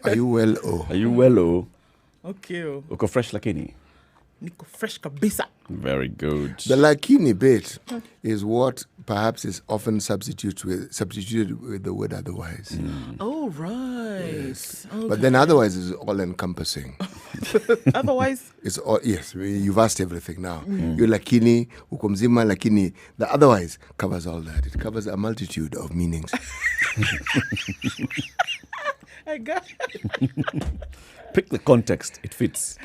Are you well, oh? Are you well, oh? Okay. Uko fresh lakini? Niko fresh kabisa. Very good. The lakini bit is what perhaps is often substituted with the word otherwise. Oh, right. Yes. Okay. But then otherwise is all encompassing. Otherwise? It's all, yes, you've asked everything now. You're lakini, uko mzima, lakini. The otherwise covers all that. It covers a multitude of meanings. I got Pick the context, it fits.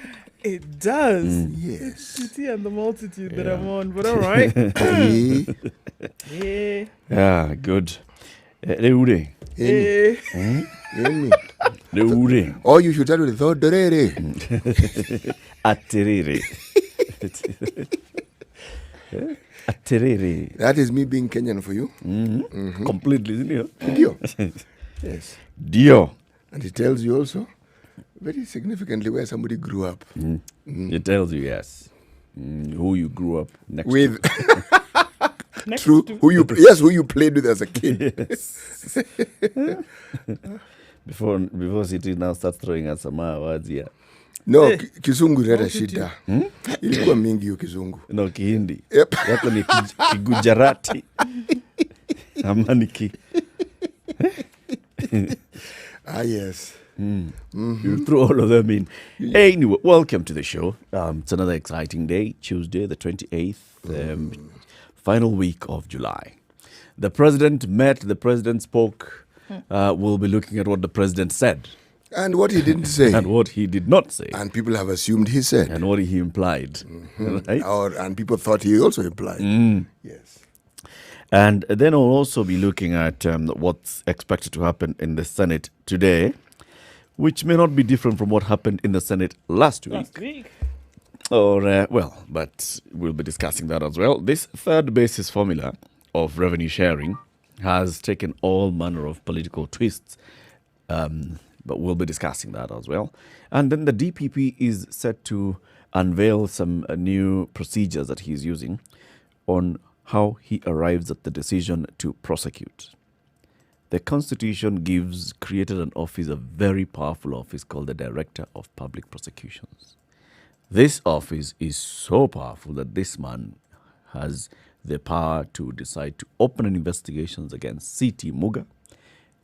it. Does. Yes. City and the multitude that I'm on, but all right. Yeah. Yeah, good. Leure. Amy. Yeah. Amy. Leure. Or you should start with Thodorere. Aterere. Aterere. That is me being Kenyan for you. Completely, isn't it? Dio. Yes. Dio. And it tells you also very significantly where somebody grew up. It tells you, yes, who you grew up next With Next true to- who you played with as a kid. to. Before City now starts throwing us some words here. No, Kizungu ileta shida. Ilikuwa mingi hiyo Kizungu. No, Kihindi. Yep. Yako ni Kigujarati. Ama ni Ah, yes. You threw all of them in. Anyway, welcome to the show. It's another exciting day, Tuesday, the 28th, final week of July. The president met, the president spoke. We'll be looking at what the president said And what he didn't say. and what he did not say And people have assumed he said. and what he implied. Right? And people thought he also implied. Yes. And then we'll also be looking at what's expected to happen in the Senate today, which may not be different from what happened in the Senate last week. Last week. Or, but we'll be discussing that as well. This third basis formula of revenue sharing has taken all manner of political twists, but we'll be discussing that as well. And then the DPP is set to unveil some new procedures that he's using on how he arrives at the decision to prosecute. The Constitution created an office, a very powerful office called the Director of Public Prosecutions. This office is so powerful that this man has the power to decide to open an investigation against C.T. Muga,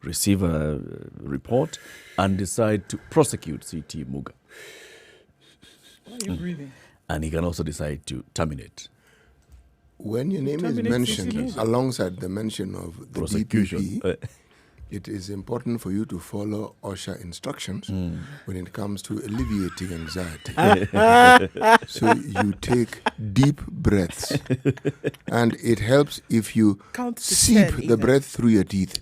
receive a report, and decide to prosecute C.T. Muga. Why are you breathing? And he can also decide to terminate. When your name is Terminate mentioned CCTV. alongside the mention of the Prosecution. DPP, it is important for you to follow OSHA instructions when it comes to alleviating anxiety. So you take deep breaths. And it helps if you Count to seep 10 the even. breath through your teeth.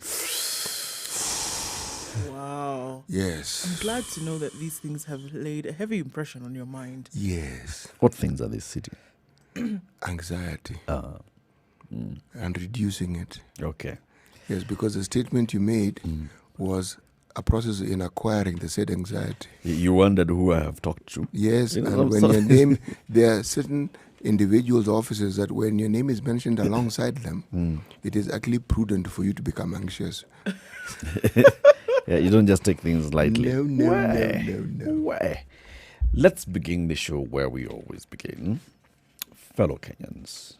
Wow. Yes. I'm glad to know that these things have laid a heavy impression on your mind. Yes. What things are these city? Anxiety. And reducing it. Okay. Yes, because the statement you made was a process in acquiring the said anxiety. You wondered who I have talked to. Yes, You know, and I'm when sorry. your name, there are certain individuals, officers that when your name is mentioned alongside them, it is actually prudent for you to become anxious. Yeah, you don't just take things lightly. No. Why? Let's begin the show where we always begin. Fellow Kenyans.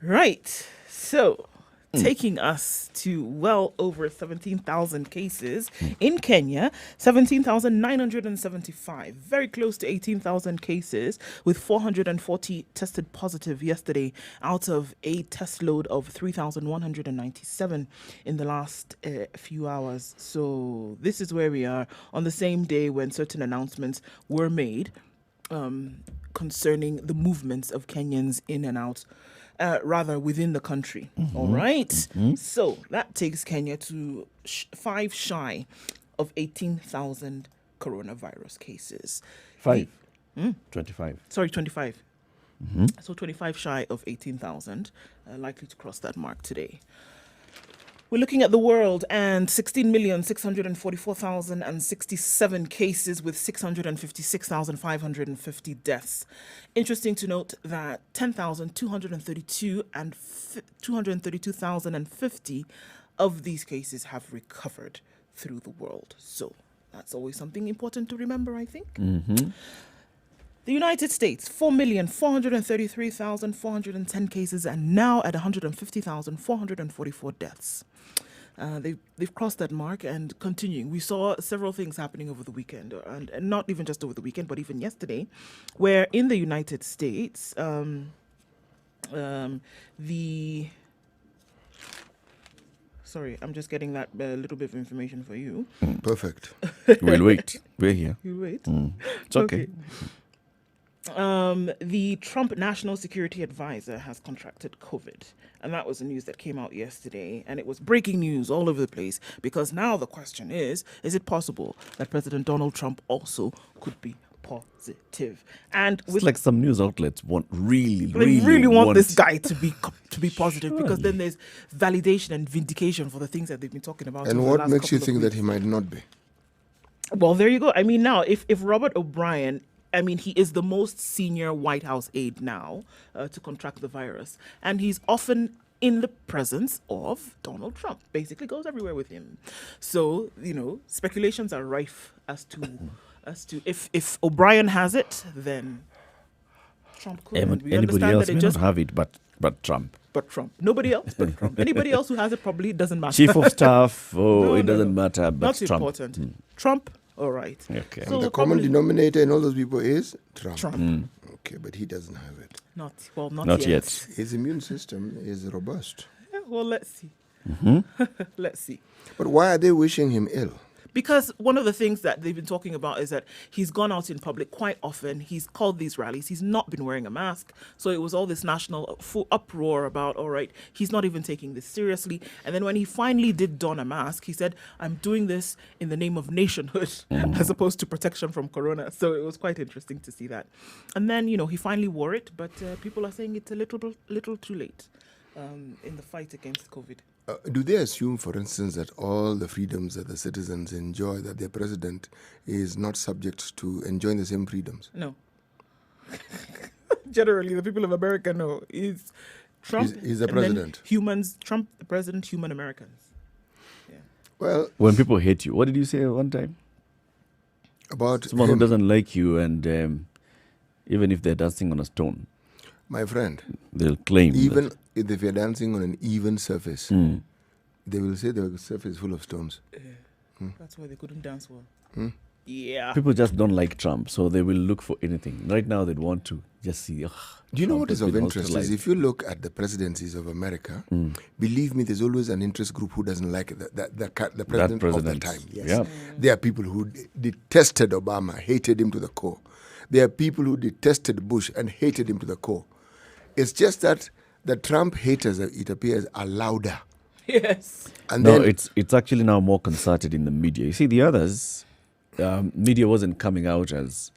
Right. So, taking us to well over 17,000 cases in Kenya, 17,975, very close to 18,000 cases, with 440 tested positive yesterday out of a test load of 3,197 in the last few hours. So, this is where we are on the same day when certain announcements were made concerning the movements of Kenyans in and out, rather within the country. All right. So that takes Kenya to 5 shy of 18,000 coronavirus cases. 5. 25. Sorry, 25. So 25 shy of 18,000, likely to cross that mark today. We're looking at the world and 16,644,067 cases with 656,550 deaths. Interesting to note that 10,232,050 of these cases have recovered. through the world. So that's always something important to remember, I think. Mm-hmm. The United States, 4,433,410 cases, and now at 150,444 deaths. They've crossed that mark and continuing. We saw several things happening over the weekend, and not even just over the weekend, but even yesterday, where in the United States, Sorry, I'm just getting that little bit of information for you. Perfect. We'll wait. We're here. You wait. It's okay. The Trump National Security Advisor has contracted COVID. And that was the news that came out yesterday. And it was breaking news all over the place. Because now the question is it possible that President Donald Trump also could be positive? And It's like some news outlets want they really really want this guy to be positive, because then there's validation and vindication for the things that they've been talking about. And over the what last makes you couple of think that weeks. he might not be? Well, there you go. I mean, now, if Robert O'Brien, I mean, he is the most senior White House aide now to contract the virus. And he's often in the presence of Donald Trump, basically goes everywhere with him. So, speculations are rife as to if O'Brien has it, then Trump could. And we Anybody understand else that may it just not have it, but Trump. but Trump. Nobody else but Trump. Anybody else who has it probably doesn't matter. Chief of staff, No, it no, doesn't no. matter, but Not Trump. important. Trump, all right. Okay. So And the common probably denominator in all those people is Trump. Trump. Okay, but he doesn't have it. Not yet. His immune system is robust. Yeah, well, let's see. Let's see. But why are they wishing him ill? Because one of the things that they've been talking about is that he's gone out in public quite often. He's called these rallies. He's not been wearing a mask. So it was all this national uproar about, all right, he's not even taking this seriously. And then when he finally did don a mask, he said, I'm doing this in the name of nationhood as opposed to protection from corona. So it was quite interesting to see that. And then, he finally wore it. But people are saying it's a little too late in the fight against COVID. Do they assume, for instance, that all the freedoms that the citizens enjoy, that their president is not subject to enjoying the same freedoms? No. Generally, the people of America know. He's Trump. He's the and then president. Humans, Trump, the president, human Americans. Yeah. Well, When people hate you, what did you say one time? about Someone who him, doesn't like you, and even if they're dancing on a stone, my friend, they'll claim even that. if you're dancing on an even surface, they will say the surface is full of stones. That's why they couldn't dance well. Yeah. People just don't like Trump, so they will look for anything. Right now, they'd want to just see. Do you know Trump what has is of been interest? Is hospitalized. if you look at the presidencies of America, believe me, there's always an interest group who doesn't like the president of the time. Yes. Yeah. There are people who detested Obama, hated him to the core. There are people who detested Bush and hated him to the core. It's just that the Trump haters, it appears, are louder. Yes. And No, then it's actually now more concerted in the media. You see, the others, media wasn't coming out as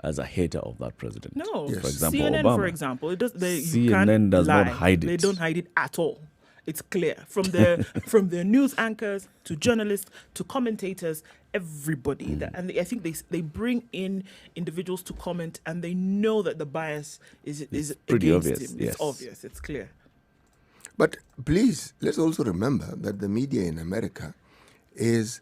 a hater of that president. No. Yes. For example, CNN, Obama. for example, you CNN can't does not lie. hide it. They don't hide it at all. It's clear from their news anchors to journalists to commentators, everybody. And I think they bring in individuals to comment, and they know that the bias is pretty against obvious, him. yes. It's obvious. It's clear. But please, let's also remember that the media in America is,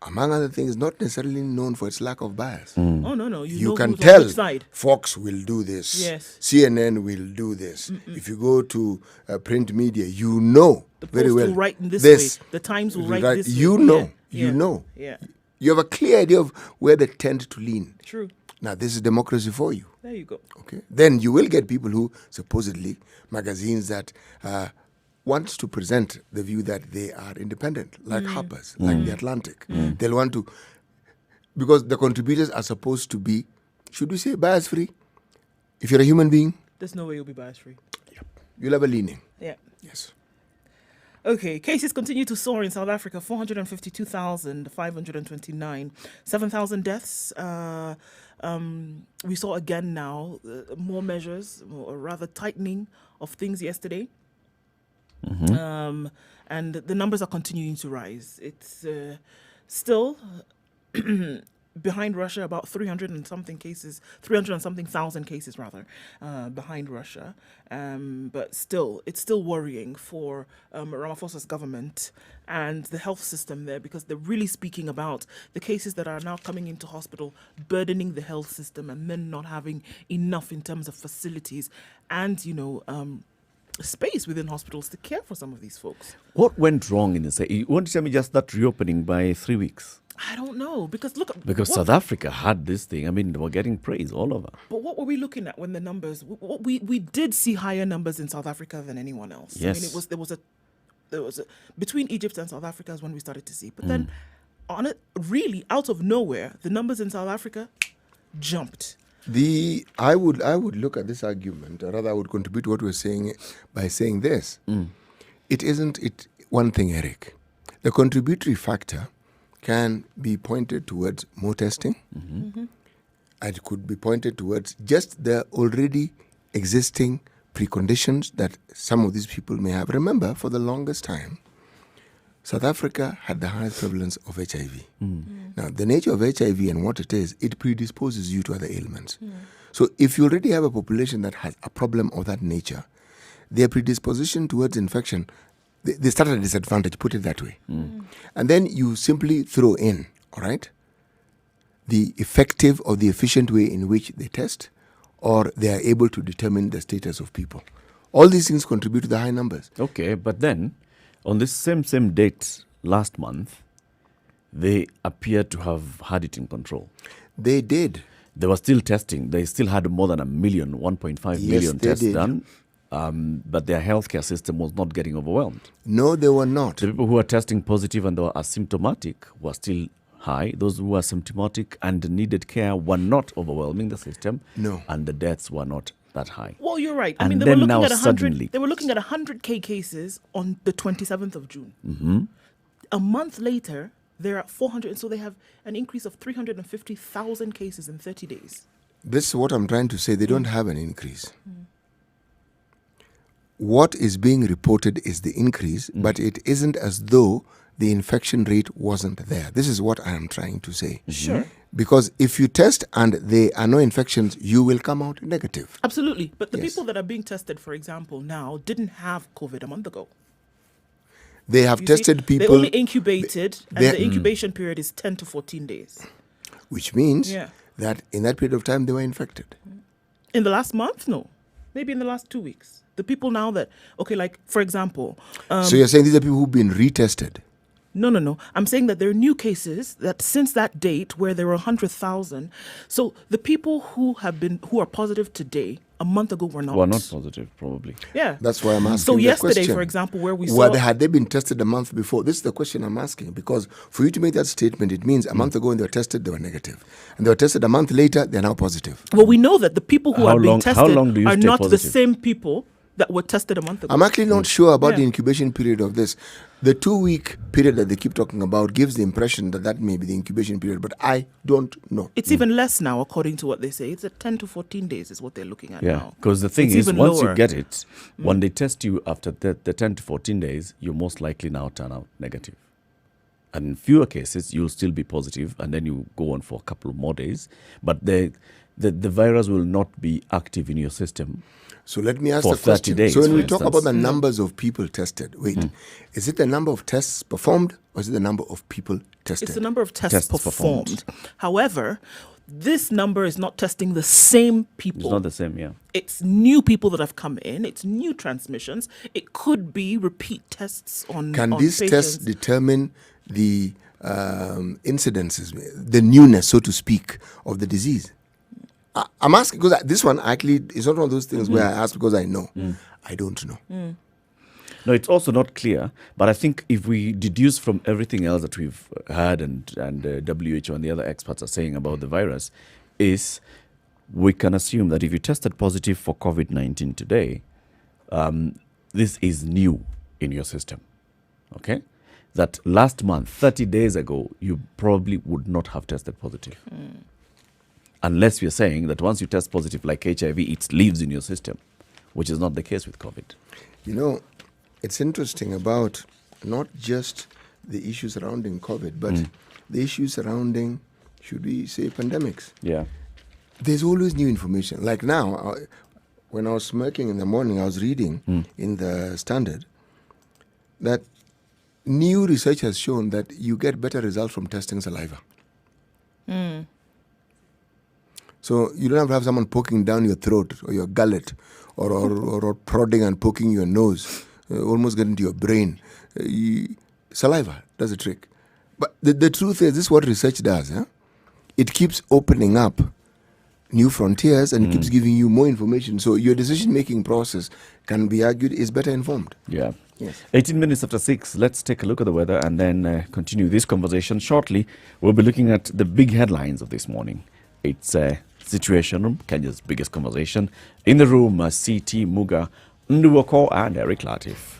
among other things, not necessarily known for its lack of bias. Oh no, You know can who's on tell which side. Fox will do this. Yes. CNN will do this. If you go to print media, you know The very Post well. will write in this way. The Times will write this You way. know. Yeah. You know. Yeah. You have a clear idea of where they tend to lean. True. Now, this is democracy for you. There you go. Okay. Then you will get people who supposedly magazines that want to present the view that they are independent, like Harper's, like The Atlantic. They'll want to, because the contributors are supposed to be, should we say, bias free? If you're a human being, There's no way you'll be bias free. you'll have a leaning. Yeah. Yes. Okay, cases continue to soar in South Africa, 452,529, 7,000 deaths. We saw again now more measures, or rather tightening of things yesterday. And the numbers are continuing to rise. It's still behind Russia, about 300 and something thousand cases rather, behind Russia. But still, it's still worrying for Ramaphosa's government and the health system there, because they're really speaking about the cases that are now coming into hospital, burdening the health system, and then not having enough in terms of facilities and, space within hospitals to care for some of these folks. What went wrong in this? You want to tell me just that reopening by 3 weeks? I don't know, because look... Because South Africa had this thing. I mean, they were getting praise all over. But what were we looking at when the numbers... We did see higher numbers in South Africa than anyone else. Yes. I mean, there was a... Between Egypt and South Africa is when we started to see. But then, really, out of nowhere, the numbers in South Africa jumped. I would look at this argument, or rather I would contribute to what we're saying by saying this. It isn't one thing, Eric. The contributory factor can be pointed towards more testing. It could be pointed towards just the already existing preconditions that some of these people may have. Remember, for the longest time, South Africa had the highest prevalence of HIV. Now, the nature of HIV and what it is, it predisposes you to other ailments. So if you already have a population that has a problem of that nature, their predisposition towards infection, they start at a disadvantage, put it that way. And then you simply throw in, all right, the effective or the efficient way in which they test, or they are able to determine the status of people. All these things contribute to the high numbers. Okay, but then on this same date last month, they appeared to have had it in control. They did. They were still testing. They still had more than 1.5 million tests done. But their healthcare system was not getting overwhelmed. No, they were not. The people who were testing positive and they were asymptomatic were still high. Those who were symptomatic and needed care were not overwhelming the system. No. And the deaths were not that high. Well, you're right. And I mean, then now suddenly... They were looking at 100K cases on the 27th of June. A month later, they're at 400. So they have an increase of 350,000 cases in 30 days. This is what I'm trying to say. They don't have an increase. What is being reported is the increase, but it isn't as though the infection rate wasn't there. This is what I am trying to say. Sure. Because if you test and there are no infections, you will come out negative. Absolutely. But the Yes. people that are being tested, for example, now didn't have COVID a month ago. They have You tested see, people... They only incubated, and they- the incubation period is 10 to 14 days. Which means Yeah. that in that period of time, they were infected. In the last month? No. Maybe in the last 2 weeks. The people now that, okay, like, for example... So you're saying these are people who've been retested? No. I'm saying that there are new cases that since that date where there were 100,000. So the people who are positive today, a month ago were not. Were not positive, probably. Yeah. That's why I'm asking So the yesterday, question. for example, where we saw... Had they been tested a month before? This is the question I'm asking, because for you to make that statement, it means a month ago when they were tested, they were negative. And they were tested a month later, they're now positive. Well, we know that the people who How are being long- how tested long do you are stay not the positive? same people that were tested a month ago. I'm actually not sure about Yeah. the incubation period of this. The 2-week period that they keep talking about gives the impression that that may be the incubation period, but I don't know. It's even less now, according to what they say. It's at 10 to 14 days is what they're looking at Yeah, now. because the thing It's is, even once lower. you get it, when they test you after the 10 to 14 days, you most likely now turn out negative. And in fewer cases, you'll still be positive, and then you go on for a couple of more days. But the virus will not be active in your system. So let me ask For the question. 30 days, So when for we talk instance. about the numbers of people tested, is it the number of tests performed or is it the number of people tested? It's the number of tests, Tests performed. However, this number is not testing the same people. It's not the same, yeah. It's new people that have come in. It's new transmissions. It could be repeat tests on Can on these tests patients. determine the incidences, the newness, so to speak, of the disease? I'm asking because this one actually is not one of those things where I ask because I know. I don't know. No, it's also not clear. But I think if we deduce from everything else that we've heard and WHO and the other experts are saying about the virus, is we can assume that if you tested positive for COVID-19 today, this is new in your system. Okay? That last month, 30 days ago, you probably would not have tested positive. Unless we're saying that once you test positive like HIV, it lives in your system, which is not the case with COVID. You know, it's interesting about not just the issue surrounding COVID, but the issue surrounding should we say pandemics? Yeah. There's always new information. Like now, when I was smoking in the morning, I was reading in the Standard that new research has shown that you get better results from testing saliva. So you don't have to have someone poking down your throat or your gullet or prodding and poking your nose, almost get into your brain. Saliva does the trick. But the truth is, this is what research does. It keeps opening up new frontiers and keeps giving you more information. So your decision-making process can be argued is better informed. Yeah. Yes. 18 minutes after 6. Let's take a look at the weather and then continue this conversation. Shortly, we'll be looking at the big headlines of this morning. It's Situation Room, Kenya's biggest conversation. In the room, CT Muga, Nduwoko and Eric Latif.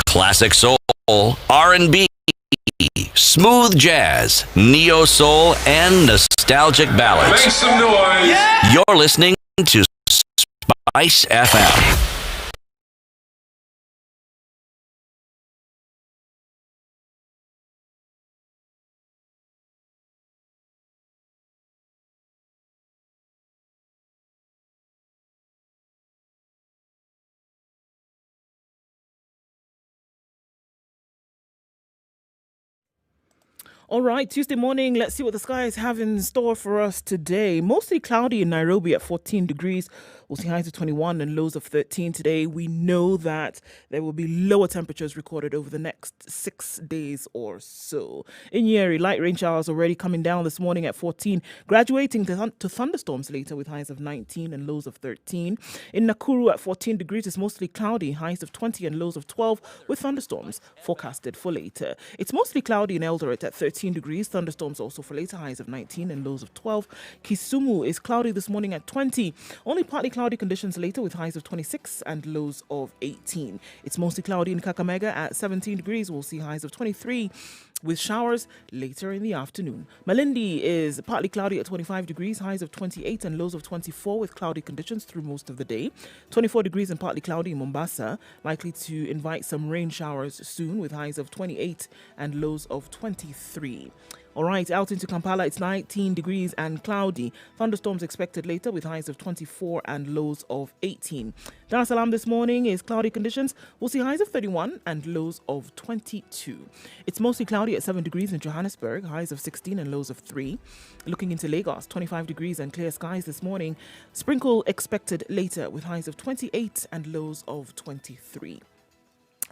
Classic soul, R&B, smooth jazz, neo soul, and nostalgic ballads. Make some noise. Yeah. You're listening to Spice FM. All right, Tuesday morning, let's see what the skies have in store for us today. Mostly cloudy in Nairobi at 14 degrees. We'll see highs of 21 and lows of 13 today. We know that there will be lower temperatures recorded over the next 6 days or so. In Nyeri, light rain showers already coming down this morning at 14, graduating to thunderstorms later with highs of 19 and lows of 13. In Nakuru at 14 degrees, it's mostly cloudy, highs of 20 and lows of 12 with thunderstorms forecasted for later. It's mostly cloudy in Eldoret at 13 degrees, thunderstorms also for later, highs of 19 and lows of 12. Kisumu is cloudy this morning at 20, only partly cloudy conditions later with highs of 26 and lows of 18. It's mostly cloudy in Kakamega at 17 degrees, we'll see highs of 23 with showers later in the afternoon. Malindi is partly cloudy at 25 degrees, highs of 28 and lows of 24 with cloudy conditions through most of the day. 24 degrees and partly cloudy in Mombasa, likely to invite some rain showers soon with highs of 28 and lows of 23. All right, out into Kampala, it's 19 degrees and cloudy. Thunderstorms expected later with highs of 24 and lows of 18. Dar es Salaam this morning is cloudy conditions. We'll see highs of 31 and lows of 22. It's mostly cloudy at 7 degrees in Johannesburg, highs of 16 and lows of 3. Looking into Lagos, 25 degrees and clear skies this morning. Sprinkle expected later with highs of 28 and lows of 23.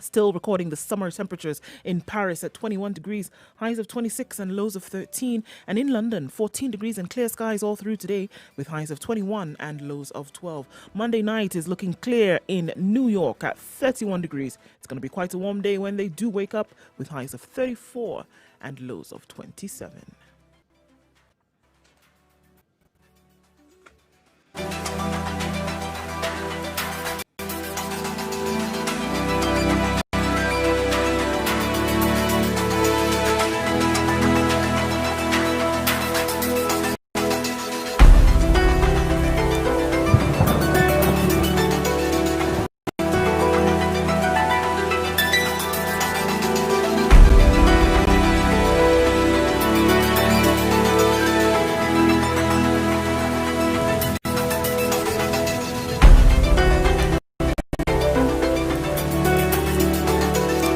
Still recording the summer temperatures in Paris at 21 degrees, highs of 26 and lows of 13. And in London, 14 degrees and clear skies all through today with highs of 21 and lows of 12. Monday night is looking clear in New York at 31 degrees. It's going to be quite a warm day when they do wake up with highs of 34 and lows of 27.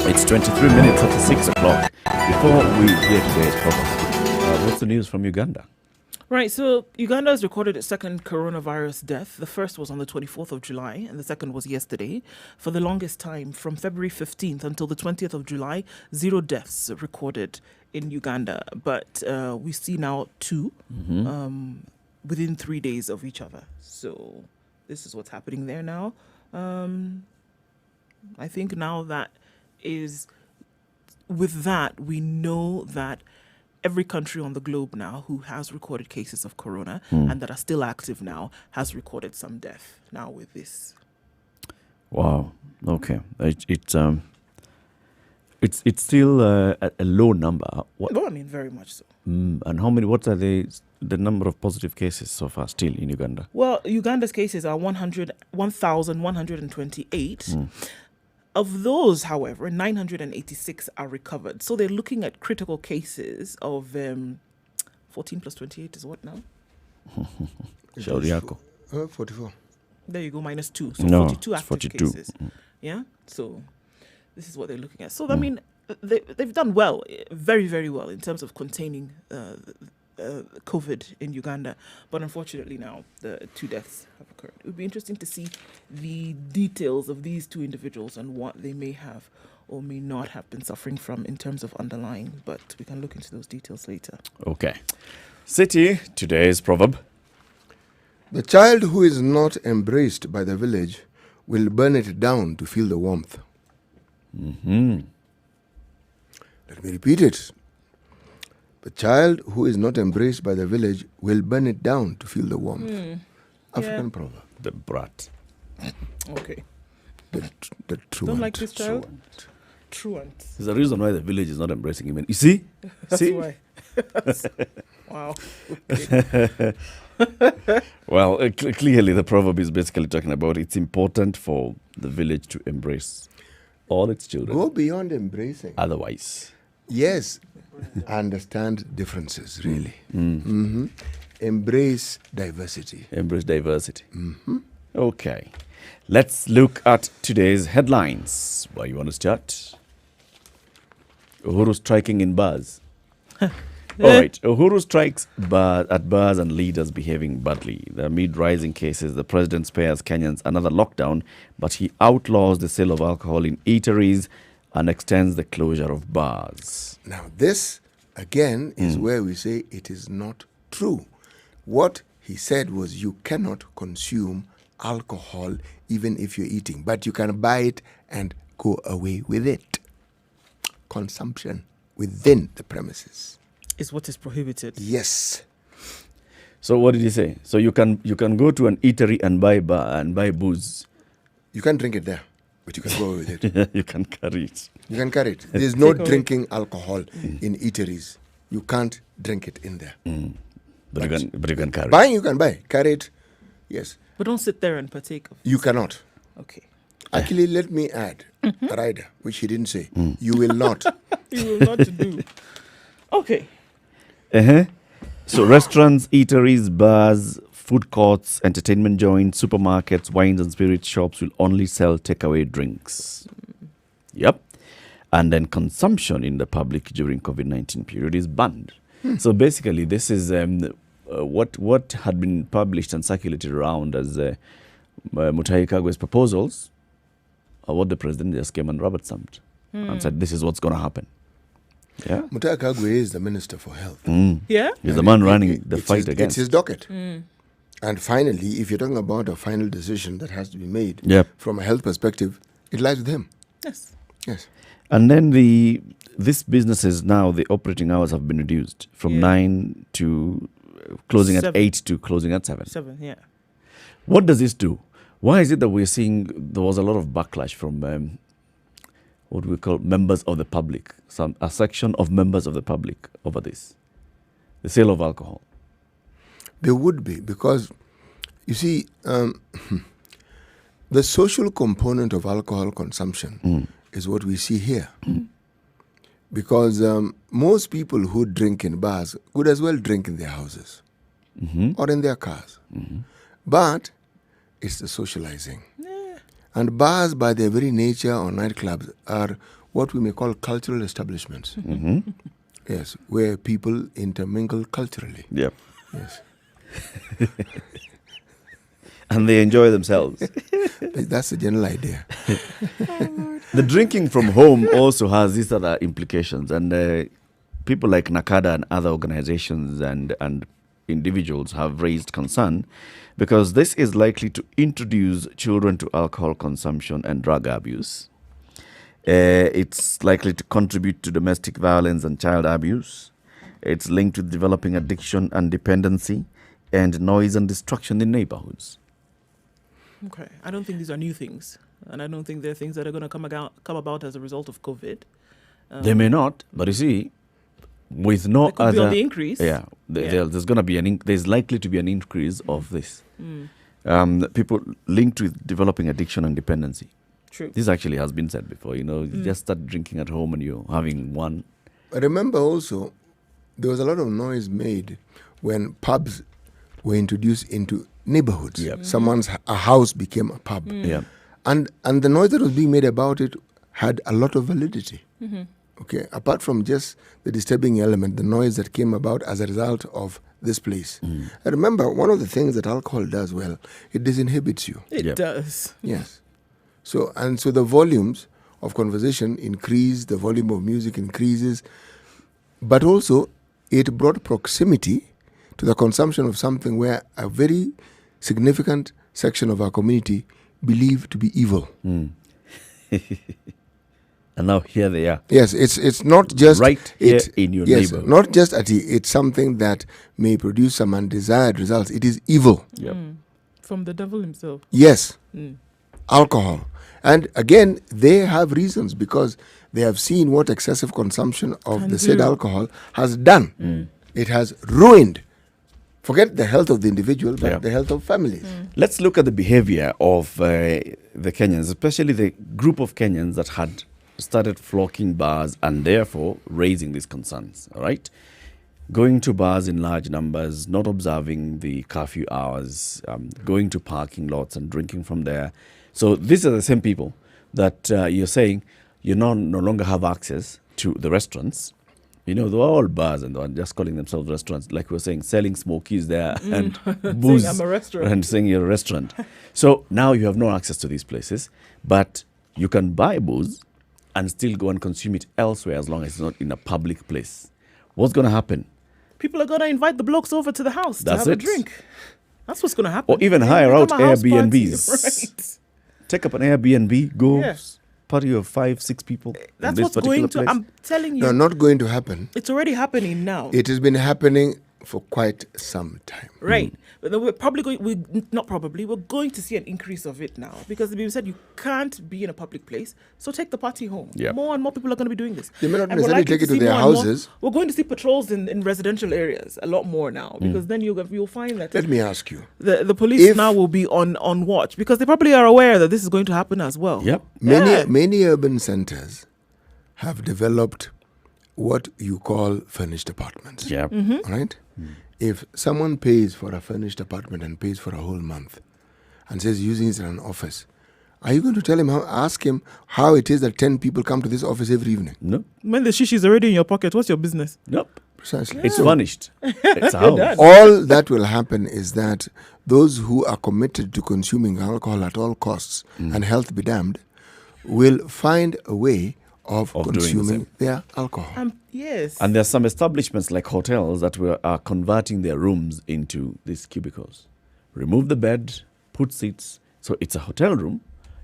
It's 23 minutes after 6 o'clock. Before we get today's program, what's the news from Uganda? Right, so Uganda has recorded its second coronavirus death. The first was on the 24th of July, and the second was yesterday. For the longest time, from February 15th until the 20th of July, 0 deaths recorded in Uganda. But we see now 2 within 3 days of each other. So this is what's happening there now. I think now that is, with that, we know that every country on the globe now who has recorded cases of corona and that are still active now has recorded some death now with this. Wow. Okay. It's still a low number. No, I mean very much so. And how many? What are the number of positive cases so far still in Uganda? Well, Uganda's cases are 1,128. Of those, however, 986 are recovered. So they're looking at critical cases of 14 plus 28 is what now? Shauri yako. 44. There you go, minus 2. So No, 42 it's active 42. cases. Yeah? So this is what they're looking at. So, I mean, they've done well, very, very well in terms of containing COVID in Uganda. But unfortunately now, the 2 deaths have occurred. It would be interesting to see the details of these 2 individuals and what they may have or may not have been suffering from in terms of underlying. But we can look into those details later. Okay. City, today's proverb. The child who is not embraced by the village will burn it down to feel the warmth. Let me repeat it. The child who is not embraced by the village will burn it down to feel the warmth. African proverb. The brat. Okay. The truant. Don't like this child? Truant. There's a reason why the village is not embracing him. You see? That's See? why. Wow. Okay. Well, clearly the proverb is basically talking about it's important for the village to embrace all its children. Go beyond embracing. Otherwise. Yes. Understand differences, really. Embrace diversity. Embrace diversity. Okay. Let's look at today's headlines. Where you want to start? Uhuru striking in bars. All right. Uhuru strikes at bars and leaders behaving badly. Amid rising cases, the president spares Kenyans another lockdown, but he outlaws the sale of alcohol in eateries and extends the closure of bars. Now, this, again, is where we say it is not true. What he said was you cannot consume alcohol even if you're eating, but you can buy it and go away with it. Consumption within the premises Is what is prohibited. Yes. So what did he say? So you can go to an eatery and buy booze. You can't drink it there, but you can go with it. You can carry it. You can carry it. There's no drinking alcohol in eateries. You can't drink it in there. But you can carry it. Buying, you can buy. Carry it, yes. But don't sit there and partake of it. You cannot. Okay. Actually, let me add, rider, which he didn't say. You will not. You will not do. Okay. So restaurants, eateries, bars, food courts, entertainment joints, supermarkets, wines and spirit shops will only sell takeaway drinks. Yep. And then consumption in the public during COVID-19 period is banned. So basically, this is what had been published and circulated around as Mutahi Kagwe's proposals what the president just came and rubber stamped and said, this is what's going to happen. Yeah. Mutahi Kagwe is the Minister for Health. Yeah? He's the man running the fight It's against. his docket. And finally, if you're talking about a final decision that has to be made Yep. from a health perspective, it lies with him. Yes. Yes. And then these businesses now, the operating hours have been reduced from 9 to closing at 7. 8 to closing at 7. 7, yeah. What does this do? Why is it that we're seeing there was a lot of backlash from what we call members of the public, a section of members of the public over this, the sale of alcohol? There would be, because, you see, the social component of alcohol consumption is what we see here. Because most people who drink in bars could as well drink in their houses or in their cars. But it's the socializing. And bars, by their very nature, or nightclubs, are what we may call cultural establishments. Yes, where people intermingle culturally. Yep. Yes. And they enjoy themselves. That's the general idea. The drinking from home also has these other implications. And people like Nakada and other organizations and individuals have raised concern because this is likely to introduce children to alcohol consumption and drug abuse. It's likely to contribute to domestic violence and child abuse. It's linked to developing addiction and dependency and noise and destruction in neighborhoods. Okay. I don't think these are new things. And I don't think they're things that are going to come about as a result of COVID. They may not, but you see, with no They could other... be on the increase. There's going to be there's likely to be an increase of this. People linked with developing addiction and dependency. True. This actually has been said before. You just start drinking at home and you're having one. I remember also, there was a lot of noise made when pubs were introduced into neighborhoods. Yep. A house became a pub. Yeah. And the noise that was being made about it had a lot of validity. Okay, apart from just the disturbing element, the noise that came about as a result of this place. I remember one of the things that alcohol does well, it disinhibits you. It does. Yes. So the volumes of conversation increase, the volume of music increases, but also it brought proximity to the consumption of something where a very significant section of our community believe to be evil. And now here they are. Yes, it's not just right here in your neighborhood. Not just it's something that may produce some undesired results. It is evil. Yep. From the devil himself. Yes, alcohol. And again, they have reasons because they have seen what excessive consumption of the said alcohol has done. It has ruined, forget the health of the individual, but the health of families. Let's look at the behavior of the Kenyans, especially the group of Kenyans that had started flocking bars and therefore raising these concerns, all right? Going to bars in large numbers, not observing the curfew hours, going to parking lots and drinking from there. So these are the same people that you're saying you no longer have access to the restaurants. They're all bars and they're just calling themselves restaurants. Like we were saying, selling smokies there and booze. Saying I'm a restaurant. And saying you're a restaurant. So now you have no access to these places, but you can buy booze and still go and consume it elsewhere as long as it's not in a public place. What's going to happen? People are going to invite the blokes over to the house to have a drink. That's what's going to happen. Or even hire out Airbnbs. Right. Take up an Airbnb, go party of 5-6 people. That's what's going to... I'm telling you. No, not going to happen. It's already happening now. It has been happening for quite some time. Right. But then we're going to see an increase of it now because the people said you can't be in a public place, so take the party home. Yep. More and more people are going to be doing this. They may not And necessarily take it to their houses. We're going to see patrols in residential areas a lot more now because then you'll find that... Let me ask you. The police now will be on watch because they probably are aware that this is going to happen as well. Yep. Many urban centers have developed what you call furnished apartments. Yeah. Right? If someone pays for a furnished apartment and pays for a whole month and says using it as an office, are you going to ask him how it is that 10 people come to this office every evening? No. When the shishi is already in your pocket, what's your business? Nope. Precisely. It's furnished. It's a house. All that will happen is that those who are committed to consuming alcohol at all costs and health be damned will find a way of doing the consuming same. their alcohol. Yes. And there are some establishments like hotels that are converting their rooms into these cubicles. Remove the bed, put seats. So it's a hotel room.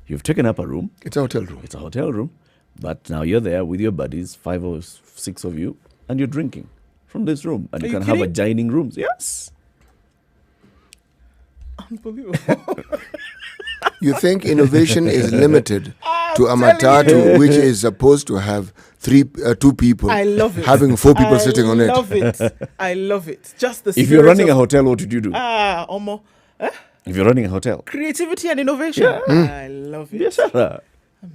You've taken up a room. It's a hotel room. It's a hotel room. But now you're there with your buddies, 5 or 6 of you, and you're drinking from this room. And Are you you can have kidding? adjoining rooms. Yes. Unbelievable. You think innovation is limited to a telling matatu which is supposed to have 2 people I love it. having 4 people sitting on it? I love it. I love it. Just the If you're spirit running a of- hotel, what would you do? Omo. If you're running a hotel. Creativity and innovation. Yeah. I love it. Yes, sir.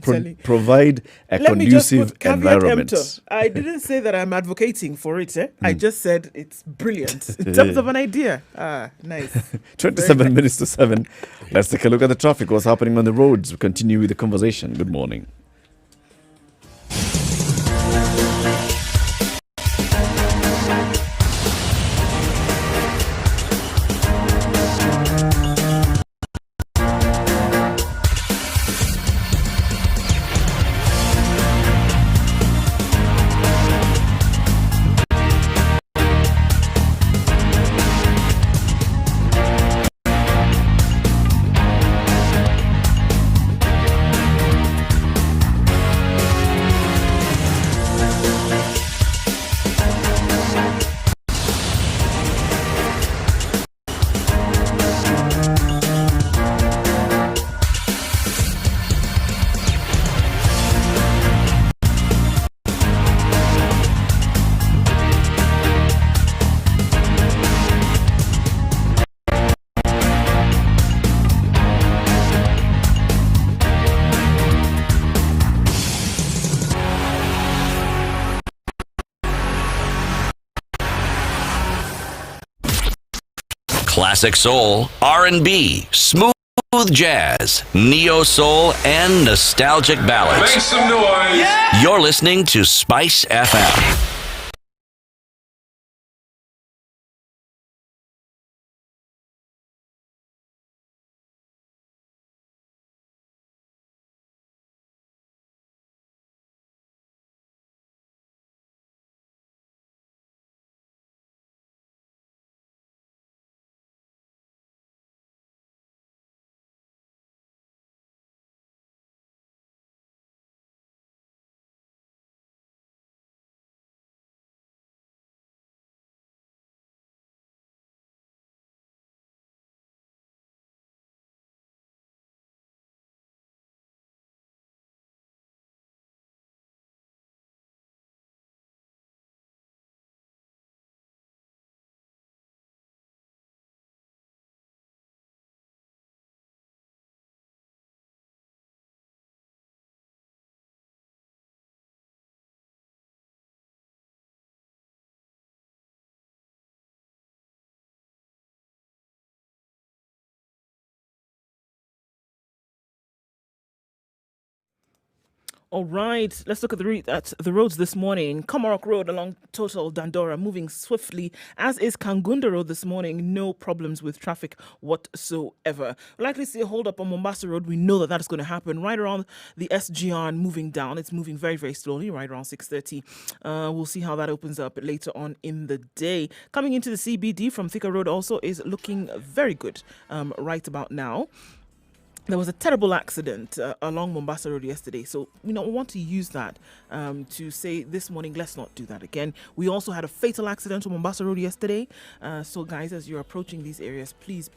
telling you. Provide a Let me just conducive put caveat environment. emptor. I didn't say that I'm advocating for it. I just said it's brilliant in terms of an idea. Nice. 27 minutes to 7. Let's take a look at the traffic. What's happening on the roads? We continue with the conversation. Good morning. Classic soul, R&B, smooth jazz, neo soul, and nostalgic Make ballads. some noise. You're listening to Spice FM. All right, let's look at the roads this morning. Komarok Road along Total Dandora moving swiftly, as is Kangunda Road this morning. No problems with traffic whatsoever. We'll likely see a hold up on Mombasa Road. We know that is going to happen right around the SGR and moving down. It's moving very, very slowly, right around 6:30. We'll see how that opens up later on in the day. Coming into the CBD from Thika Road also is looking very good right about now. There was a terrible accident along Mombasa Road yesterday. So, we want to use that to say this morning, let's not do that again. We also had a fatal accident on Mombasa Road yesterday. So, guys, as you're approaching these areas, please,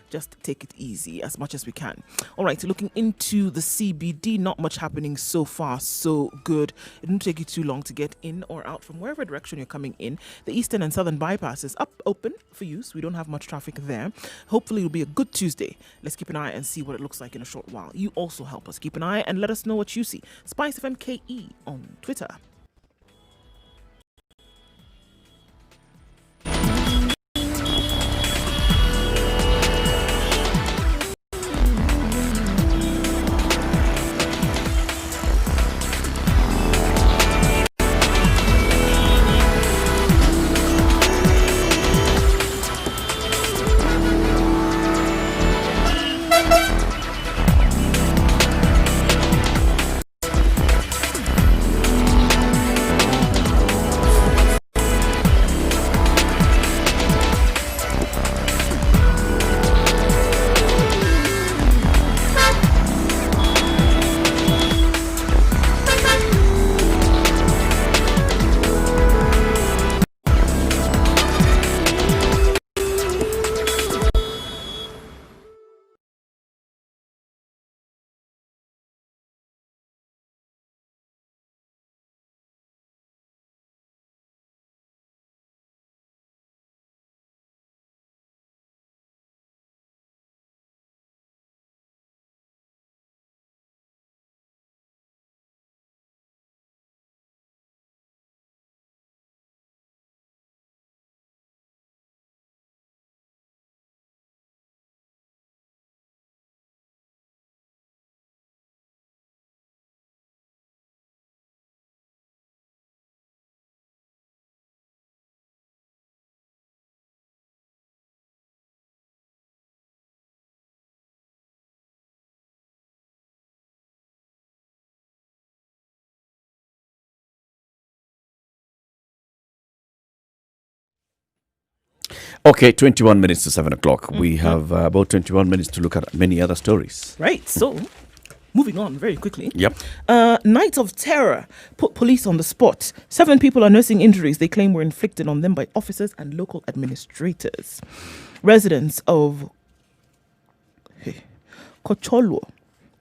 just take it easy as much as we can. All right, so looking into the CBD, not much happening so far. So good. It didn't take you too long to get in or out from wherever direction you're coming in. The eastern and southern bypass is open for use. We don't have much traffic there. Hopefully, it'll be a good Tuesday. Let's keep an eye and see what it looks like in a short while. You also help us keep an eye and let us know what you see. Spice FM KE on Twitter. Okay, 21 minutes to 7 o'clock. We have about 21 minutes to look at many other stories. Right, so moving on very quickly. Yep. Night of terror put police on the spot. 7 people are nursing injuries they claim were inflicted on them by officers and local administrators. Residents of Kocholwo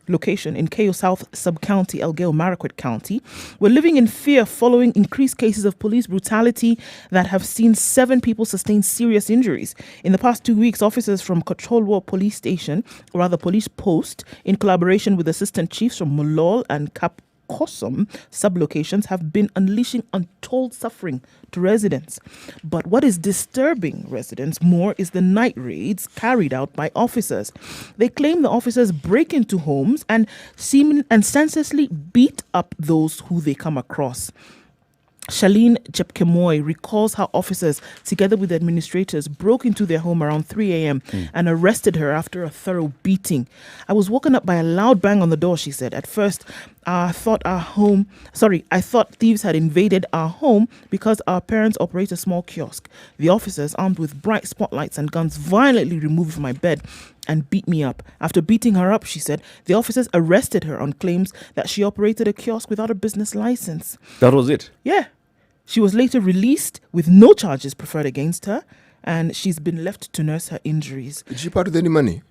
location in Keio South Sub-County, Elgeyo Marakwet County, were living in fear following increased cases of police brutality that have seen 7 people sustain serious injuries. In the past 2 weeks, officers from Kocholwo Police Station, or rather police post, in collaboration with assistant chiefs from Molol and Kapkosom sub-locations, have been unleashing untold suffering to residents. But what is disturbing residents more is the night raids carried out by officers. They claim the officers break into homes and senselessly beat up those who they come across. Shalene Chepkemoy recalls how officers, together with administrators, broke into their home around 3 a.m. and arrested her after a thorough beating. I was woken up by a loud bang on the door, she said. At first, I thought thieves had invaded our home because our parents operate a small kiosk. The officers, armed with bright spotlights and guns, violently removed my bed and beat me up. After beating her up, she said, the officers arrested her on claims that she operated a kiosk without a business license. That was it? Yeah. She was later released with no charges preferred against her, and she's been left to nurse her injuries. Did she part with any money?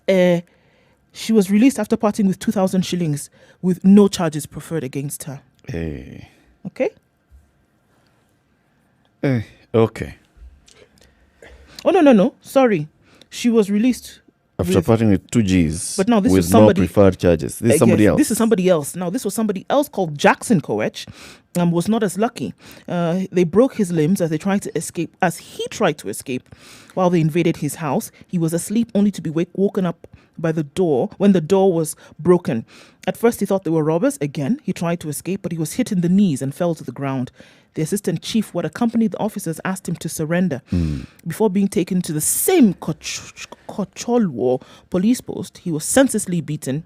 She was released after parting with 2,000 shillings with no charges preferred against her. Okay? Okay. Oh, no. Sorry. She was released After parting with 2 Gs, but now this with was somebody, no preferred charges. This is somebody else. This is somebody else. Now, this was somebody else called Jackson Koech, was not as lucky. They broke his limbs as he tried to escape while they invaded his house. He was asleep only to be woken up by the door when the door was broken. At first, he thought they were robbers. Again, he tried to escape, but he was hit in the knees and fell to the ground. The assistant chief who had accompanied the officers asked him to surrender before being taken to the same Kocholwo police post. He was senselessly beaten,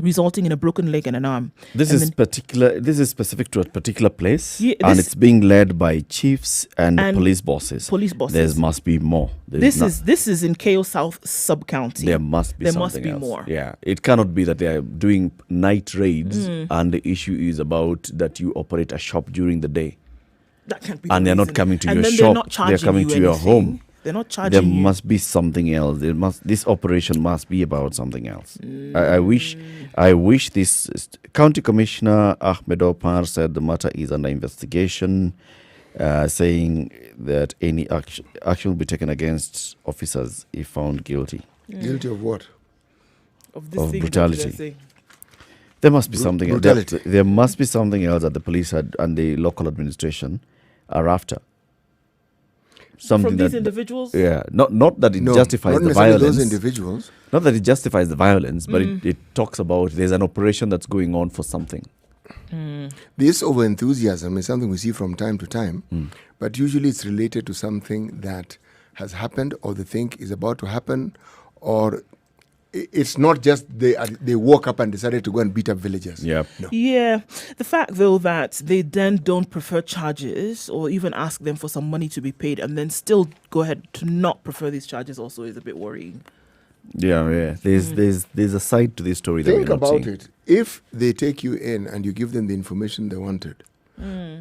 resulting in a broken leg and an arm. This is specific to a particular place, Yeah, and it's being led by chiefs and police bosses. There must be more. This is in Keio South Sub-County. There must be something else. More. Yeah, it cannot be that they are doing night raids and the issue is about that you operate a shop during the day. That can't be. And they're not reason. coming to and your then shop. They're, not charging they're coming you to your anything. home. They're not charging There you. must be something else. This operation must be about something else. I wish this County Commissioner Ahmed Opar said the matter is under investigation, saying that any action will be taken against officers if found guilty. Guilty of what? Of this of thing brutality. There must be something. Brutality. There must be something else that the police and the local administration are after. Something from that these individuals? Yeah, not that it justifies not the necessarily violence. those individuals. Not that it justifies the violence, but it talks about there's an operation that's going on for something. This over-enthusiasm is something we see from time to time, but usually it's related to something that has happened or they think is about to happen, or it's not just they woke up and decided to go and beat up villagers. Yeah. No. Yeah. The fact, though, that they then don't prefer charges or even ask them for some money to be paid and then still go ahead to not prefer these charges also is a bit worrying. Yeah. There's a side to this story that Think we're not about seeing. it. If they take you in and you give them the information they wanted,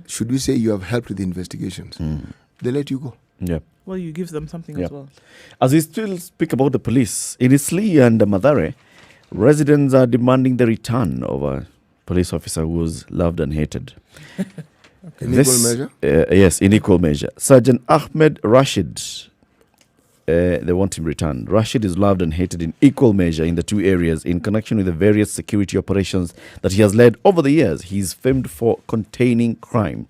should we say you have helped with the investigations? They let you go. Yeah. Well, you give them something as well. As we still speak about the police, in Isli and Madare, residents are demanding the return of a police officer who was loved and hated. In equal measure? Yes, in equal measure. Sergeant Ahmed Rashid, they want him returned. Rashid is loved and hated in equal measure in the 2 areas in connection with the various security operations that he has led over the years. He's famed for containing crime.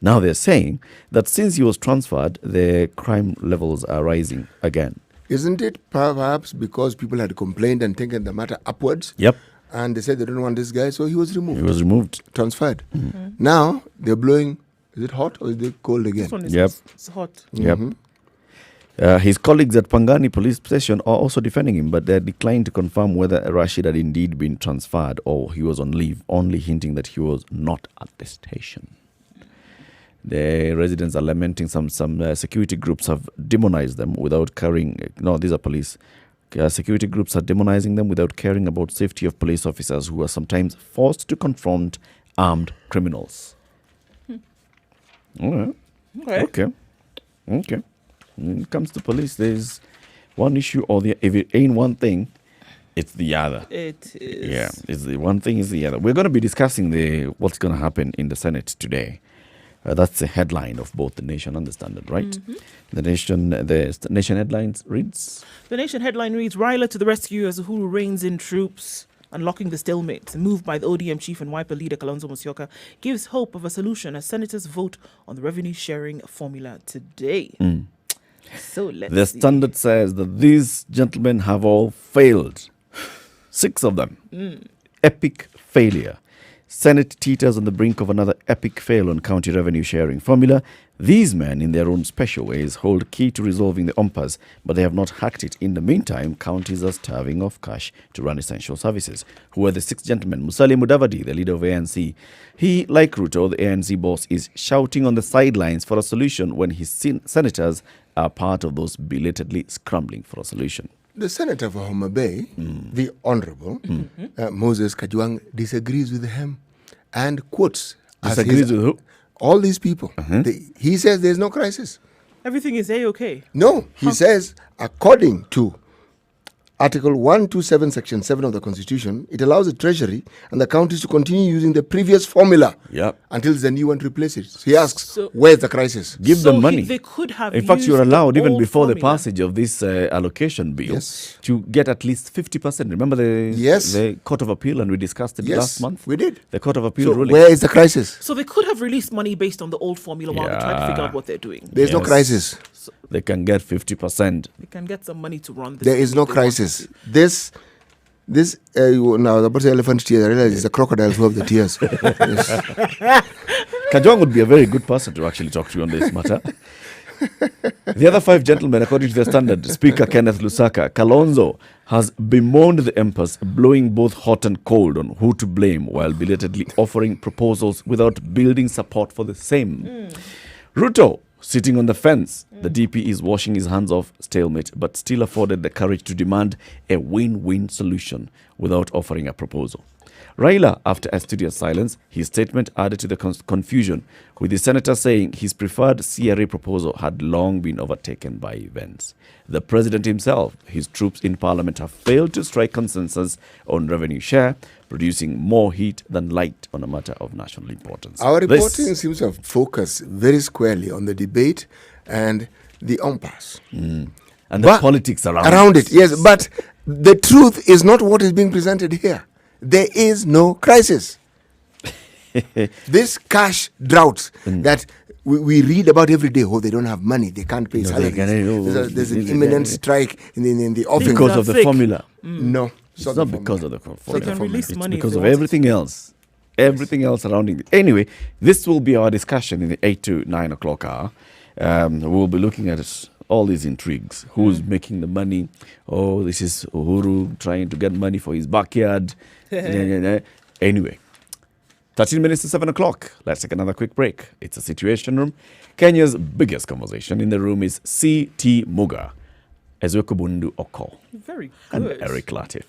Now they're saying that since he was transferred, the crime levels are rising again. Isn't it perhaps because people had complained and taken the matter upwards? Yep. And they said they don't want this guy, so he was removed. He was removed. Transferred. Now they're blowing. Is it hot or is it cold again? This one is Yep. it's hot. Yep. His colleagues at Pangani police station are also defending him, but they declined to confirm whether Rashid had indeed been transferred or he was on leave, only hinting that he was not at the station. The residents are lamenting some security groups have demonized them without caring. No, these are police. Security groups are demonizing them without caring about safety of police officers who are sometimes forced to confront armed criminals. All right. Okay. When it comes to police, there's one issue or the if it ain't one thing, it's the other. It is. Yeah, it's the one thing is the other. We're going to be discussing what's going to happen in the Senate today. That's the headline of both the Nation and the Standard, right? Mm-hmm. The Nation headlines reads. The Nation headline reads: Raila to the rescue as Uhuru reins in troops. Unlocking the stalemate. Move by the ODM chief and Wiper leader Kalonzo Musyoka gives hope of a solution as senators vote on the revenue sharing formula today. So The Standard says that these gentlemen have all failed. 6 of them. Epic failure. Senate teeters on the brink of another epic fail on county revenue sharing formula. These men, in their own special ways, hold key to resolving the impasse, but they have not hacked it. In the meantime, counties are starving of cash to run essential services. Who are the 6 gentlemen? Musalia Mudavadi, the leader of ANC. He, like Ruto, the ANC boss, is shouting on the sidelines for a solution when his senators are part of those belatedly scrambling for a solution. The senator for Homa Bay, the Honorable Moses Kajwang, disagrees with him and quotes. Disagrees with who? All these people. He says there's no crisis. Everything is A-okay. No, he says, according to Article 127, Section 7 of the Constitution, it allows the Treasury and the counties to continue using the previous formula until the new one replaces it. So he asks, where's the crisis? Give them money. They could have. In fact, you're allowed, even before the formula. passage of this allocation bill, to get at least 50%. Remember the Court of Appeal, and we discussed it last month? We did. The Court of Appeal ruling. Where is the crisis? So they could have released money based on the old formula while they try to figure out what they're doing. There's no crisis. So they can get 50%. they can get some money to run this. There is no crisis. This now the birth elephant tears. I realize it's the crocodiles who have the tears. Kajwang would be a very good person to actually talk to on this matter. The other 5 gentlemen, according to the Standard, Speaker Kenneth Lusaka, Kalonzo has bemoaned the impasse, blowing both hot and cold on who to blame while belatedly offering proposals without building support for the same. Ruto, sitting on the fence, the DP is washing his hands off stalemate, but still afforded the courage to demand a win-win solution without offering a proposal. Raila, after a studious silence, his statement added to the confusion, with the senator saying his preferred CRA proposal had long been overtaken by events. The president himself, his troops in parliament have failed to strike consensus on revenue share, producing more heat than light on a matter of national importance. Our reporting seems to have focused very squarely on the debate and the impasse. And the politics around it. Yes, but the truth is not what is being presented here. There is no crisis. This cash drought that we read about every day. Oh, they don't have money. They can't pay salaries. There's an imminent strike in the office. Because of the formula. No. It's not because of the formula. They can release money because of everything else. Everything else surrounding it. Anyway, this will be our discussion in the 8 to 9 o'clock hour. We'll be looking at all these intrigues. Who's making the money? Oh, this is Uhuru trying to get money for his backyard. Anyway, 13 minutes to 7 o'clock. Let's take another quick break. It's a Situation Room. Kenya's biggest conversation in the room is C.T. Muga, Ezekubundu Oko, Very good. and Eric Latif.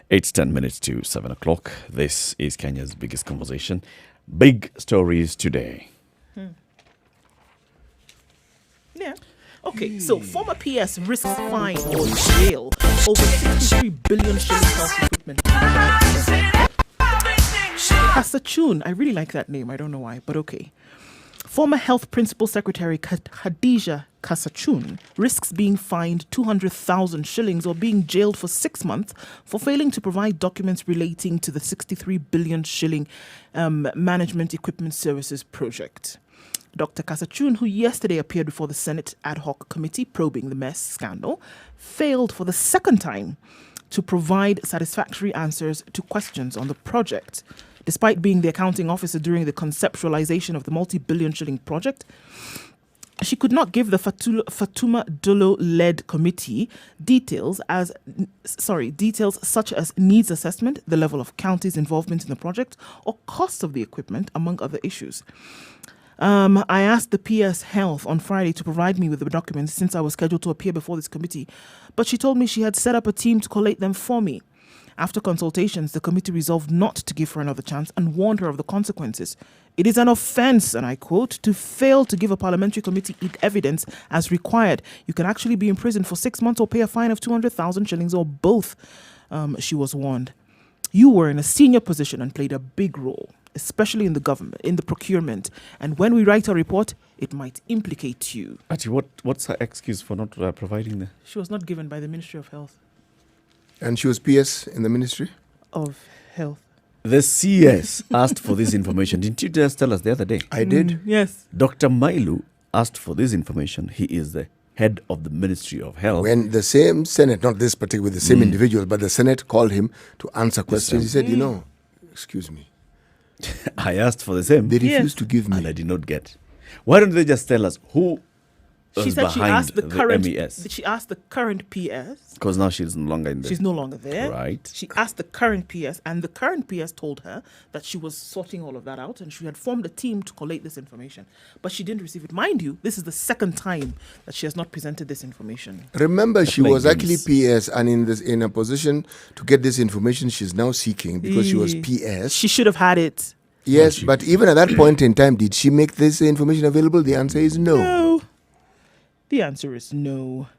It's 10 minutes to 7 o'clock. This is Kenya's biggest conversation. Big stories today. Yeah. Okay, so former PS risks fine or jail over 63 billion shilling health equipment. Kasachun, I really like that name. I don't know why, but okay. Former Health Principal Secretary Khadija Kasachun risks being fined 200,000 shillings or being jailed for 6 months for failing to provide documents relating to the 63 billion shilling management equipment services project. Dr. Kasachun, who yesterday appeared before the Senate ad hoc committee probing the mess scandal, failed for the second time to provide satisfactory answers to questions on the project. Despite being the accounting officer during the conceptualization of the multi-billion shilling project, she could not give the Fatuma Dolo-led committee details such as needs assessment, the level of counties' involvement in the project, or cost of the equipment, among other issues. I asked the PS Health on Friday to provide me with the documents since I was scheduled to appear before this committee, but she told me she had set up a team to collate them for me. After consultations, the committee resolved not to give her another chance and warned her of the consequences. It is an offence, and I quote, to fail to give a parliamentary committee evidence as required. You can actually be imprisoned for 6 months or pay a fine of 200,000 shillings or both, she was warned. You were in a senior position and played a big role, especially in the government, in the procurement. And when we write a report, it might implicate you. Actually, what's her excuse for not providing the... She was not given by the Ministry of Health. And she was PS in the Ministry of Health. The CS asked for this information. Didn't you just tell us the other day? I did. Yes. Dr. Mailu asked for this information. He is the head of the Ministry of Health. When the same Senate, not this particular, the same individual, but the Senate called him to answer questions, he said, excuse me. I asked for the same. They refused to give me. And I did not get. Why don't they just tell us who she was said behind she asked the current MES? She asked the current PS. Because now she's no longer in there. She's no longer there. Right. She asked the current PS, and the current PS told her that she was sorting all of that out, and she had formed a team to collate this information. But she didn't receive it. Mind you, this is the second time that she has not presented this information. Remember, she was actually PS, and in a position to get this information she's now seeking because she was PS. She should have had it. Yes, but even at that point in time, did she make this information available? The answer is no. No. The answer is no.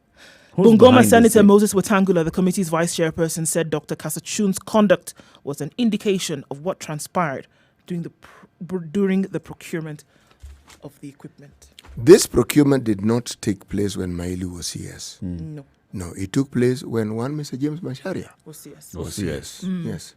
Who's Bungoma behind Senator this? Moses Wetangula, the committee's vice chairperson, said Dr. Kasachun's conduct was an indication of what transpired during the procurement of the equipment. This procurement did not take place when Mailu was CS. No. No, it took place when one Mr. James Macharia Was yes. was CS. Yes.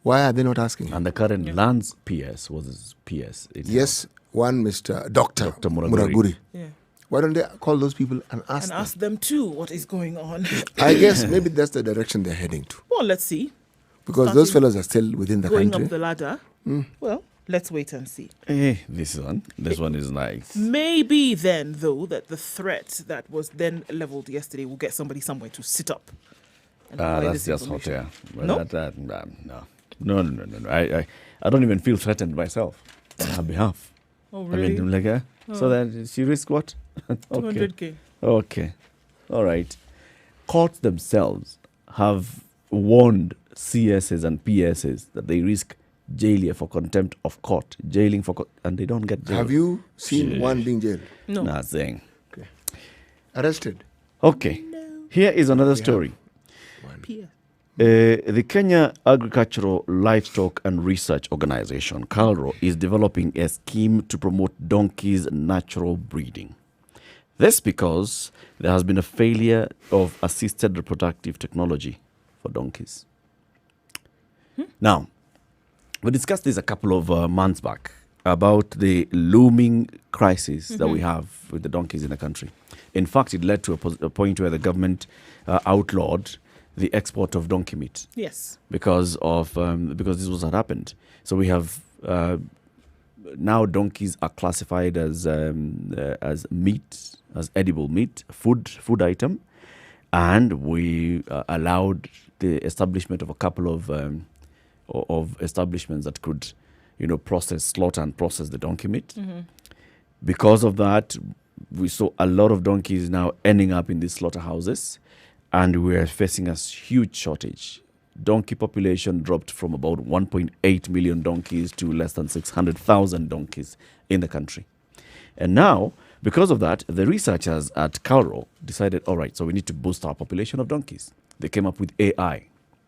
Why are they not asking? And the current Lands PS was PS. Yes, one Mr. Dr. Muraguri. Yeah. Why don't they call those people and ask And them? ask them too what is going on. I guess maybe that's the direction they're heading to. Well, let's see. Because those fellows are still within the Going country. up the ladder. Well, let's wait and see. This one is nice. Maybe then, though, that the threat that was then leveled yesterday will get somebody somewhere to sit up. And provide That's this just hot information. air. No? No. I don't even feel threatened myself on her behalf. Oh, I really? mean, like, so that she risked what? 200K. Okay. All right. Courts themselves have warned CSs and PSs that they risk jailing for contempt of court, and they don't get jailed. Have you seen one being jailed? No. Nothing. Okay. Arrested? Okay. Here is another story. PS. The Kenya Agricultural, Livestock and Research Organization, KALRO, is developing a scheme to promote donkeys' natural breeding. This because there has been a failure of assisted reproductive technology for donkeys. Now, we discussed this a couple of months back about the looming crisis that we have with the donkeys in the country. In fact, it led to a point where the government outlawed the export of donkey meat. Yes. Because this was what happened. So we have now donkeys are classified as meat, as edible meat, food item, and we allowed the establishment of a couple of establishments that could, slaughter and process the donkey meat. Because of that, we saw a lot of donkeys now ending up in these slaughterhouses. And we are facing a huge shortage donkey population dropped from about 1.8 million donkeys to less than 600,000 donkeys in the country. And now, because of that, the researchers at Cairo decided, all right, so we need to boost our population of donkeys. They came up with AI,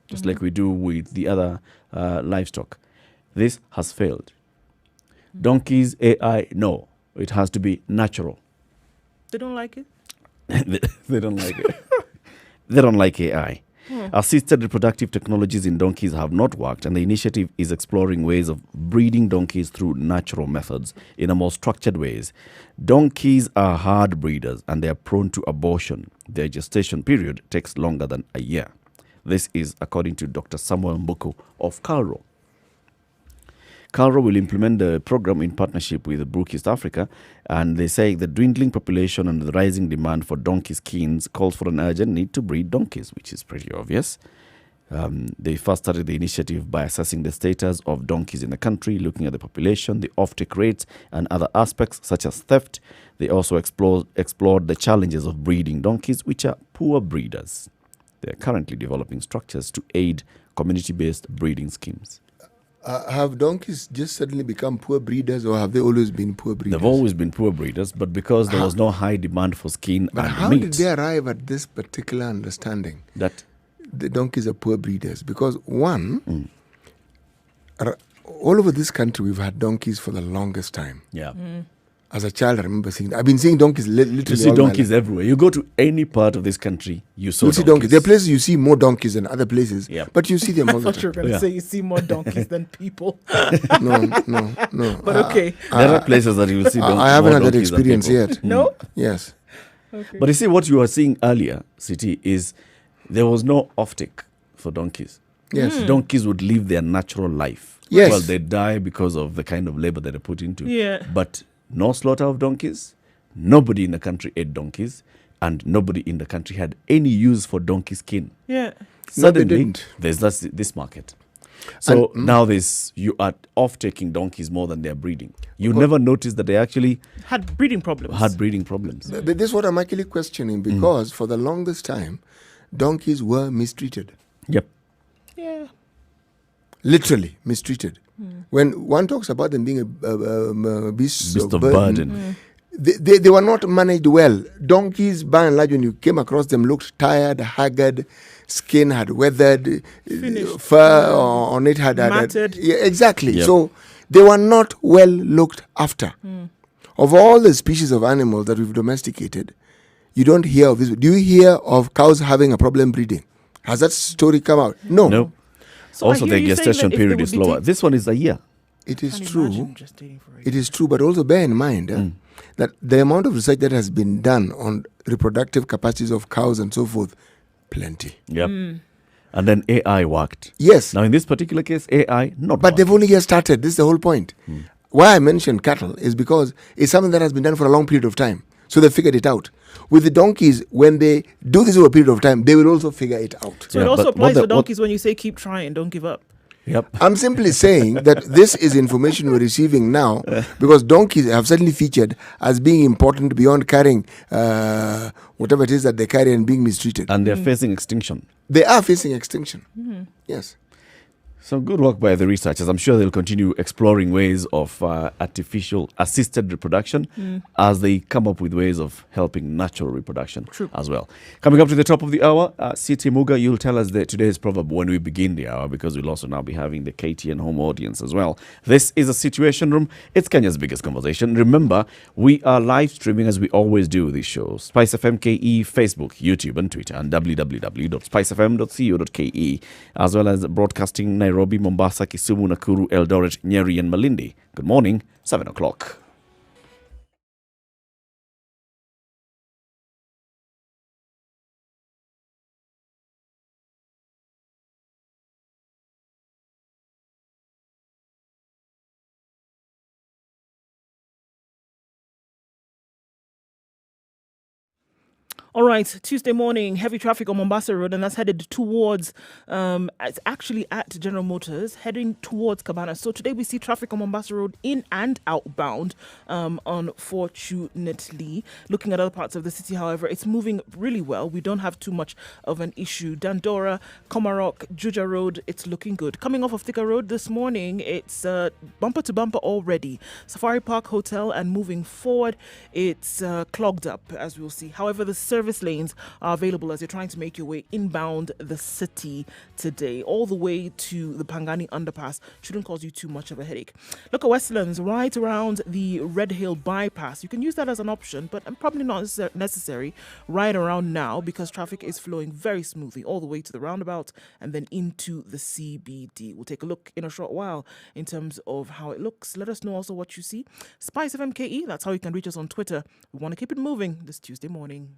just like we do with the other livestock. This has failed. Donkeys, AI, no. It has to be natural. They don't like it? They don't like it. They don't like AI. Assisted reproductive technologies in donkeys have not worked, and the initiative is exploring ways of breeding donkeys through natural methods in a more structured ways. Donkeys are hard breeders, and they are prone to abortion. Their gestation period takes longer than a year. This is according to Dr. Samuel Mbuku of Cairo. Cairo will implement the program in partnership with Brook East Africa, and they say the dwindling population and the rising demand for donkey skins calls for an urgent need to breed donkeys, which is pretty obvious. They first started the initiative by assessing the status of donkeys in the country, looking at the population, the offtake rates, and other aspects such as theft. They also explored the challenges of breeding donkeys, which are poor breeders. They are currently developing structures to aid community-based breeding schemes. Have donkeys just suddenly become poor breeders, or have they always been poor breeders? They've always been poor breeders, but because there was no high demand for skin But and how meat, did they arrive at this particular understanding that the donkeys are poor breeders? Because one, all over this country, we've had donkeys for the longest time. yeah. As a child, I remember I've been seeing donkeys literally. You see all my donkeys life. everywhere. You go to any part of this country, you saw You see donkeys. There are places you see more donkeys than other places, Yeah. but you see them all I the thought you were time. going to Yeah. say you see more donkeys than people. No. But okay. There are places that you will see donkeys. I haven't more had that donkeys than experience people. yet. No? Yes. Okay. But you see, what you were seeing earlier, City, is there was no offtake for donkeys. Yes. Donkeys would live their natural life. Yes. Well, they die because of the kind of labor that they put into. Yeah. But no slaughter of donkeys. Nobody in the country ate donkeys. And nobody in the country had any use for donkey skin. Yeah. Suddenly, didn't. there's this market. So now you are off-taking donkeys more than they're breeding. You never noticed that they actually Had breeding problems. had breeding problems. But this is what I'm actually questioning, because for the longest time, donkeys were mistreated. Yep. Yeah. Literally mistreated. When one talks about them being a beast Beast of burden, burden. they were not managed well. Donkeys, by and large, when you came across them, looked tired, haggard, skin had weathered, Finished. fur on it had Matted. yeah, exactly. Yep. So they were not well looked after. Of all the species of animals that we've domesticated, you don't hear of this. Do you hear of cows having a problem breeding? Has that story come out? No. No. So I Also, hear the you saying gestation that if they period would is be lower. This one is a year. It is Can't true. imagine gestating for a It is true, but also bear in mind that the amount of research that has been done on reproductive capacities of cows and so forth, plenty. Yep. And then AI worked. Yes, Now, in this particular case, AI not but they've working. only just started. This is the whole point. Why I mentioned cattle is because it's something that has been done for a long period of time. So they figured it out. With the donkeys, when they do this over a period of time, they will also figure it out. So it Yeah, also but what applies the- to donkeys when you say keep trying, don't give up. Yep. I'm simply saying that this is information we're receiving now, because donkeys have suddenly featured as being important beyond carrying whatever it is that they carry and being mistreated. And they're facing extinction. They are facing extinction. Yes. So good work by the researchers. I'm sure they'll continue exploring ways of artificial assisted reproduction as they come up with ways of helping natural reproduction as well. Coming up to the top of the hour, Siti Muga, you'll tell us today's proverb when we begin the hour, because we'll also now be having the KTN home audience as well. This is a Situation Room. It's Kenya's biggest conversation. Remember, we are live streaming as we always do these shows. Spice FM KE, Facebook, YouTube and Twitter, and www.spicefm.co.ke, as well as broadcasting Nairobi, Mombasa, Kisumu, Nakuru, Eldoret, Nyeri and Malindi. Good morning, 7 o'clock. All right, Tuesday morning, heavy traffic on Mombasa Road, and that's headed towards, it's actually at General Motors, heading towards Cabana. So today we see traffic on Mombasa Road in and outbound, unfortunately. Looking at other parts of the city, however, it's moving really well. We don't have too much of an issue. Dandora, Komarok, Juja Road, it's looking good. Coming off of Thika Road this morning, it's bumper to bumper already. Safari Park Hotel, and moving forward, it's clogged up, as we'll see. However, the service lanes are available as you're trying to make your way inbound the city today, all the way to the Pangani underpass. Shouldn't cause you too much of a headache. Look at Westlands right around the Red Hill bypass. You can use that as an option, but probably not necessary right around now, because traffic is flowing very smoothly all the way to the roundabout and then into the CBD. We'll take a look in a short while in terms of how it looks. Let us know also what you see. Spice FMKE, that's how you can reach us on Twitter. We want to keep it moving this Tuesday morning.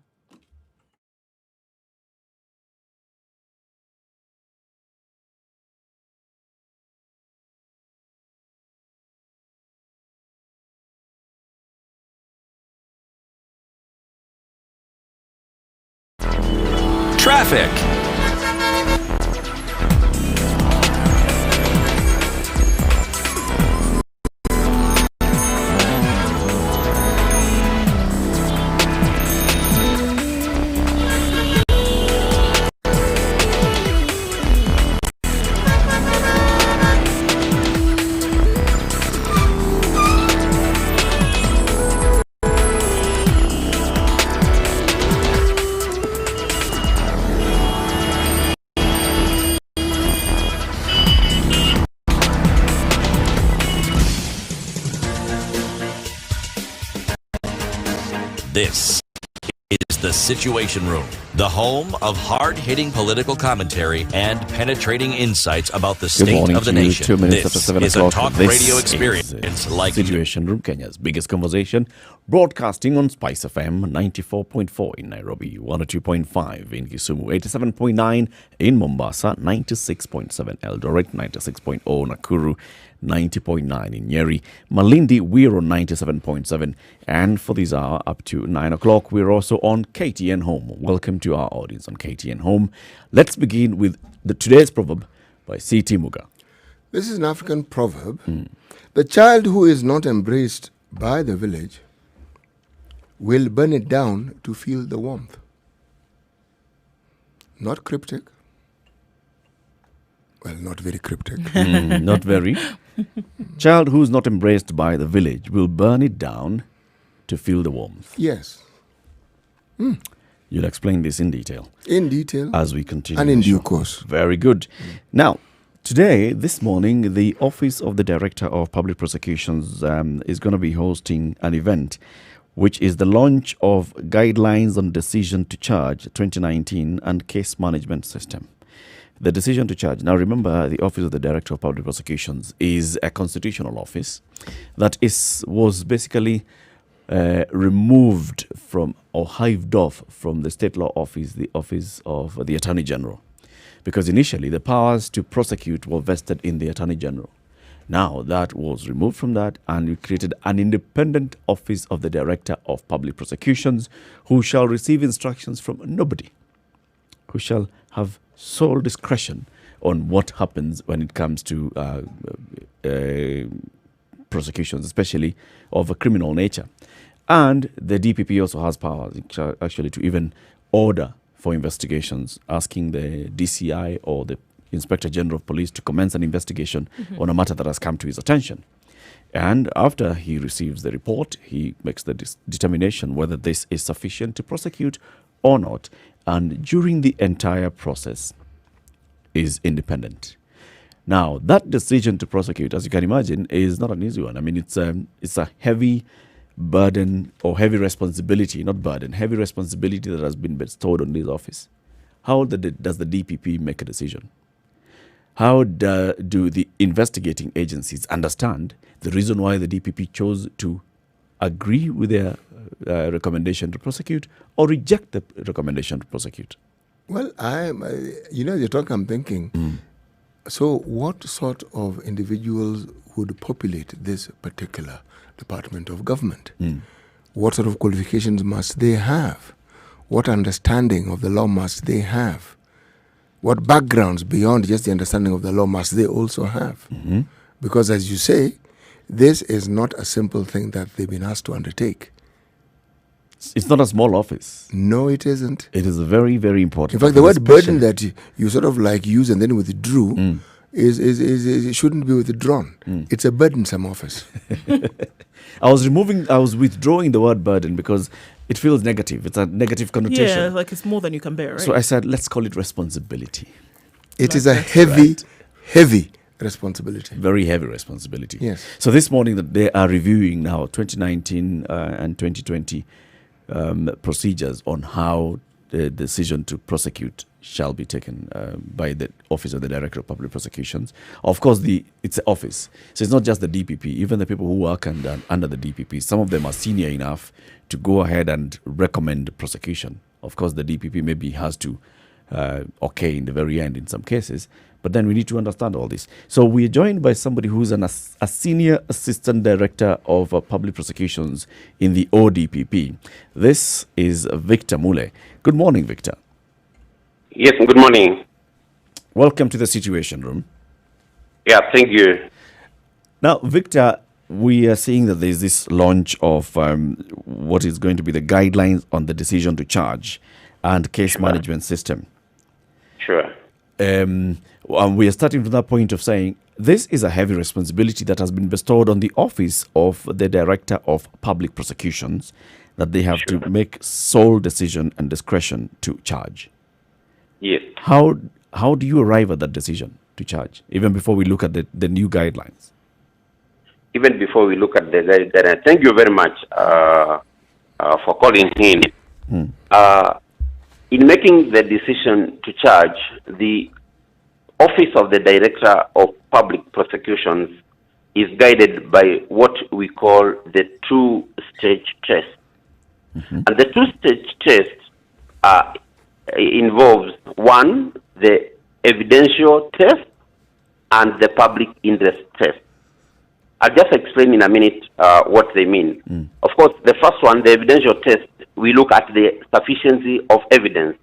Traffic. This is the Situation Room, the home of hard-hitting political commentary and penetrating insights about the state of the nation. 2 minutes This after 7 is o'clock. a talk This radio is experience like Situation Room, Kenya's biggest conversation, broadcasting on Spice FM 94.4 in Nairobi, 102.5 in Kisumu, 87.9 in Mombasa, 96.7 Eldoret, 96.0 Nakuru, 90.9 in Nyeri. Malindi, we're on 97.7. And for this hour, up to 9 o'clock, we're also on KTN Home. Welcome to our audience on KTN Home. Let's begin with today's proverb by C.T. Muga. This is an African proverb. The child who is not embraced by the village will burn it down to feel the warmth. Not cryptic. Well, not very cryptic. Not very. Child who's not embraced by the village will burn it down to feel the warmth. Yes. You'll explain this in detail. In detail. As we continue. And in the due show. course. Very good. Now, today, this morning, the Office of the Director of Public Prosecutions is going to be hosting an event, which is the launch of Guidelines on Decision to Charge 2019 and Case Management System. The decision to charge. Now, remember, the Office of the Director of Public Prosecutions is a constitutional office that was basically removed from or hived off from the state law office, the Office of the Attorney General. Because initially, the powers to prosecute were vested in the Attorney General. Now, that was removed from that, and we created an independent Office of the Director of Public Prosecutions who shall receive instructions from nobody, who shall have sole discretion on what happens when it comes to prosecutions, especially of a criminal nature. And the DPP also has powers actually to even order for investigations, asking the DCI or the Inspector General of Police to commence an investigation on a matter that has come to his attention. And after he receives the report, he makes the determination whether this is sufficient to prosecute or not. And during the entire process is independent. Now, that decision to prosecute, as you can imagine, is not an easy one. I mean, it's a heavy burden or heavy responsibility, not burden, heavy responsibility that has been bestowed on this office. How does the DPP make a decision? How do the investigating agencies understand the reason why the DPP chose to agree with their recommendation to prosecute or reject the recommendation to prosecute? Well, the talk I'm thinking, so what sort of individuals would populate this particular department of government? What sort of qualifications must they have? what understanding of the law must they have? What backgrounds beyond just the understanding of the law must they also have? Mm-hmm. Because as you say, this is not a simple thing that they've been asked to undertake. It's not a small office. No, it isn't. It is very, very important. In fact, the word burden that you sort of like use and then withdrew is it shouldn't be withdrawn. It's a burdensome office. I was withdrawing the word burden because it feels negative. It's a negative connotation. Yeah, like it's more than you can bear, right? So I said, let's call it responsibility. It is a heavy responsibility. Very heavy responsibility. Yes. So this morning that they are reviewing now 2019 and 2020 procedures on how the decision to prosecute shall be taken by the Office of the Director of Public Prosecutions. Of course, it's an office. So it's not just the DPP. Even the people who work under the DPP, some of them are senior enough to go ahead and recommend prosecution. Of course, the DPP maybe has to okay in the very end in some cases, but then we need to understand all this. So we're joined by somebody who's a senior assistant director of public prosecutions in the ODPP. This is Victor Mule. Good morning, Victor. Yes, good morning. Welcome to the Situation Room. Yeah, thank you. Now, Victor, we are seeing that there's this launch of what is going to be the guidelines on the decision to charge and case management system. Sure. We are starting from that point of saying this is a heavy responsibility that has been bestowed on the Office of the Director of Public Prosecutions, that they have to make sole decision and discretion to charge. Yes. How do you arrive at that decision to charge, even before we look at the new guidelines? Even before we look at the guidelines, thank you very much for calling in. In making the decision to charge, the Office of the Director of Public Prosecutions is guided by what we call the two-stage test. And the two-stage test involves, one, the evidential test and the public interest test. I'll just explain in a minute what they mean. Of course, the first one, the evidential test, we look at the sufficiency of evidence,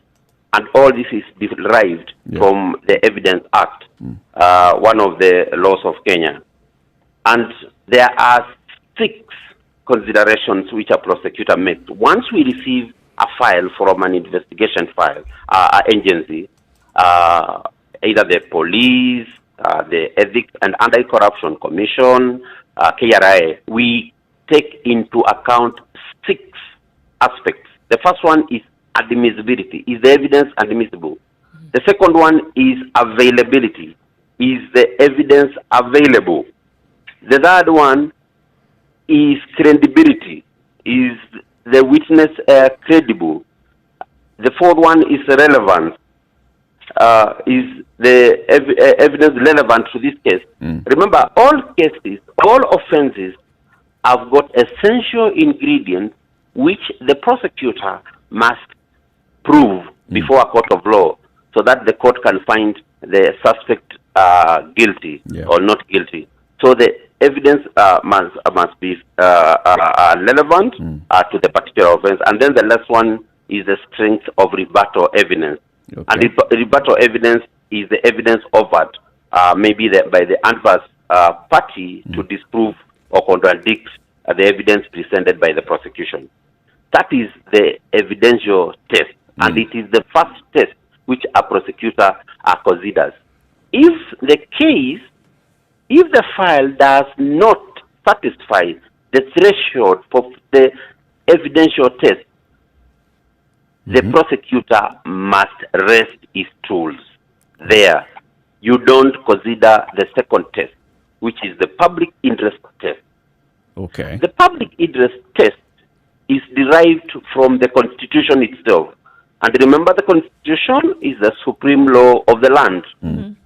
and all this is derived from the Evidence Act, one of the laws of Kenya. And there are 6 considerations which a prosecutor makes. Once we receive a file from an investigation file, agency, either the police, the Ethics and Anti-Corruption Commission, KRI, we take into account 6 aspects. The first one is admissibility. Is the evidence admissible? The second one is availability. Is the evidence available? The third one is credibility. Is the witness credible? The fourth one is relevance. Is the evidence relevant to this case? Remember, all cases, all offenses have got essential ingredients which the prosecutor must prove before a court of law, so that the court can find the suspect guilty or not guilty. So the evidence must be relevant to the particular offense. And then the last one is the strength of rebuttal evidence. Okay. And rebuttal evidence is the evidence offered maybe by the adverse party to disprove or contradict the evidence presented by the prosecution. That is the evidential test, and it is the first test which a prosecutor considers. If the file does not satisfy the threshold for the evidential test, the prosecutor must rest his tools there. You don't consider the second test, which is the public interest test. Okay. The public interest test is derived from the Constitution itself. And remember, the Constitution is the supreme law of the land. And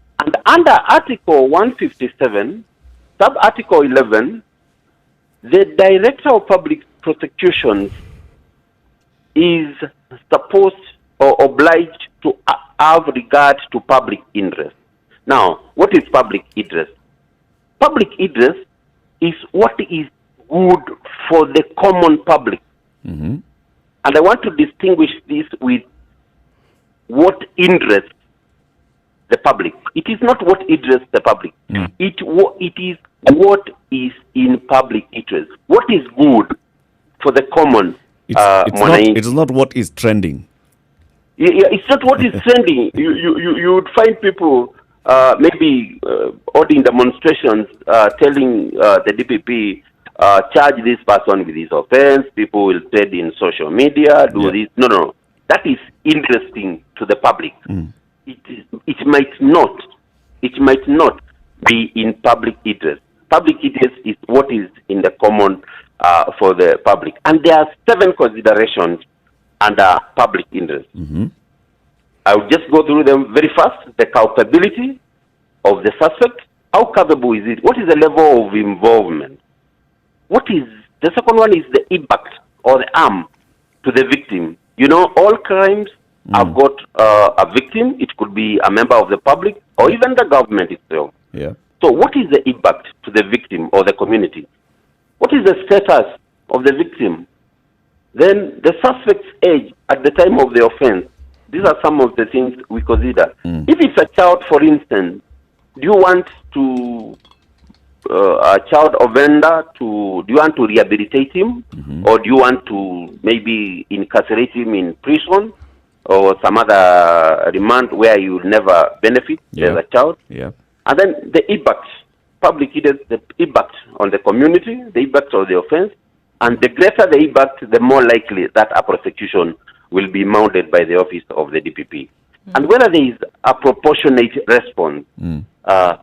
under Article 157, Sub-Article 11, the Director of Public Prosecutions is supposed or obliged to have regard to public interest. Now, what is public interest? Public interest is what is good for the common public. And And I want to distinguish this with what interests the public. It is not what interests the public. It is what is in public interest. What is good for the common it is not what is trending. Yeah, it's not what is trending. You would find people maybe holding demonstrations telling the DPP, charge this person with this offense. People will trade in social media, do this. No. That is interesting to the public. It might not be in public interest. Public interest is what is in the common for the public. And there are 7 considerations under public interest. I will just go through them very fast. The culpability of the suspect. How culpable is it? What is the level of involvement? The second one is the impact or the harm to the victim. You know, all crimes have got a victim. It could be a member of the public or even the government itself. Yeah. So what is the impact to the victim or the community? What is the status of the victim? Then the suspect's age at the time of the offense. These are some of the things we consider. If it's a child, for instance, do you want to a child offender do you want to rehabilitate him, or do you want to maybe incarcerate him in prison or some other remand where you will never benefit as a child? Yeah. And then the impact, public interest, the impact on the community, the impact of the offense, and the greater the impact, the more likely that a prosecution will be mounted by the office of the DPP. And whether there is a proportionate response,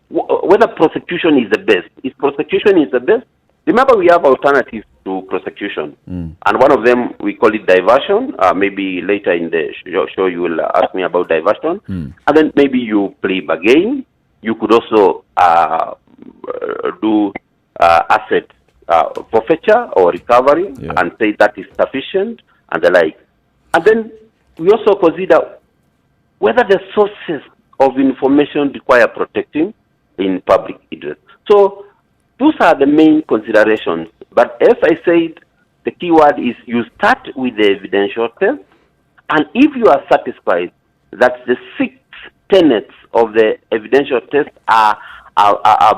whether prosecution is the best. If prosecution is the best, remember we have alternatives to prosecution. And one of them, we call it diversion. Maybe later in the show you will ask me about diversion. And then maybe you plea bargain. You could also do asset forfeiture or recovery and say that is sufficient and the like. And then we also consider whether the sources of information require protecting in public interest. So those are the main considerations. But as I said, the key word is you start with the evidential test, and if you are satisfied that the 6 tenets of the evidential test are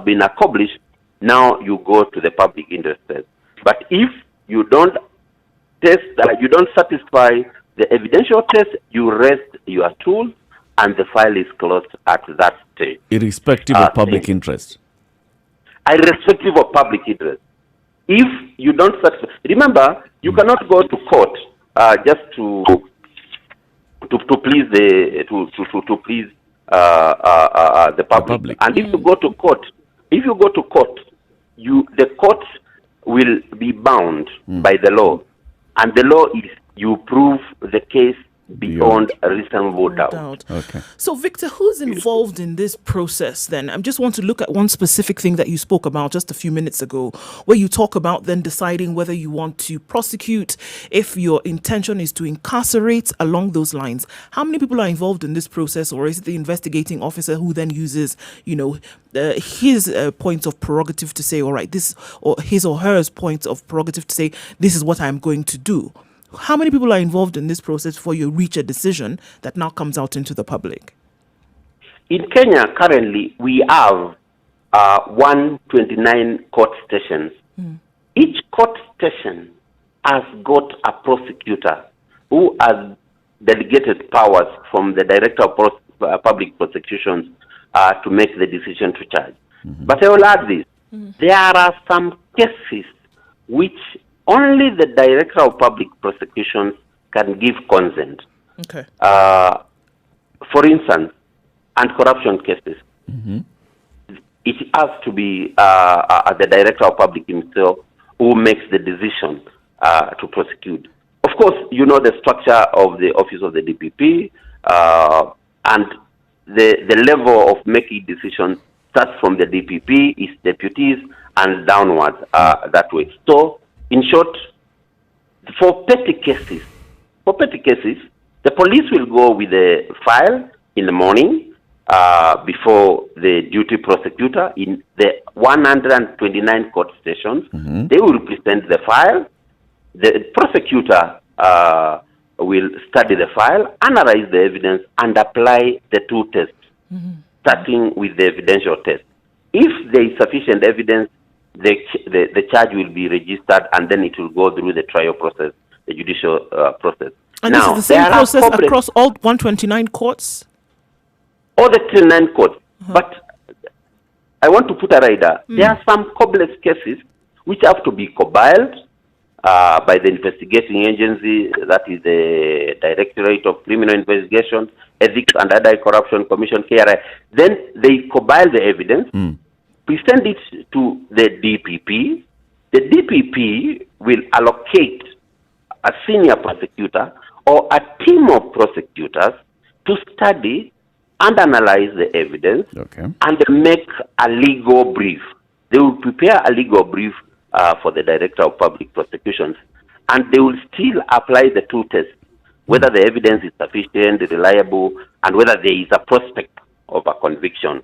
been accomplished, now you go to the public interest test. But if you don't satisfy the evidential test, you rest your tools, and the file is closed at that stage. Irrespective of public interest. Irrespective of public interest. If you don't satisfy, remember, you cannot go to court just to please the public. And if you go to court, the court will be bound by the law, and the law is you prove the case beyond a reasonable doubt. Okay. So, Victor, who's involved in this process then? I just want to look at one specific thing that you spoke about just a few minutes ago, where you talk about then deciding whether you want to prosecute, if your intention is to incarcerate, along those lines. How many people are involved in this process, or is it the investigating officer who then uses, his points of prerogative to say, all right, this, or his or her points of prerogative to say, this is what I'm going to do? How many people are involved in this process before you reach a decision that now comes out into the public? In Kenya, currently, we have 129 court stations. Each court station has got a prosecutor who has delegated powers from the Director of Public Prosecutions to make the decision to charge. But I will add this. There are some cases which only the Director of Public Prosecutions can give consent. Okay. For instance, anti-corruption cases. It has to be the Director of Public himself who makes the decision to prosecute. Of course, you know the structure of the office of the DPP, and the level of making decisions starts from the DPP, its deputies, and downwards that way. So, in short, for petty cases, the police will go with the file in the morning before the duty prosecutor in the 129 court stations. They will present the file. The prosecutor will study the file, analyze the evidence, and apply the two tests, starting with the evidential test. If there is sufficient evidence, the charge will be registered, and then it will go through the trial process, the judicial process. And now, this is the same process across all 129 courts? All the 29 courts. But I want to put a rider. There are some complex cases which have to be compiled by the investigating agency, that is the Directorate of Criminal Investigation, Ethics and Anti-Corruption Commission, KRI. Then they compile the evidence, present it to the DPP. The DPP will allocate a senior prosecutor or a team of prosecutors to study and analyze the evidence and make a legal brief. They will prepare a legal brief for the Director of Public Prosecutions, and they will still apply the two tests, whether the evidence is sufficient, reliable, and whether there is a prospect of a conviction.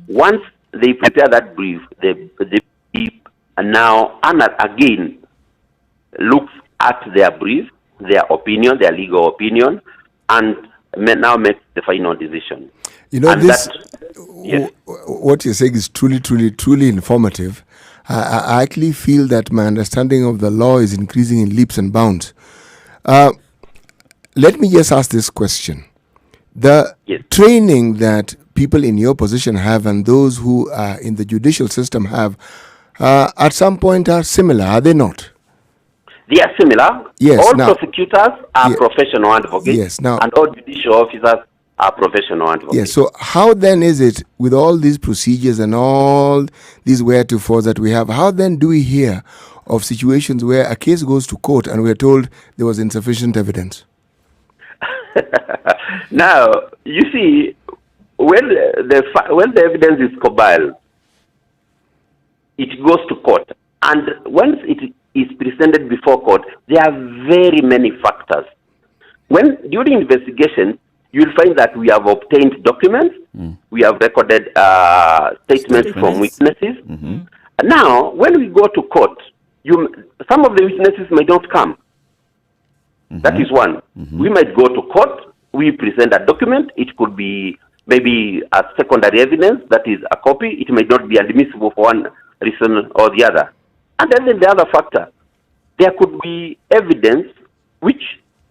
Once they prepare that brief, the brief now and again looks at their brief, their opinion, their legal opinion, and now makes the final decision. You know, and this, yes. What you're saying is truly informative. I actually feel that my understanding of the law is increasing in leaps and bounds. Let me just ask this question. The training that people in your position have and those who are in the judicial system have, at some point are similar, are they not? They are similar. Yes. All prosecutors are professional advocates. Yes. Now, and all judicial officers are professional advocates. Yes. So how then is it, with all these procedures and all these wherefores that we have, how then do we hear of situations where a case goes to court and we're told there was insufficient evidence? Now, you see, when the evidence is compiled, it goes to court. And once it is presented before court, there are very many factors. When during investigation, you'll find that we have obtained documents, we have recorded statements from witnesses. Now, when we go to court, some of the witnesses may not come. That is one. We might go to court, we present a document, it could be maybe a secondary evidence, that is a copy, it may not be admissible for one reason or the other. And then the other factor, there could be evidence which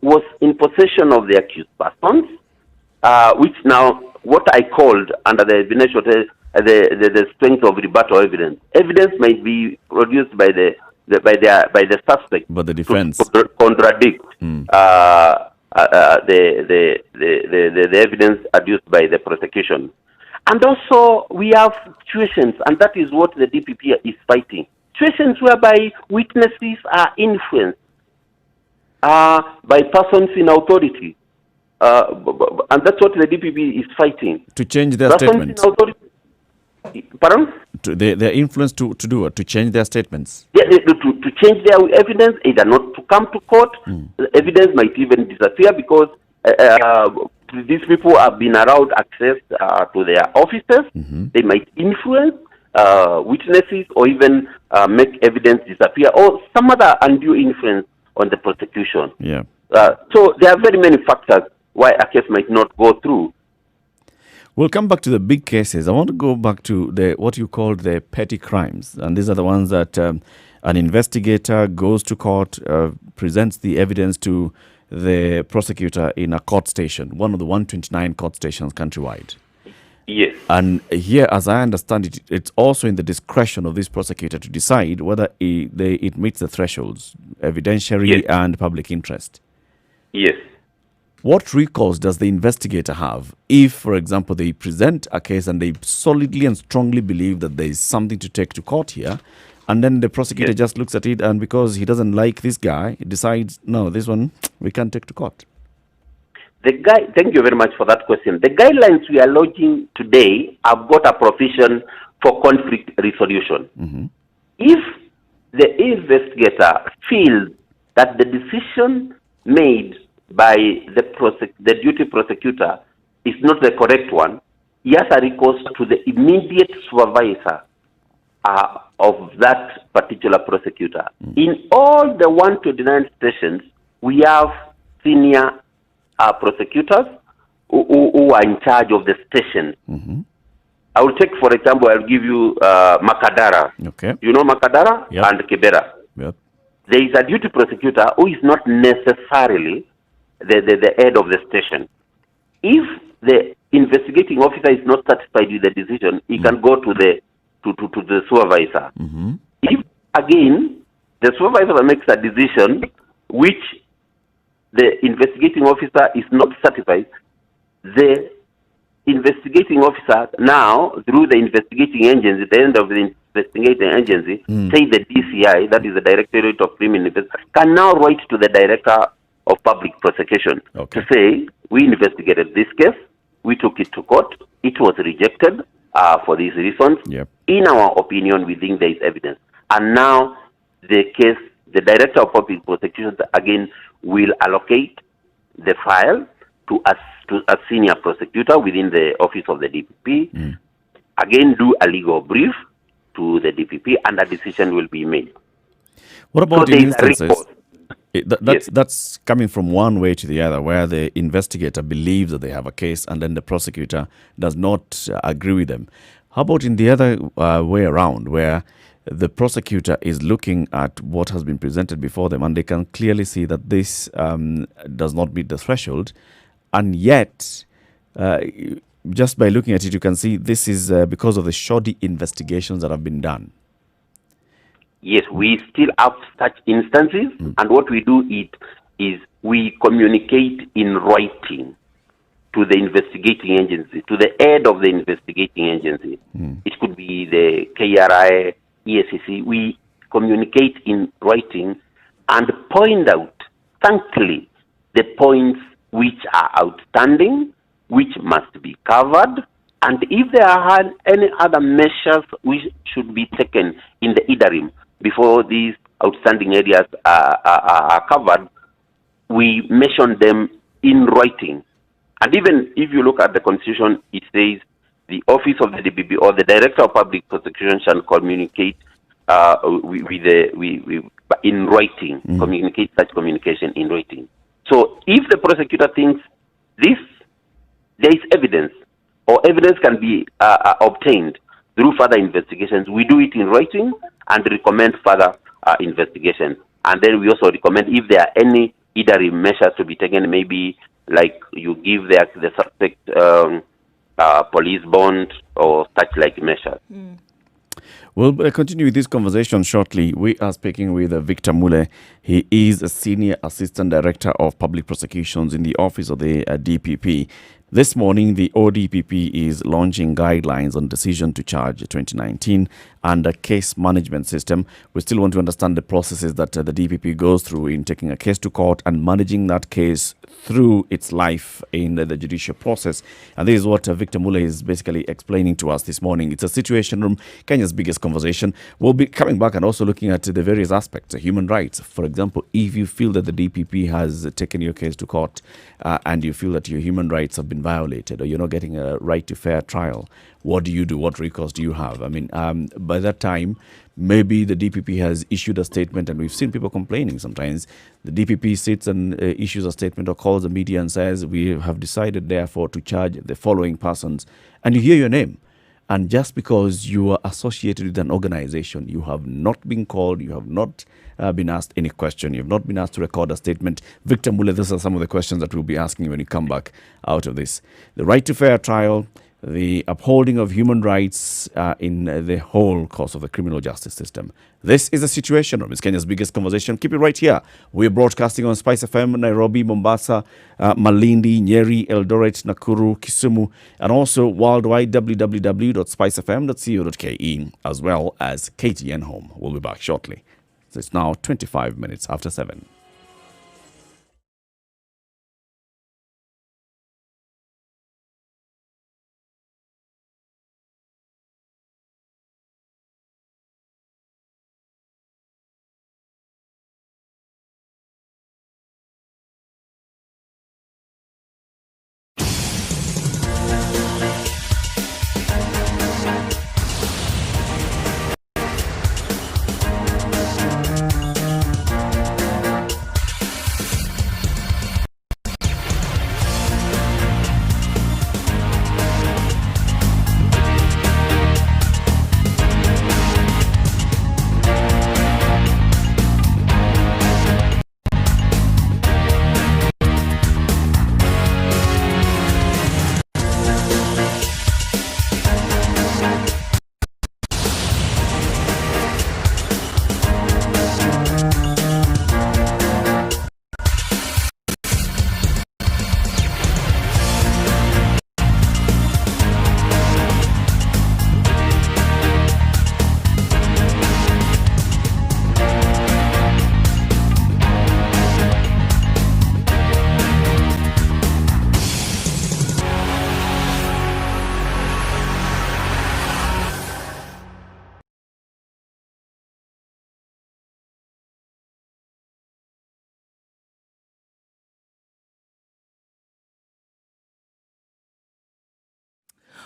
was in possession of the accused persons, which now, what I called under the the strength of rebuttal evidence. Evidence might be produced by the suspect, but the defense to contradict the evidence adduced by the prosecution. And also, we have situations, and that is what the DPP is fighting. Situations whereby witnesses are influenced by persons in authority. And that's what the DPP is fighting. To change their statements. Pardon? Their influence to do what? To change their statements? Yeah, to change their evidence, either not to come to court. The evidence might even disappear because these people have been allowed access to their offices. They might influence witnesses or even make evidence disappear or some other undue influence on the prosecution. Yeah. So there are very many factors why a case might not go through. We'll come back to the big cases. I want to go back to what you called the petty crimes. And these are the ones that an investigator goes to court, presents the evidence to the prosecutor in a court station, one of the 129 court stations countrywide. Yes. And here, as I understand it, it's also in the discretion of this prosecutor to decide whether it meets the thresholds, evidentiary and public interest. Yes. What recourse does the investigator have if, for example, they present a case and they solidly and strongly believe that there is something to take to court here, and then the prosecutor just looks at it and because he doesn't like this guy, decides, no, this one we can't take to court? Thank you very much for that question. The guidelines we are launching today have got a provision for conflict resolution. If the investigator feels that the decision made by the duty prosecutor is not the correct one, he has a recourse to the immediate supervisor of that particular prosecutor. In all the 129 stations, we have senior prosecutors who are in charge of the station. Mm-hmm. I will take, for example, I'll give you Makadara. Okay. You know Makadara? Yep. And Kibera. Yep. There is a duty prosecutor who is not necessarily the head of the station. If the investigating officer is not satisfied with the decision, he can go to the supervisor. Mm-hmm. If again the supervisor makes a decision which the investigating officer is not satisfied, the investigating officer now, through the investigating agency, the end of the investigating agency, say the DCI, that is the Directorate of Criminal Investigation, can now write to the Director of Public Prosecution to say, we investigated this case, we took it to court, it was rejected for these reasons. Yep. In our opinion, we think there is evidence. And now the case, the Director of Public Prosecution again will allocate the file to a senior prosecutor within the office of the DPP, again do a legal brief to the DPP, and a decision will be made. What about So in instances? Yes. That's coming from one way to the other, where the investigator believes that they have a case and then the prosecutor does not agree with them. How about in the other way around, where the prosecutor is looking at what has been presented before them and they can clearly see that this does not meet the threshold, and yet just by looking at it you can see this is because of the shoddy investigations that have been done? Yes, we still have such instances, and what we do is we communicate in writing to the investigating agency, to the head of the investigating agency. It could be the KRI, ESCC. We communicate in writing and point out, thankfully, the points which are outstanding, which must be covered, and if there are any other measures which should be taken in the interim before these outstanding areas are covered, we mention them in writing. And even if you look at the Constitution, it says the office of the DPP or the Director of Public Prosecution shall communicate in writing, communicate such communication in writing. So if the prosecutor thinks there is evidence, or evidence can be obtained through further investigations, we do it in writing and recommend further investigation. And then we also recommend if there are any interim measures to be taken, maybe like you give the suspect police bond or such like measures. We'll continue with this conversation shortly. We are speaking with Victor Mule. He is a Senior Assistant Director of Public Prosecutions in the Office of the DPP. This morning, the ODPP is launching guidelines on decision to charge 2019 and a case management system. We still want to understand the processes that the DPP goes through in taking a case to court and managing that case through its life in the judicial process. And this is what Victor Mule is basically explaining to us this morning. It's a situation room, Kenya's biggest conversation. We'll be coming back and also looking at the various aspects of human rights. For example, if you feel that the DPP has taken your case to court and you feel that your human rights have been violated or you're not getting a right to fair trial, what do you do? What recourse do you have? I mean, by that time, maybe the DPP has issued a statement, and we've seen people complaining sometimes. The DPP sits and issues a statement or calls the media and says, we have decided, therefore, to charge the following persons. And you hear your name. And just because you are associated with an organization, you have not been called, you have not been asked any question, you have not been asked to record a statement. Victor Mule, these are some of the questions that we'll be asking when you come back out of this. The right to fair trial, the upholding of human rights in the whole course of the criminal justice system. This is a situation room. It's Kenya's biggest conversation. Keep it right here. We're broadcasting on Spice FM, Nairobi, Mombasa, Malindi, Nyeri, Eldoret, Nakuru, Kisumu, and also worldwide www.spicefm.co.ke, as well as KTN Home. We'll be back shortly. So it's now 25 minutes after 7.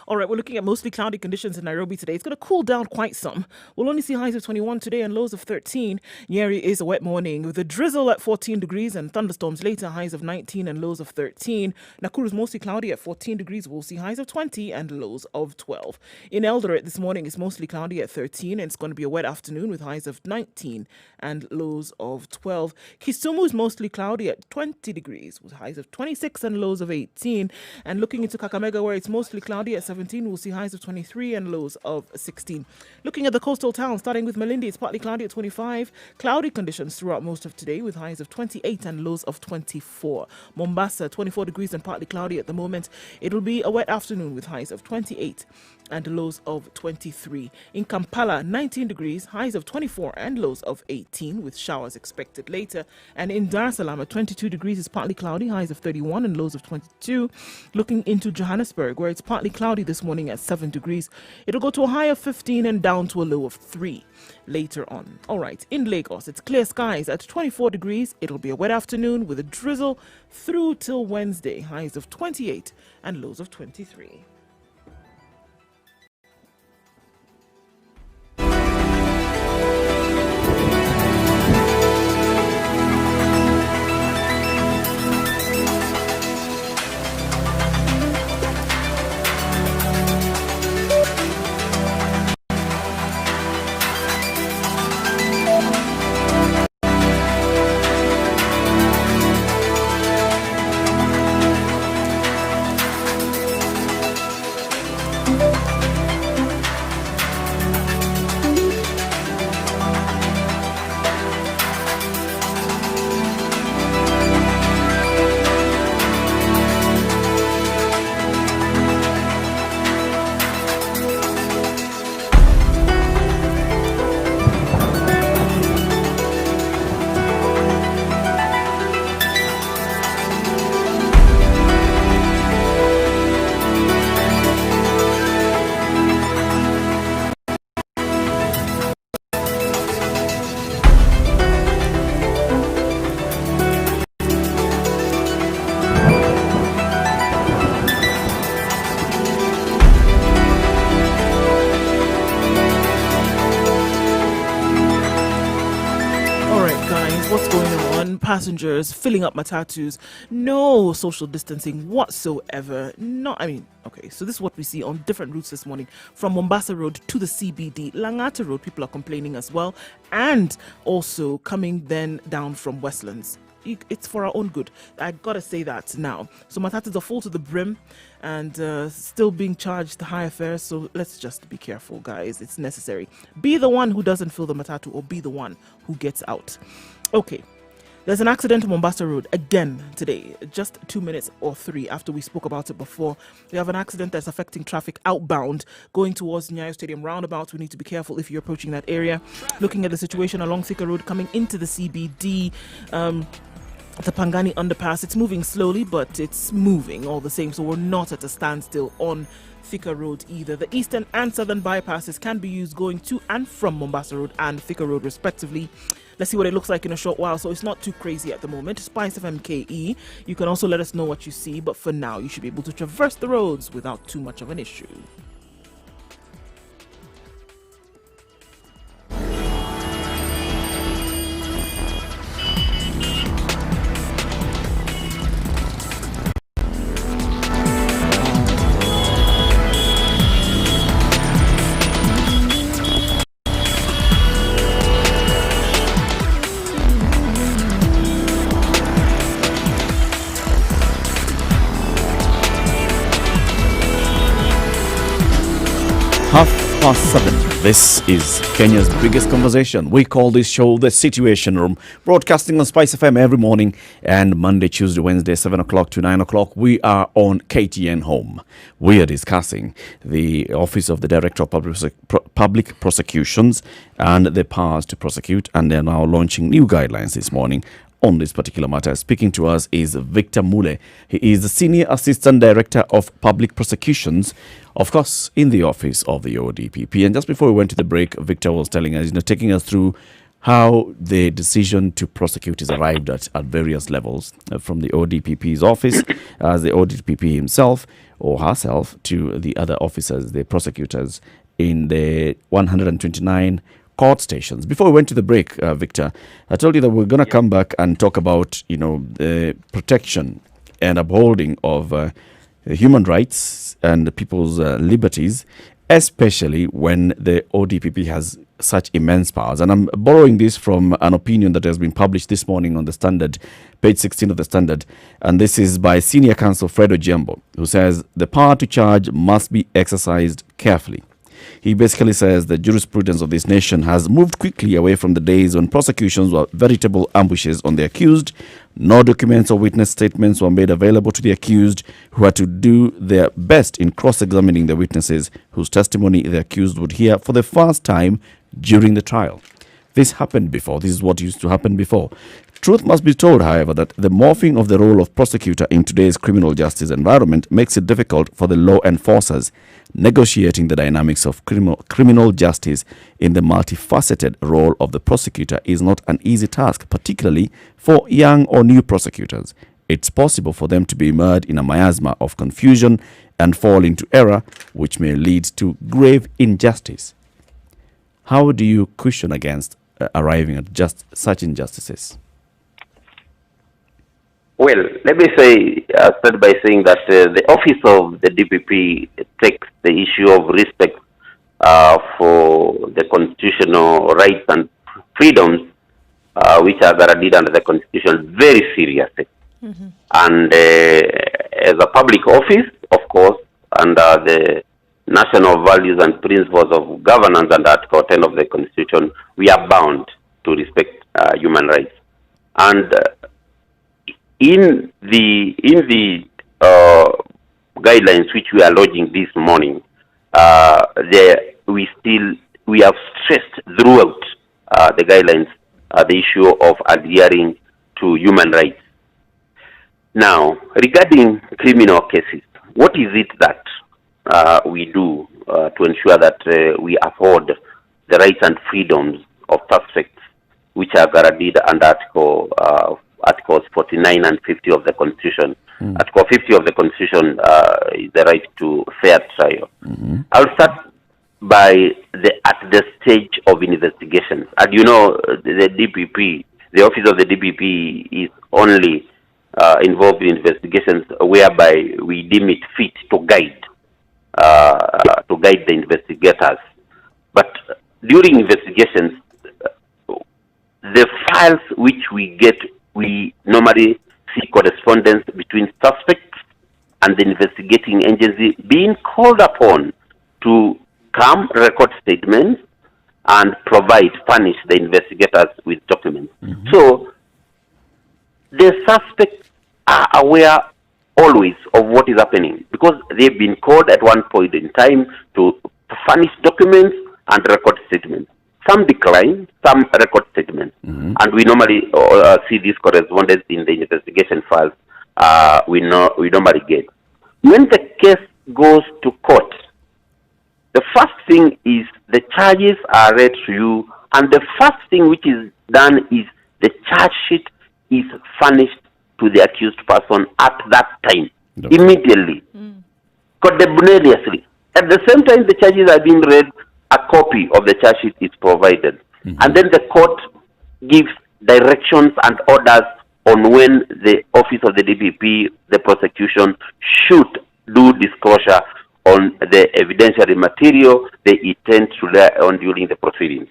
All right, we're looking at mostly cloudy conditions in Nairobi today. It's going to cool down quite some. We'll only see highs of 21 today and lows of 13. Nyeri is a wet morning with a drizzle at 14 degrees and thunderstorms later, highs of 19 and lows of 13. Nakuru is mostly cloudy at 14 degrees. We'll see highs of 20 and lows of 12. In Eldoret this morning, it's mostly cloudy at 13 and it's going to be a wet afternoon with highs of 19 and lows of 12. Kisumu is mostly cloudy at 20 degrees with highs of 26 and lows of 18. And looking into Kakamega, where it's mostly cloudy at 17, we'll see highs of 23 and lows of 16. Looking at the coastal towns, starting with Malindi, it's partly cloudy at 25. Cloudy conditions throughout most of today with highs of 28 and lows of 24. Mombasa, 24 degrees and partly cloudy at the moment. It'll be a wet afternoon with highs of 28 and lows of 23. In Kampala, 19 degrees, highs of 24 and lows of 18 with showers expected later. And in Dar es Salaam, at 22 degrees, it's partly cloudy, highs of 31 and lows of 22. Looking into Johannesburg, where it's partly cloudy this morning at 7 degrees. It'll go to a high of 15 and down to a low of 3 later on. All right, in Lagos, it's clear skies at 24 degrees. It'll be a wet afternoon with a drizzle through till Wednesday, highs of 28 and lows of 23. Passengers filling up matatus, no social distancing whatsoever. So this is what we see on different routes this morning from Mombasa Road to the CBD. Langata Road, people are complaining as well, and also coming then down from Westlands. It's for our own good. I gotta say that now. So matatus are full to the brim and still being charged the higher fares. So let's just be careful, guys. It's necessary. Be the one who doesn't fill the matatu or be the one who gets out. Okay. There's an accident on Mombasa Road again today, just 2 minutes or 3 after we spoke about it before. We have an accident that's affecting traffic outbound going towards Nyayo Stadium roundabout. We need to be careful if you're approaching that area. Looking at the situation along Thika Road coming into the CBD, the Pangani underpass, it's moving slowly, but it's moving all the same. So we're not at a standstill on Thika Road either. The eastern and southern bypasses can be used going to and from Mombasa Road and Thika Road respectively. Let's see what it looks like in a short while. So it's not too crazy at the moment. Spice FM KE. You can also let us know what you see. But for now, you should be able to traverse the roads without too much of an issue. Past 7. This is Kenya's biggest conversation. We call this show The Situation Room, broadcasting on Spice FM every morning and Monday, Tuesday, Wednesday, 7 o'clock to 9 o'clock. We are on KTN Home. We are discussing the Office of the Director of Public Prosecutions and the powers to prosecute, and they're now launching new guidelines this morning on this particular matter. Speaking to us is Victor Mule. He is the Senior Assistant Director of Public Prosecutions, of course, in the office of the ODPP. And just before we went to the break, Victor was telling us, taking us through how the decision to prosecute is arrived at various levels, from the ODPP's office, as the ODPP himself or herself, to the other officers, the prosecutors in the 129 court stations. Before we went to the break, Victor, I told you that we're going to come back and talk about, the protection and upholding of human rights and people's liberties, especially when the ODPP has such immense powers. And I'm borrowing this from an opinion that has been published this morning on the Standard, page 16 of the Standard. And this is by Senior Counsel Fred Ojiambo, who says the power to charge must be exercised carefully. He basically says the jurisprudence of this nation has moved quickly away from the days when prosecutions were veritable ambushes on the accused. No documents or witness statements were made available to the accused, who had to do their best in cross-examining the witnesses whose testimony the accused would hear for the first time during the trial. This happened before. This is what used to happen before. Truth must be told, however, that the morphing of the role of prosecutor in today's criminal justice environment makes it difficult for the law enforcers negotiating the dynamics of criminal justice in the multifaceted role of the prosecutor is not an easy task, particularly for young or new prosecutors. It's possible for them to be immersed in a miasma of confusion and fall into error, which may lead to grave injustice. How do you cushion against arriving at just such injustices? Well, let me start by saying that the office of the DPP takes the issue of respect for the constitutional rights and freedoms which are guaranteed under the Constitution very seriously. Mm-hmm. And as a public office, of course, under the national values and principles of governance and Article 10 of the Constitution, we are bound to respect human rights. And in the guidelines which we are lodging this morning, we have stressed throughout the guidelines the issue of adhering to human rights. Now, regarding criminal cases, what is it that we do to ensure that we uphold the rights and freedoms of suspects which are guaranteed under Articles 49 and 50 of the Constitution? Article 50 of the Constitution is the right to fair trial. Mm-hmm. I'll start by at the stage of investigations. And the DPP, the office of the DPP is only involved in investigations whereby we deem it fit to guide the investigators. But during investigations, the files which we get, we normally see correspondence between suspects and the investigating agency being called upon to come record statements and furnish the investigators with documents. Mm-hmm. So the suspects are aware always of what is happening because they've been called at one point in time to furnish documents and record statements. Some decline, some record statements. Mm-hmm. And we normally see this correspondence in the investigation files we normally get. When the case goes to court, the first thing is the charges are read to you, and the first thing which is done is the charge sheet is furnished to the accused person at that time, immediately, contemporaneously. At the same time the charges are being read, a copy of the charge sheet is provided. Mm-hmm. And then the court gives directions and orders on when the office of the DPP, the prosecution, should do disclosure on the evidentiary material they intend to rely on during the proceedings.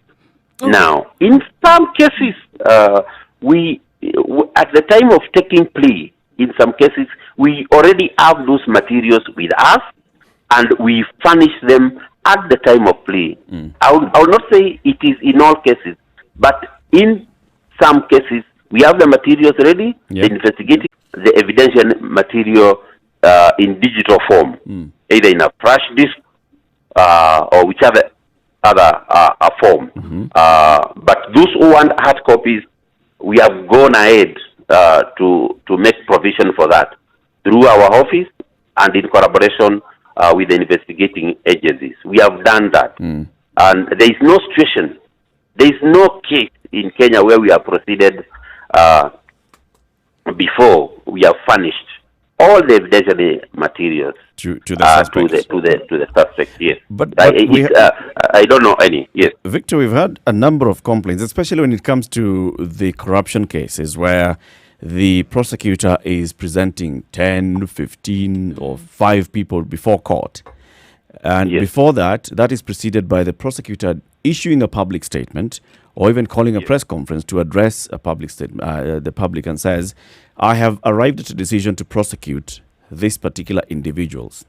Okay. Now, in some cases, we at the time of taking plea, in some cases, we already have those materials with us, and we furnish them at the time of plea. I will not say it is in all cases, but in some cases, we have the materials ready, the investigating, the evidential material in digital form, either in a flash disk or whichever other form. Mm-hmm. But those who want hard copies, we have gone ahead to make provision for that through our office and in collaboration with the investigating agencies. We have done that. And there is no situation, there is no case in Kenya where we have proceeded before, we have furnished all the evidentiary materials to the suspects. To the suspect. Yes, but I don't know any. Yes, Victor, we've had a number of complaints, especially when it comes to the corruption cases where the prosecutor is presenting 10, 15 or 5 people before court. And before that is preceded by the prosecutor issuing a public statement or even calling a press conference to address a public statement, the public, and says, I have arrived at a decision to prosecute these particular individuals.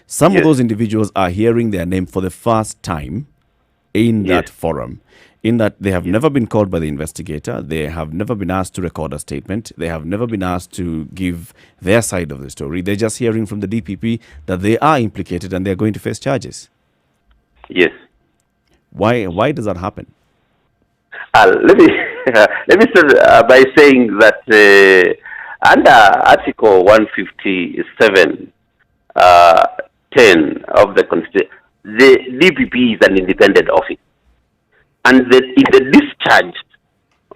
Some of those individuals are hearing their name for the first time in that forum, in that they have never been called by the investigator, they have never been asked to record a statement, they have never been asked to give their side of the story. They're just hearing from the DPP that they are implicated and they're going to face charges. Yes. Why does that happen? Let me start by saying that under Article 157, 10 of the Constitution, the DPP is an independent office, and in the discharge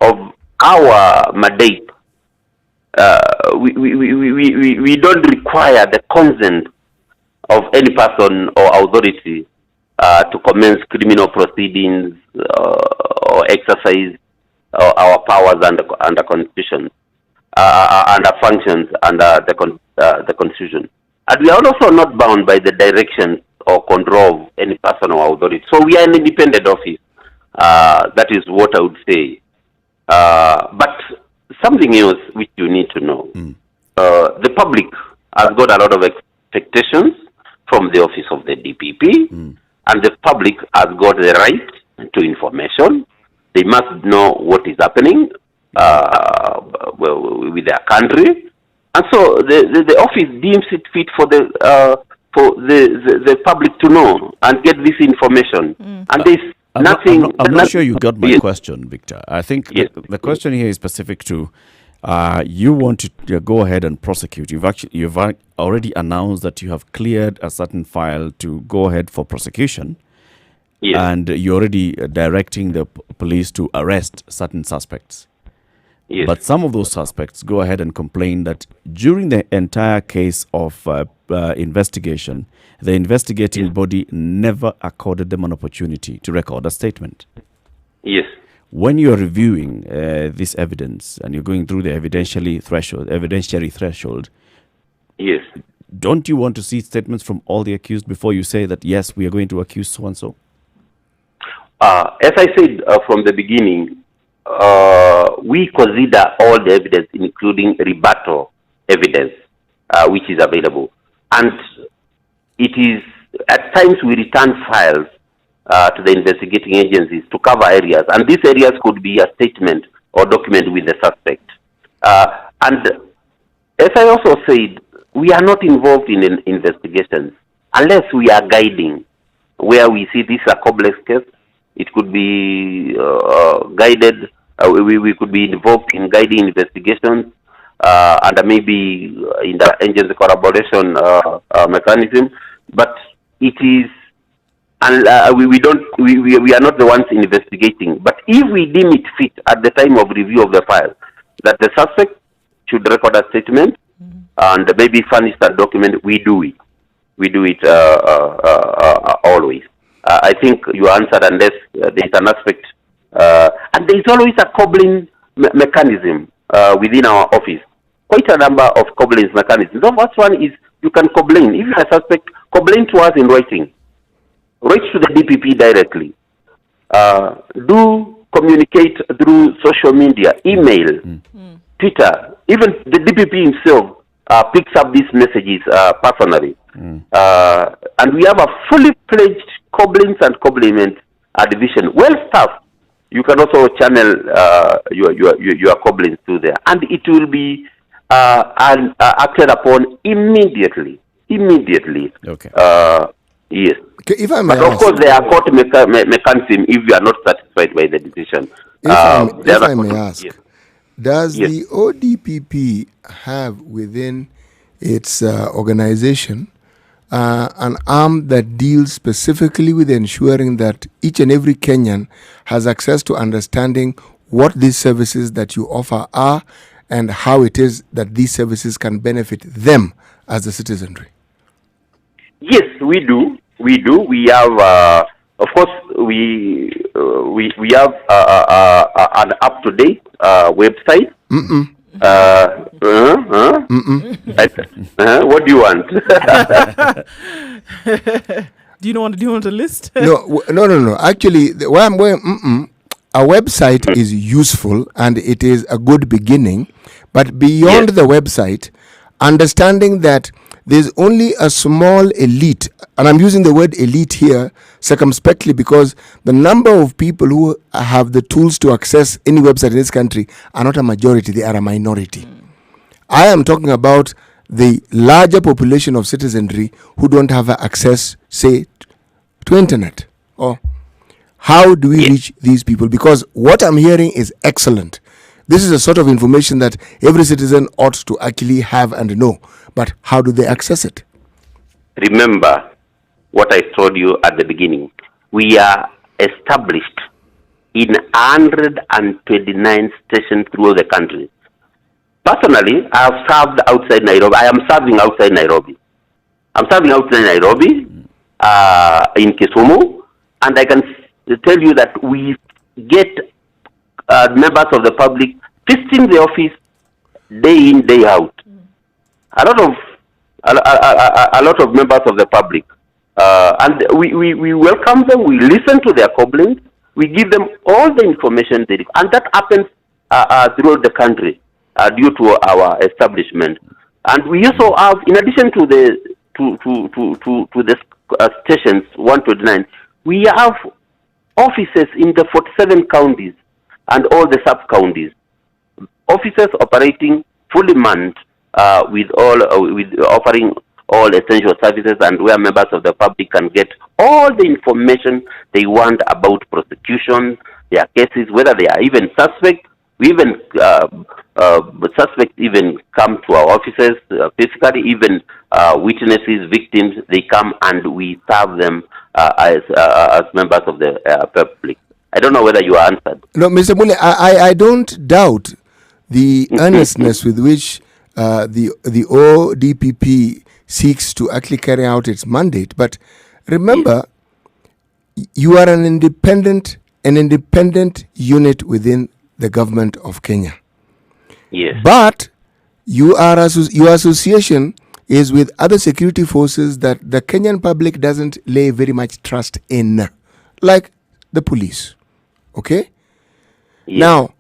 of our mandate, we don't require the consent of any person or authority to commence criminal proceedings or exercise our powers under Constitution, under functions under the Constitution. And we are also not bound by the direction or control of any person or authority. So we are an independent office. That is what I would say. But something else which you need to know. The public has got a lot of expectations from the office of the DPP, and the public has got the right to information. They must know what is happening with their country, and so the office deems it fit for the public to know and get this information. And there's nothing. I'm not sure you got my question, Victor. I think the question here is specific to you want to go ahead and prosecute. You've already announced that you have cleared a certain file to go ahead for prosecution. Yes. And you're already directing the police to arrest certain suspects. Yes. But some of those suspects go ahead and complain that during the entire case of investigation, the investigating body never accorded them an opportunity to record a statement. Yes. When you're reviewing this evidence and you're going through the evidentiary threshold, yes, don't you want to see statements from all the accused before you say that, yes, we are going to accuse so-and-so? As I said from the beginning, we consider all the evidence, including rebuttal evidence, which is available. And it is, at times, we return files to the investigating agencies to cover areas. And these areas could be a statement or document with the suspect. And as I also said, we are not involved in investigations unless we are guiding where we see this is a complex case. It could be guided. We could be involved in guiding investigations and maybe in the agency collaboration mechanism. But it is, and we are not the ones investigating. But if we deem it fit at the time of review of the file that the suspect should record a statement and maybe furnish that document, we do it. We do it always. I think you answered, unless there is an aspect, and there is always a cobbling mechanism within our office. Quite a number of cobbling mechanisms. The first one is you can complain. If you are a suspect, complain to us in writing. Write to the DPP directly. Do communicate through social media, email, Twitter. Even the DPP himself picks up these messages personally. And we have a fully pledged cobblings and complement division, well staffed. You can also channel your cobblings through there, and it will be acted upon immediately. Okay. Yes. Okay, if I may but of course, there are court mechanism if you are not satisfied by the decision. If I may ask, yes. Does the ODPP have within its organization an arm that deals specifically with ensuring that each and every Kenyan has access to understanding what these services that you offer are and how it is that these services can benefit them as the citizenry? Yes, we do. We do. We have, of course, we have an up-to-date website. What do you want? Do you want a list? No. Actually, where I'm going, a website is useful and it is a good beginning, but beyond the website, understanding that there's only a small elite, and I'm using the word elite here circumspectly because the number of people who have the tools to access any website in this country are not a majority, they are a minority. I am talking about the larger population of citizenry who don't have access, say, to internet. Or how do we reach these people? Because what I'm hearing is excellent. This is a sort of information that every citizen ought to actually have and know. But how do they access it? Remember what I told you at the beginning. We are established in 129 stations throughout the country. Personally, I have served outside Nairobi. I am serving outside Nairobi. I'm serving outside Nairobi, in Kisumu, and I can tell you that we get members of the public visiting the office day in, day out. A lot of members of the public, and we welcome them. We listen to their complaints. We give them all the information they need, and that happens throughout the country due to our establishment. And we also have, in addition to the stations 129, we have offices in the 47 counties and all the sub-counties. Offices operating fully manned with offering all essential services, and where members of the public can get all the information they want about prosecution, their cases, whether they are even suspect. We even suspects even come to our offices physically, even witnesses, victims, they come and we serve them as members of the public. I don't know whether you are answered. No, Mr. Mule, I don't doubt the earnestness with which the ODPP seeks to actually carry out its mandate. But remember, you are an independent unit within the government of Kenya. Yes. But your association is with other security forces that the Kenyan public doesn't lay very much trust in, like the police. Okay? Yes. Now,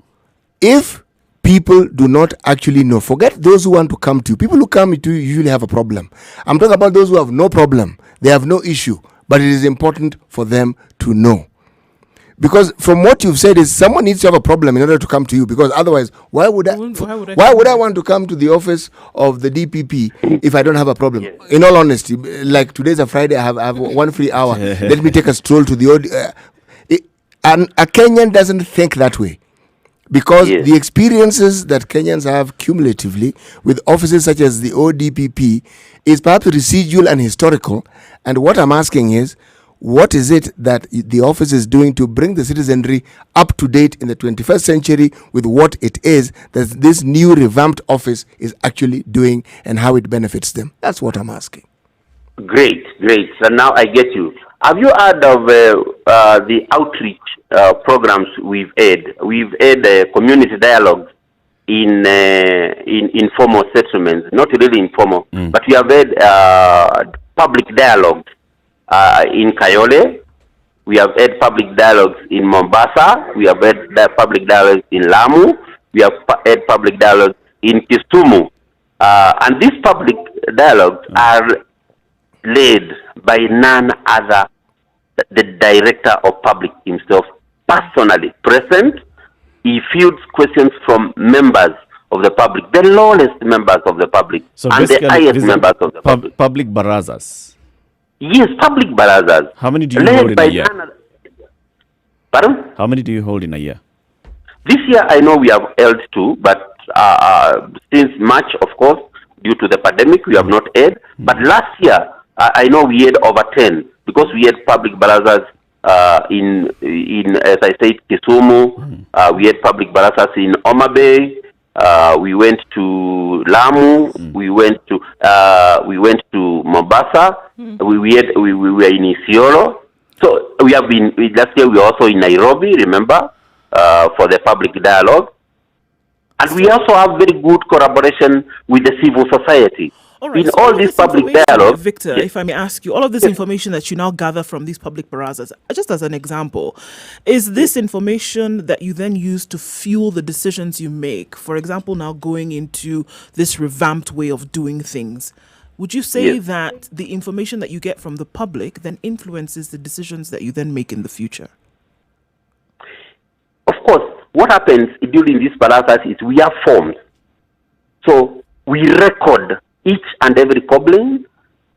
if people do not actually know, forget those who want to come to you. People who come to you usually have a problem. I'm talking about those who have no problem. They have no issue. But it is important for them to know. Because from what you've said is someone needs to have a problem in order to come to you. Because otherwise, why would I want to come to the office of the DPP if I don't have a problem? Yes. In all honesty, like today's a Friday, I have 1 free hour. Let me take a stroll to the and a Kenyan doesn't think that way. Because the experiences that Kenyans have cumulatively with offices such as the ODPP is perhaps residual and historical. And what I'm asking is, what is it that the office is doing to bring the citizenry up to date in the 21st century with what it is that this new revamped office is actually doing and how it benefits them? That's what I'm asking. Great. So now I get you. Have you heard of the outreach programs we've had? We've had community dialogue in informal settlements, not really informal, but we have had public dialogue in Kayole. We have had public dialogues in Mombasa. We have had public dialogues in Lamu. We have had public dialogues in Kisumu. And these public dialogues are led by none other the Director of Public himself, personally present. He fields questions from members of the public, the lowest members of the public, so and the highest members of the public. Public barazas. Yes, public barazas. How many do you hold in a year? Pardon? How many do you hold in a year? This year, I know we have held 2, but since March, of course, due to the pandemic, we have not held. But last year, I know we had over 10, because we had public barazas in as I said, Kisumu. We had public barazas in Homa Bay. We went to Lamu. We went to Mombasa. We were in Isiolo. So we have been last year. We were also in Nairobi. Remember, for the public dialogue, and we also have very good collaboration with the civil society. All right, in so all these public dialogue, Victor, if I may ask you, all of this information that you now gather from these public barazas, just as an example, is this information that you then use to fuel the decisions you make? For example, now going into this revamped way of doing things, would you say that the information that you get from the public then influences the decisions that you then make in the future? Of course, what happens during these barazas is we have forms. So we record each and every problem,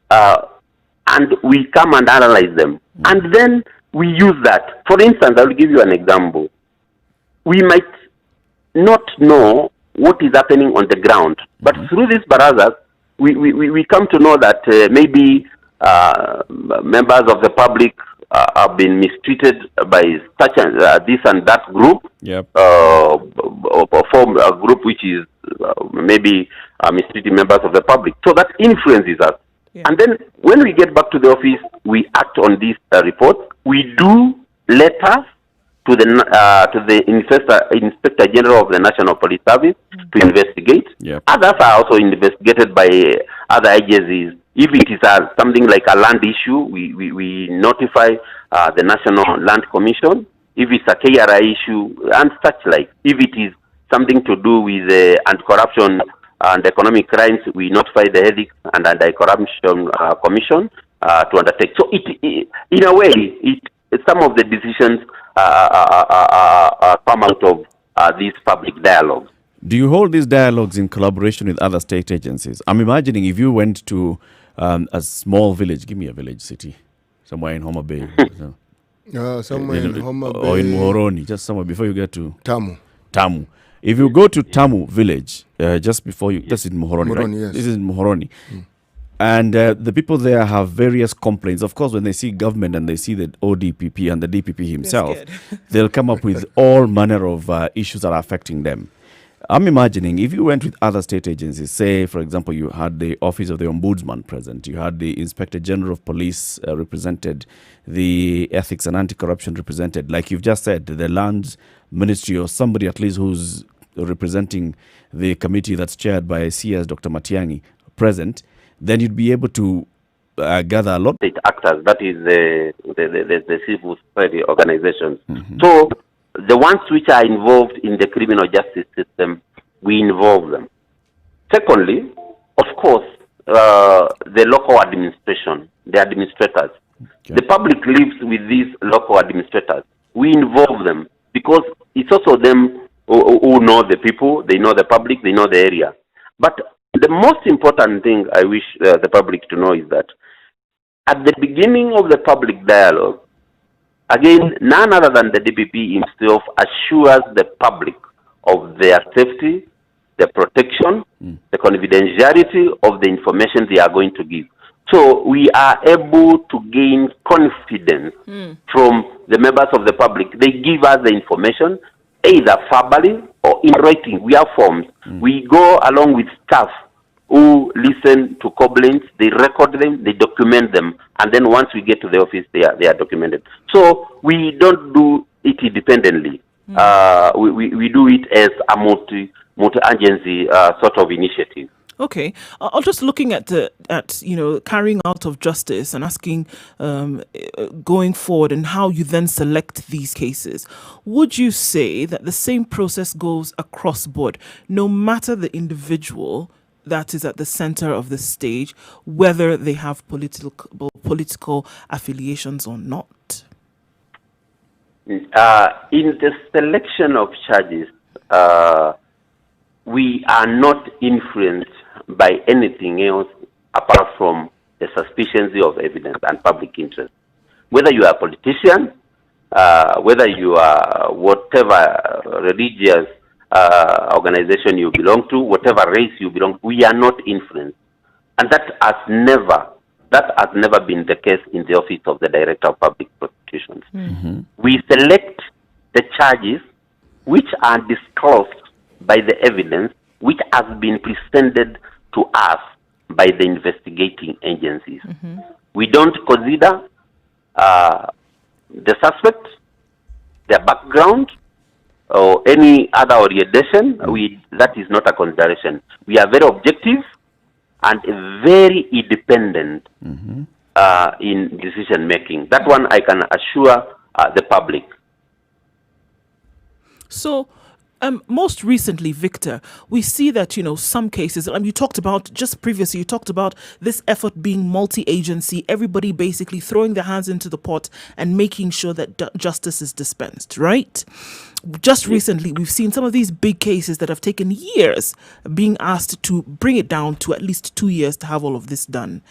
and we come and analyze them. And then we use that. For instance, I will give you an example. We might not know what is happening on the ground, but through these barazas, we come to know that maybe members of the public have been mistreated by such and this and that group, or form a group which is maybe mistreating members of the public. So that influences us. Yeah. And then when we get back to the office, we act on these reports. We do letters to the Inspector General of the National Police Service to investigate. Yep. Others are also investigated by other agencies. If it is something like a land issue, we notify the National Land Commission. If it's a KRI issue and such like. If it is something to do with anti-corruption and economic crimes, we notify the Ethics and Anti-Corruption Commission to undertake. So in a way, some of the decisions come out of these public dialogues. Do you hold these dialogues in collaboration with other state agencies? I'm imagining if you went to a small village, give me a village city, somewhere in Homa Bay. Somewhere in Homa Bay. Or in Muhoroni, just somewhere before you get to Tamu. If you go to Tamu village, just before you, that's in Muhoroni, right? Yes. This is in Muhoroni. And the people there have various complaints. Of course, when they see government and they see the ODPP and the DPP himself, they'll come up with all manner of issues that are affecting them. I'm imagining if you went with other state agencies, say, for example, you had the Office of the Ombudsman present, you had the Inspector General of Police represented, the Ethics and Anti-Corruption represented, like you've just said, the Lands Ministry or somebody at least who's representing the committee that's chaired by CS Dr. Matiang'i present, then you'd be able to gather a lot. State actors, that is the civil society organizations. So the ones which are involved in the criminal justice system, we involve them. Secondly, of course, the local administration, the administrators. Okay. The public lives with these local administrators. We involve them because it's also them who know the people, they know the public, they know the area. But the most important thing I wish the public to know is that at the beginning of the public dialogue, again, none other than the DPP himself assures the public of their safety, the protection, the confidentiality of the information they are going to give. So we are able to gain confidence from the members of the public. They give us the information either verbally or in writing. We have forms. We go along with staff who listen to complaints, they record them, they document them, and then once we get to the office, they are documented. So we don't do it independently. We do it as a multi-agency sort of initiative. Okay, I'll just looking at carrying out of justice and asking going forward and how you then select these cases. Would you say that the same process goes across board, no matter the individual that is at the center of the stage, whether they have political affiliations or not? In the selection of charges, we are not influenced by anything else apart from the sufficiency of evidence and public interest. Whether you are a politician, whether you are whatever religious organization you belong to, whatever race you belong to, we are not influenced. And that has never been the case in the office of the Director of Public Prosecution. prosecutions. We select the charges which are disclosed by the evidence which has been presented to us by the investigating agencies. We don't consider the suspect, their background, or any other orientation. That is not a consideration. We are very objective and very independent in decision making. That one I can assure the public. So, most recently, Victor, we see that, some cases, you talked about, just previously, you talked about this effort being multi-agency, everybody basically throwing their hands into the pot and making sure that justice is dispensed, right? Just recently, we've seen some of these big cases that have taken years being asked to bring it down to at least 2 years to have all of this done.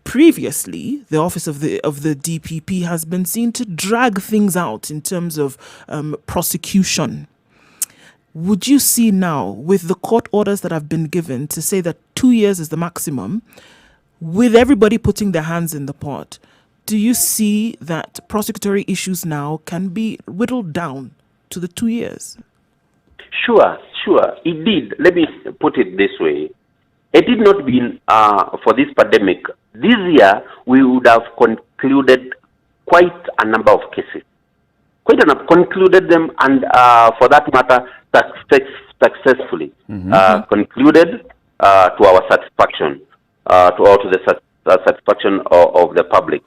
Previously, the office of the DPP has been seen to drag things out in terms of prosecution. Would you see now, with the court orders that have been given to say that 2 years is the maximum, with everybody putting their hands in the pot, do you see that prosecutory issues now can be whittled down to the 2 years? Sure. It did. Let me put it this way. It did not been for this pandemic. This year, we would have concluded quite a number of cases. Concluded them, and for that matter, successfully concluded to our satisfaction, to the satisfaction of the public.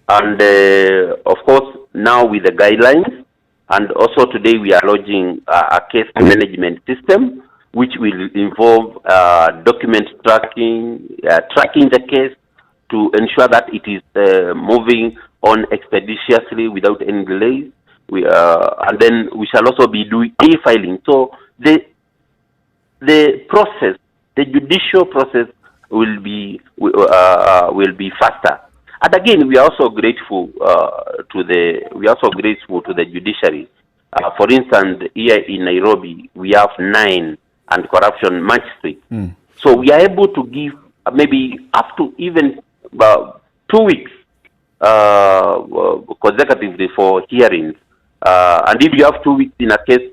And of course, now with the guidelines, and also today we are launching a case management system, which will involve document tracking the case to ensure that it is moving on expeditiously without any delays. And then we shall also be doing e-filing. So the process, the judicial process, will be faster. And again, we are also grateful to the judiciary. For instance, here in Nairobi, we have 9 anti-corruption magistrates. So we are able to give maybe up to even 2 weeks consecutively for hearings. And if you have 2 weeks in a case,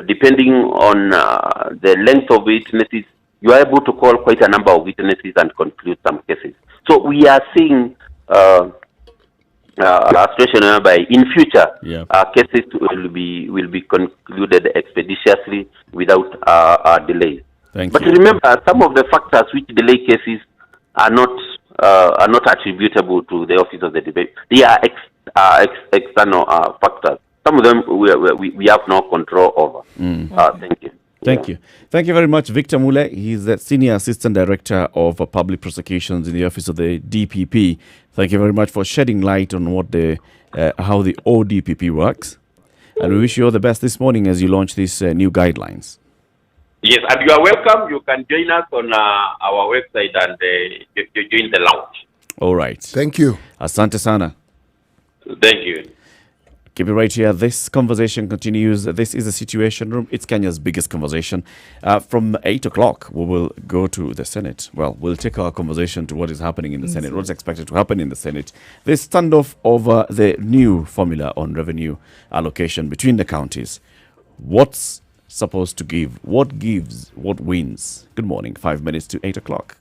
depending on the length of witnesses, you are able to call quite a number of witnesses and conclude some cases. So we are seeing a situation whereby in future cases will be concluded expeditiously without delays. But remember, some of the factors which delay cases are not attributable to the office of the debate. They are external factors. Some of them we have no control over. Thank you. Thank you very much, Victor Mule. He's the Senior Assistant Director of Public Prosecutions in the Office of the DPP. Thank you very much for shedding light on how the ODPP works. And we wish you all the best this morning as you launch these new guidelines. Yes, and you are welcome. You can join us on our website and join the lounge. All right. Thank you. Asante sana. Thank you. Keep it right here. This conversation continues. This is the Situation Room. It's Kenya's biggest conversation. From 8 o'clock, we will go to the Senate. Well, we'll take our conversation to what is happening in the Senate, what's expected to happen in the Senate. This standoff over the new formula on revenue allocation between the counties. What's supposed to give? What gives? What wins? Good morning. 5 minutes to 8 o'clock.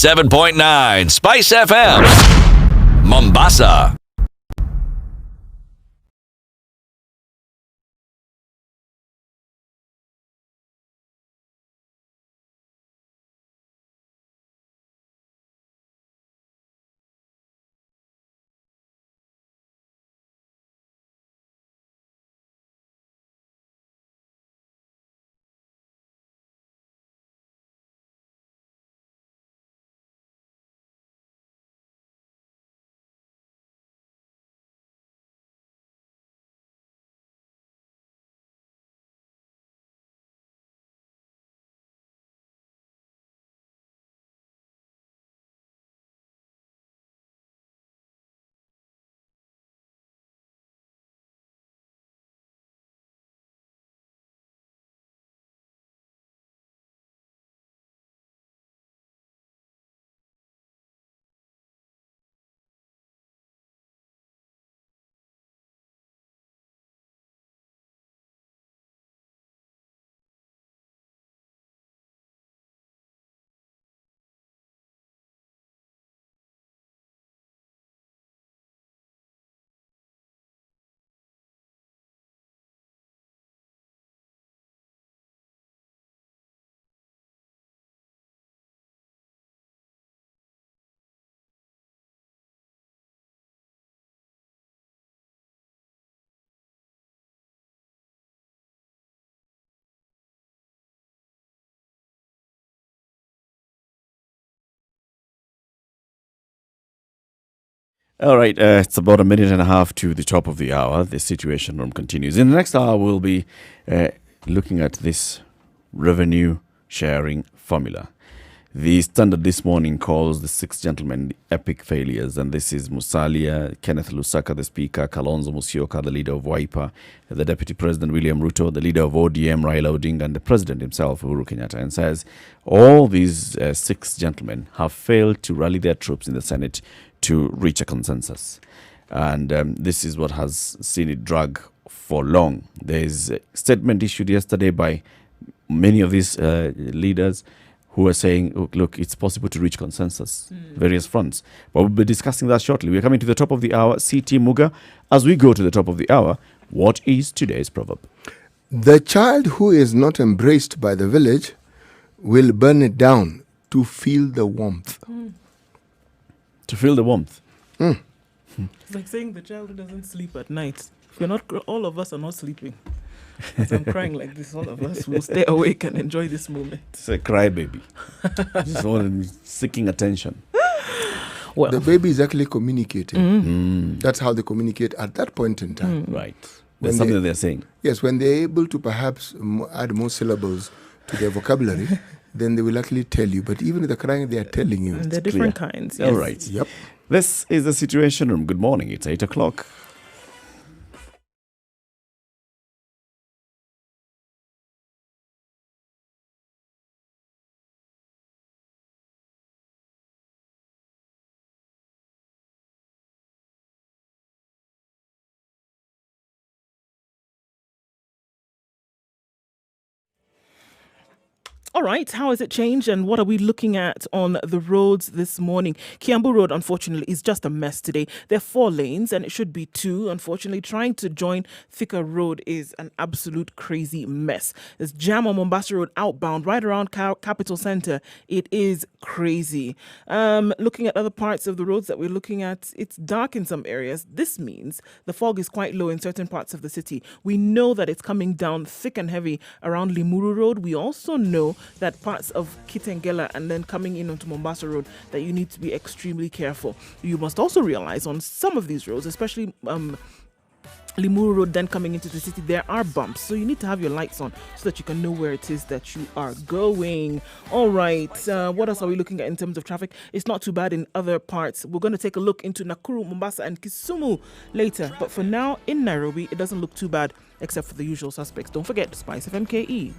.9 Spice FM, Mombasa. All right, it's about a minute and a half to the top of the hour. The Situation Room continues. In the next hour, we'll be looking at this revenue sharing formula. The Standard this morning calls the six gentlemen the epic failures, and this is Musalia, Kenneth Lusaka, the Speaker, Kalonzo Musyoka, the leader of Wiper, the Deputy President William Ruto, the leader of ODM Raila Odinga, and the President himself, Uhuru Kenyatta, and says all these six gentlemen have failed to rally their troops in the Senate to reach a consensus. And this is what has seen it drag for long. There's a statement issued yesterday by many of these leaders who are saying, look, it's possible to reach consensus, various fronts. But we'll be discussing that shortly. We're coming to the top of the hour. CT Muga, as we go to the top of the hour, what is today's proverb? The child who is not embraced by the village will burn it down to feel the warmth. To feel the warmth. It's like saying the child who doesn't sleep at night. If you're not, all of us are not sleeping. As I'm crying like this, all of us will stay awake and enjoy this moment. It's a crybaby. Just one seeking attention. Well, The baby is actually communicating. That's how they communicate at that point in time. Right. When There's something they- they're saying. Yes, when they're able to perhaps add more syllables to their vocabulary, then they will actually tell you. But even with the crying, they are telling you. and they're different kinds. Yes. All right. Yep. This is the Situation Room. Good morning. It's 8 o'clock. All right, how has it changed and what are we looking at on the roads this morning? Kiambu Road, unfortunately, is just a mess today. There are 4 lanes and it should be 2. Unfortunately, trying to join Thika Road is an absolute crazy mess. There's jam on Mombasa Road outbound right around Capital Center. It is crazy. Looking at other parts of the roads that we're looking at, it's dark in some areas. This means the fog is quite low in certain parts of the city. We know that it's coming down thick and heavy around Limuru Road. We also know that parts of Kitengela and then coming in onto Mombasa Road that you need to be extremely careful. You must also realize on some of these roads, especially Limuru Road, then coming into the city, there are bumps. So you need to have your lights on so that you can know where it is that you are going. All right. What else are we looking at in terms of traffic? It's not too bad in other parts. We're going to take a look into Nakuru, Mombasa, and Kisumu later. But for now, in Nairobi, it doesn't look too bad, except for the usual suspects. Don't forget, Spice FM KE.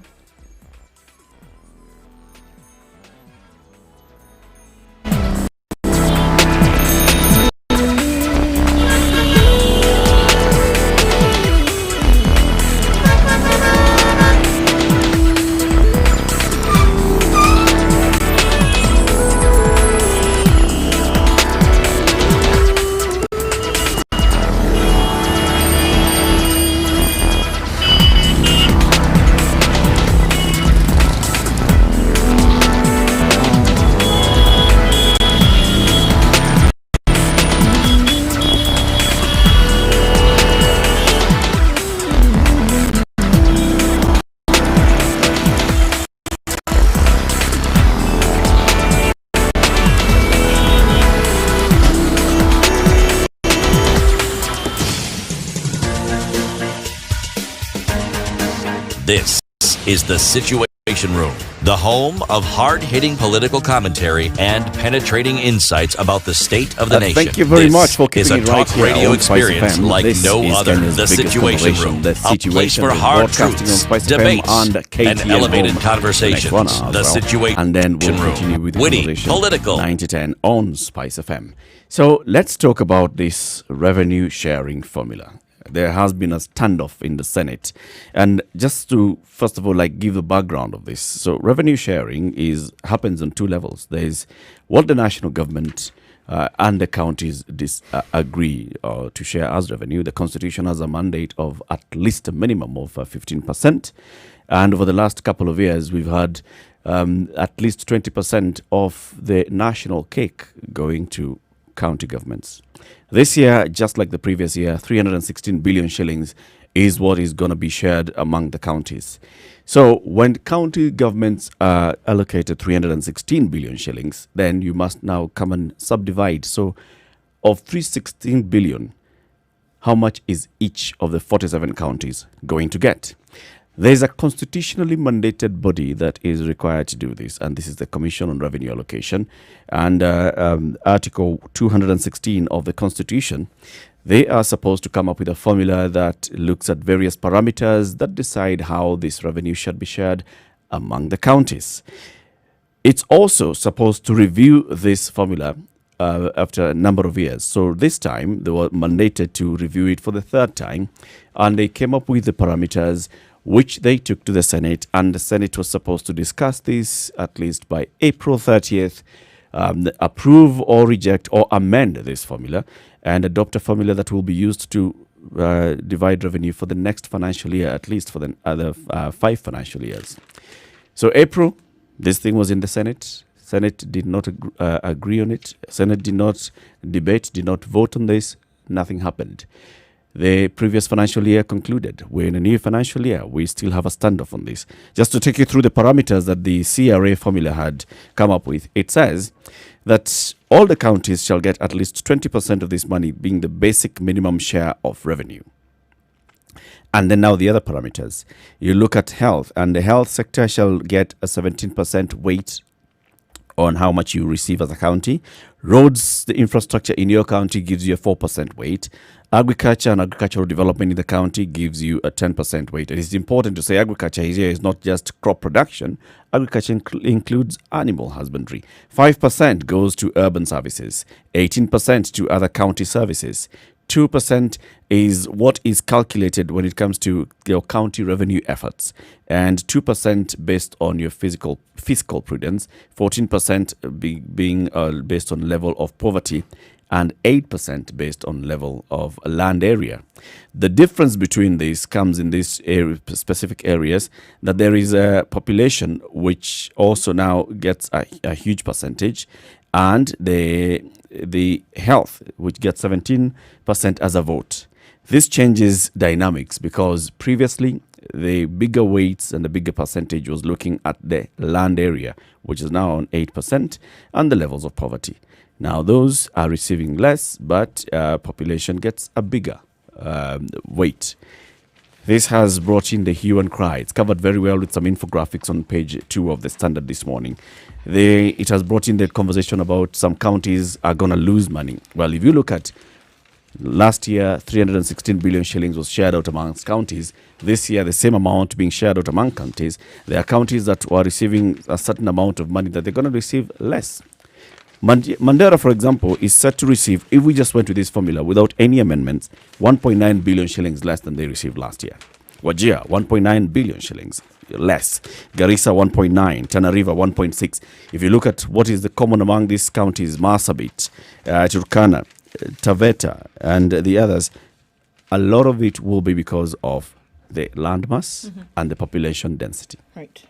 This is the Situation Room, the home of hard-hitting political commentary and penetrating insights about the state of the nation. Thank you very much for This is keeping a it right talk here radio on Spice experience FM. like This no is other. Kenya's The biggest Situation conversation. Room, The a place Situation for Room, hard broadcasting on truths, Spice debates, FM and and KTN elevated Home conversations. for the next 1 hour The as well. Situation And then we'll Room, continue with the witty, conversation. political. 9 to 10 on Spice FM. So let's talk about this revenue sharing formula. There has been a standoff in the Senate. And just to, first of all, give the background of this. So revenue sharing happens on 2 levels. There is what the national government and the counties agree to share as revenue. The Constitution has a mandate of at least a minimum of 15%. And over the last couple of years, we've had at least 20% of the national cake going to county governments. This year, just like the previous year, 316 billion shillings is what is going to be shared among the counties. So when county governments are allocated 316 billion shillings, then you must now come and subdivide. So of 316 billion, how much is each of the 47 counties going to get? There is a constitutionally mandated body that is required to do this, and this is the Commission on Revenue Allocation. And Article 216 of the Constitution, they are supposed to come up with a formula that looks at various parameters that decide how this revenue should be shared among the counties. It's also supposed to review this formula after a number of years. So this time, they were mandated to review it for the third time, and they came up with the parameters which they took to the Senate, and the Senate was supposed to discuss this at least by April 30th, approve or reject or amend this formula, and adopt a formula that will be used to divide revenue for the next financial year, at least for the other 5 financial years. So April, this thing was in the Senate. Senate did not agree on it. Senate did not debate, did not vote on this. Nothing happened. The previous financial year concluded. We're in a new financial year. We still have a standoff on this. Just to take you through the parameters that the CRA formula had come up with, it says that all the counties shall get at least 20% of this money, being the basic minimum share of revenue. And then now the other parameters. You look at health, and the health sector shall get a 17% weight on how much you receive as a county. Roads, the infrastructure in your county gives you a 4% weight. Agriculture and agricultural development in the county gives you a 10% weight. It is important to say agriculture here is not just crop production. Agriculture includes animal husbandry. 5% goes to urban services, 18% to other county services. 2% is what is calculated when it comes to your county revenue efforts, and 2% based on your fiscal prudence, 14% being based on level of poverty, and 8% based on level of land area. The difference between these comes in these specific areas, that there is a population which also now gets a huge percentage, and the health, which gets 17% as a vote. This changes dynamics, because previously the bigger weights and the bigger percentage was looking at the land area, which is now on 8%, and the levels of poverty. Now those are receiving less, but population gets a bigger weight. This has brought in the hue and cry. It's covered very well with some infographics on page 2 of the Standard this morning. It has brought in the conversation about some counties are going to lose money. Well, if you look at last year, 316 billion shillings was shared out amongst counties. This year, the same amount being shared out among counties. There are counties that were receiving a certain amount of money that they're going to receive less. Mandera, for example, is set to receive, if we just went to this formula without any amendments, 1.9 billion shillings less than they received last year. Wajir, 1.9 billion shillings less. Garissa, 1.9. Tana River, 1.6. If you look at what is the common among these counties, Marsabit, Turkana, Taveta, and the others, a lot of it will be because of the landmass and the population density. Right.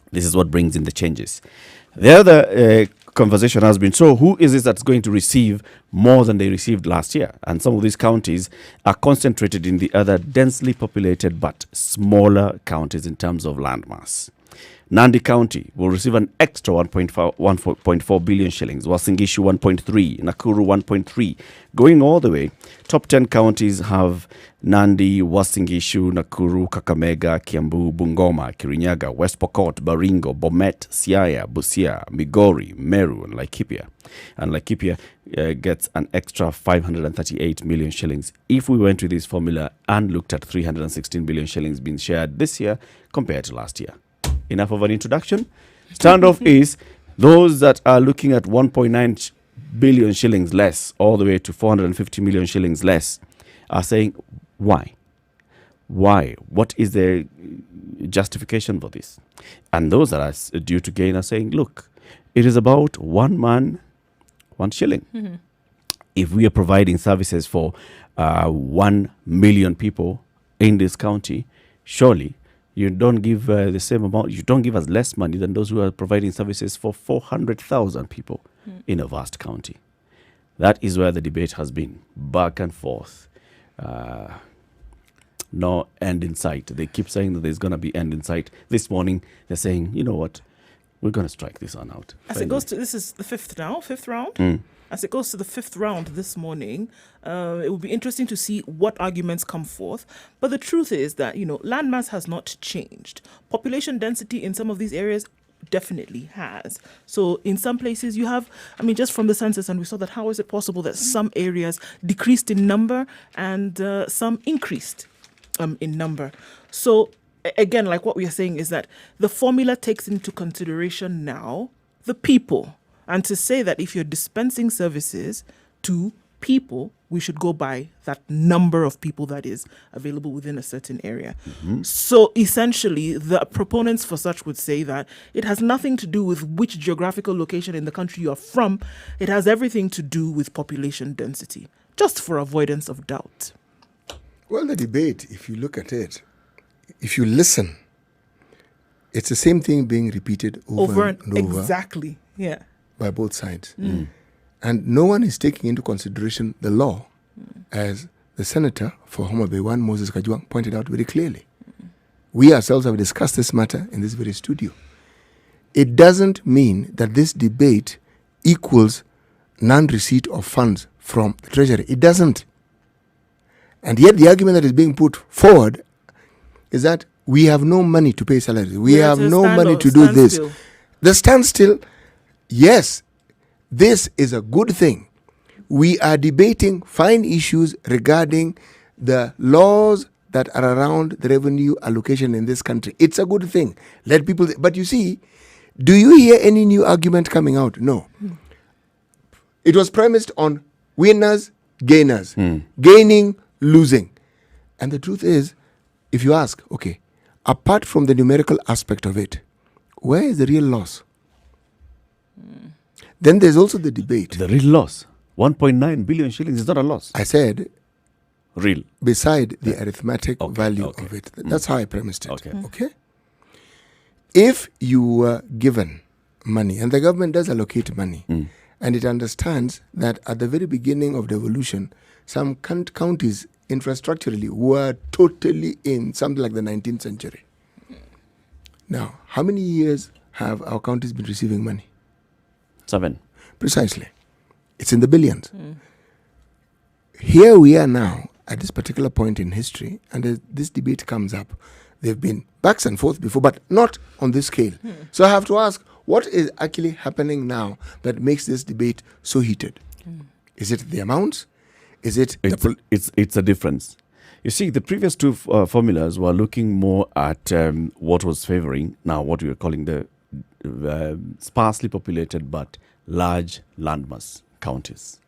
This is what brings in the changes. The other conversation has been, so who is it that's going to receive more than they received last year? And some of these counties are concentrated in the other densely populated but smaller counties in terms of landmass. Nandi County will receive an extra 1.4 billion shillings. Uasin Gishu 1.3, Nakuru 1.3. Going all the way, top 10 counties have Nandi, Uasin Gishu, Nakuru, Kakamega, Kiambu, Bungoma, Kirinyaga, West Pokot, Baringo, Bomet, Siaya, Busia, Migori, Meru, and Laikipia. And Laikipia gets an extra 538 million shillings if we went with this formula and looked at 316 billion shillings being shared this year compared to last year. Enough of an introduction. Standoff is those that are looking at 1.9 billion shillings less all the way to 450 million shillings less are saying, why? Why? What is the justification for this? And those that are due to gain are saying, look, it is about one man, 1 shilling. Mm-hmm. If we are providing services for 1 million people in this county, surely you don't give the same amount, you don't give us less money than those who are providing services for 400,000 people in a vast county. That is where the debate has been, back and forth. No end in sight. They keep saying that there's going to be end in sight. This morning, they're saying, you know what, we're going to strike this one out. As it goes to, this is the fifth round. as it goes to the fifth round this morning, it will be interesting to see what arguments come forth. But the truth is that, landmass has not changed. Population density in some of these areas definitely has. So in some places you have, just from the census, and we saw that how is it possible that some areas decreased in number and some increased in number. So again, like what we are saying is that the formula takes into consideration now the people. And to say that if you're dispensing services to people, we should go by that number of people that is available within a certain area. So essentially, the proponents for such would say that it has nothing to do with which geographical location in the country you're from. It has everything to do with population density, just for avoidance of doubt. Well, the debate, if you look at it, if you listen, it's the same thing being repeated over and over. Exactly, yeah. By both sides. And no one is taking into consideration the law, as the senator for Homa Bay 1, Moses Kajwang, pointed out very clearly. We ourselves have discussed this matter in this very studio. It doesn't mean that this debate equals non-receipt of funds from the treasury. It doesn't. And yet the argument that is being put forward is that we have no money to pay salaries. We have no money to do this. The standstill, yes, this is a good thing. We are debating fine issues regarding the laws that are around the revenue allocation in this country. It's a good thing. Let people... But you see, do you hear any new argument coming out? No. It was premised on winners, gainers. Gaining, losing. And the truth is, if you ask, okay, apart from the numerical aspect of it, where is the real loss? Then there's also the debate. The real loss. 1.9 billion shillings is not a loss. I said, real. Beside the arithmetic value of it. That's how I premised it. Okay? If you were given money, and the government does allocate money, and it understands that at the very beginning of devolution, some counties infrastructurally were totally in something like the 19th century. Now, how many years have our counties been receiving money? 7. Precisely. It's in the billions. Here we are now at this particular point in history, and as this debate comes up, they've been backs and forth before, but not on this scale. So I have to ask, what is actually happening now that makes this debate so heated? Is it the amounts? Is it... It's a difference. You see, the previous two formulas were looking more at what was favoring, now what we are calling the sparsely populated but large landmass counties.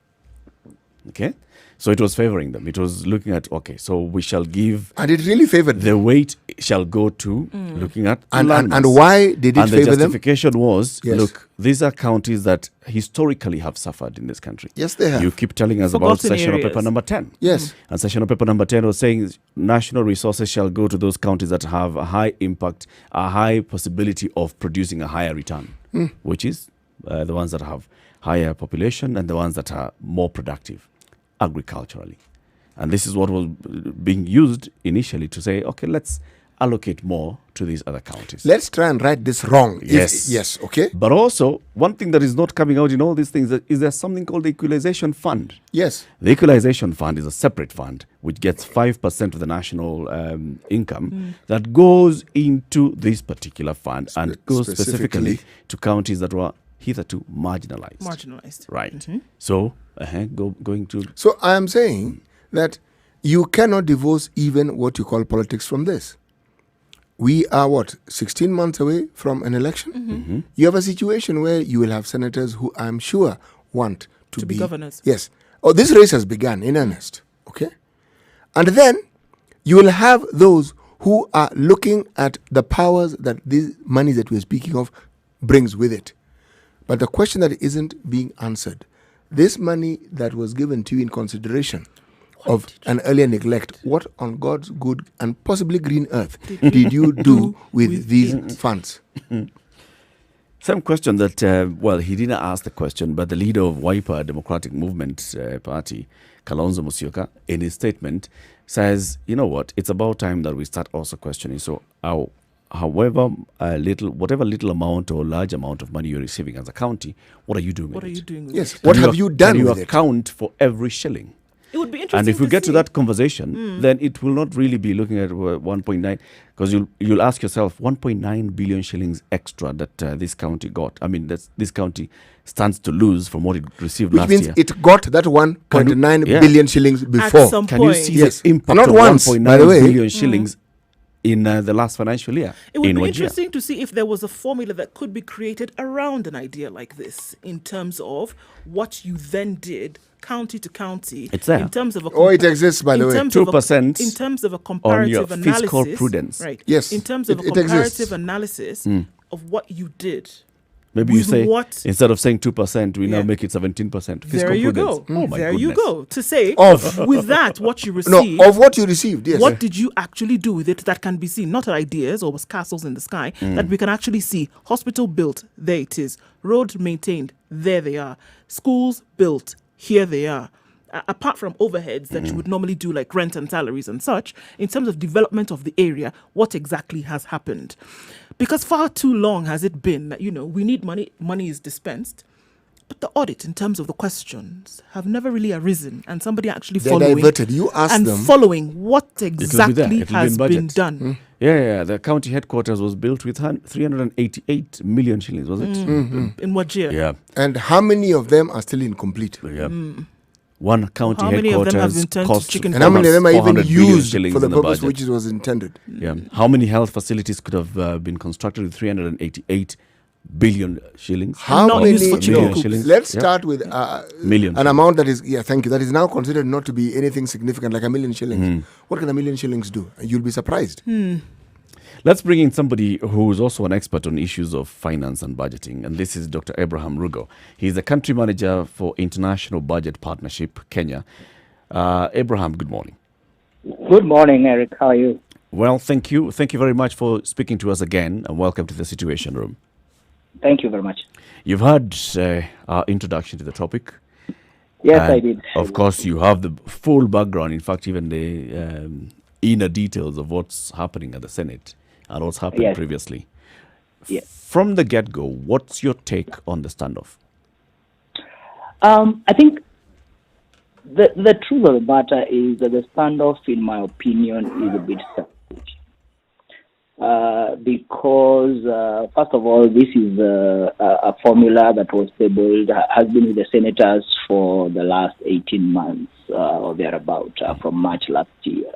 Okay? So it was favoring them. It was looking at, okay, so we shall give... And it really favored them. The weight shall go to looking at and why did it favor them? And the justification was, look, these are counties that historically have suffered in this country. Yes, they have. You keep telling us about session of paper number 10. Yes. And session of paper number 10 was saying national resources shall go to those counties that have a high impact, a high possibility of producing a higher return, which is the ones that have higher population and the ones that are more productive agriculturally. And this is what was being used initially to say, okay, let's allocate more to these other counties. Let's try and right this wrong. Yes. Okay. But also, one thing that is not coming out in all these things is there something called the Equalization Fund. Yes. The Equalization Fund is a separate fund which gets 5% of the national income that goes into this particular fund and goes specifically to counties that were hitherto marginalized. Right. So, going to... So I am saying that you cannot divorce even what you call politics from this. We are, 16 months away from an election? You have a situation where you will have senators who I'm sure want to be governors. Yes. Oh, this race has begun in earnest. Okay? And then you will have those who are looking at the powers that these money that we're speaking of brings with it. But the question that isn't being answered, this money that was given to you in consideration of an earlier neglect, what on God's good and possibly green earth did you do with these funds? Some question that, he didn't ask the question, but the leader of Wiper Democratic Movement Party, Kalonzo Musyoka, in his statement says, you know what, it's about time that we start also questioning. So however whatever little amount or large amount of money you're receiving as a county, what are you doing What are with you it? doing with Yes. it? What have you done Can you with it? account for every shilling? It would be interesting. And if we get to see. that conversation, then it will not really be looking at 1.9, because you'll ask yourself, 1.9 billion shillings extra that this county got. I mean, this county stands to lose from what it received Which last means year. it got that 1.9 billion shillings before. some Can you point. see Yes. the impact Not of once, 1.9 by the way. billion shillings in the last financial year? It would in be Wajir? interesting to see if there was a formula that could be created around an idea like this in terms of what you then did county to county. It's there. In terms of a Oh, it exists, by the in way. terms of a- 2% in terms of a on comparative your fiscal analysis. prudence. Right. Yes, In terms of it a comparative exists. analysis of what you did. Maybe you With say, what- instead of saying 2%, we now Yeah. make it 17%. Fiscal There you prudence. go. Oh my There goodness. you go. To say Of. with that what you No, received. of what you received, yes. What did you actually do with it that can be seen? Not ideas or was castles in the sky, that we can actually see. Hospital built, there it is. Road maintained, there they are. Schools built, here they are. Apart from overheads that you would normally do like rent and salaries and such, in terms of development of the area, what exactly has happened? Because far too long has it been that, we need money is dispensed, but the audit in terms of the questions have never really arisen, and somebody actually They're following diverted. You ask and them. following what It'll be there. exactly It'll be in has been budget. done. Yeah. The county headquarters was built with 388 million shillings, was it? In what year? Yeah. And how many of them are still incomplete? Yeah. One county How many of them have headquarters been turned to cost chicken And how many of them are even 400 billion used shillings for the in purpose budget. which it was intended? Yeah. How many health facilities could have been constructed with 388 billion shillings? How not many? used for chicken No. coops. shillings? Let's Yeah. start with Million an amount that is, thank you, that is now considered not to be anything significant, like $1 million shillings. What can $1 million shillings do? You'll be surprised. Let's bring in somebody who is also an expert on issues of finance and budgeting, and this is Dr. Abraham Rugo. He's the country manager for International Budget Partnership, Kenya. Abraham, good morning. Good morning, Eric. How are you? Well, thank you. Thank you very much for speaking to us again, and welcome to the Situation Room. Thank you very much. You've heard our introduction to the topic. Yes, And I did. Of course, you have the full background, in fact, even the inner details of what's happening at the Senate and what's happened Yes. previously. Yes. From the get-go, what's your take on the standoff? I think the truth of the matter is that the standoff, in my opinion, is a bit selfish. Because, first of all, this is a formula that was tabled, has been with the senators for the last 18 months or thereabout, from March last year.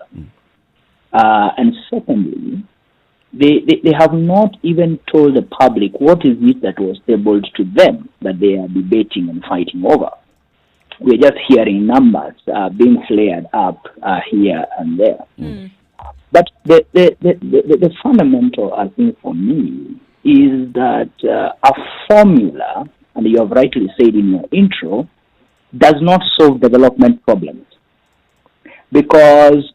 And secondly, they have not even told the public what is it that was tabled to them that they are debating and fighting over. We're just hearing numbers being flared up here and there. But the fundamental, I think, for me, is that a formula, and you have rightly said in your intro, does not solve development problems. Because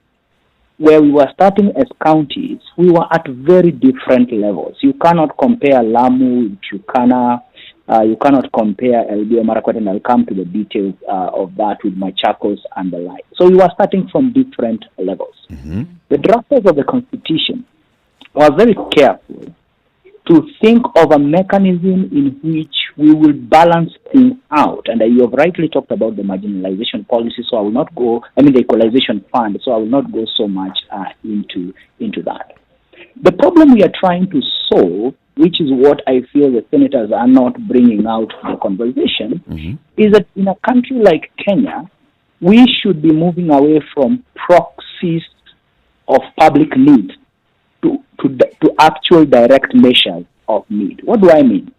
where we were starting as counties, we were at very different levels. You cannot compare Lamu with Turkana. You cannot compare Elgeyo Marakwet, and I'll come to the details of that with Machakos and the like. So we were starting from different levels. The drafters of the Constitution were very careful to think of a mechanism in which we will balance things out. And you have rightly talked about the marginalization policy, so I will not go, the equalization fund, so I will not go so much into that. The problem we are trying to solve, which is what I feel the senators are not bringing out to the conversation, is that in a country like Kenya, we should be moving away from proxies of public need to actual direct measures of need. What do I mean?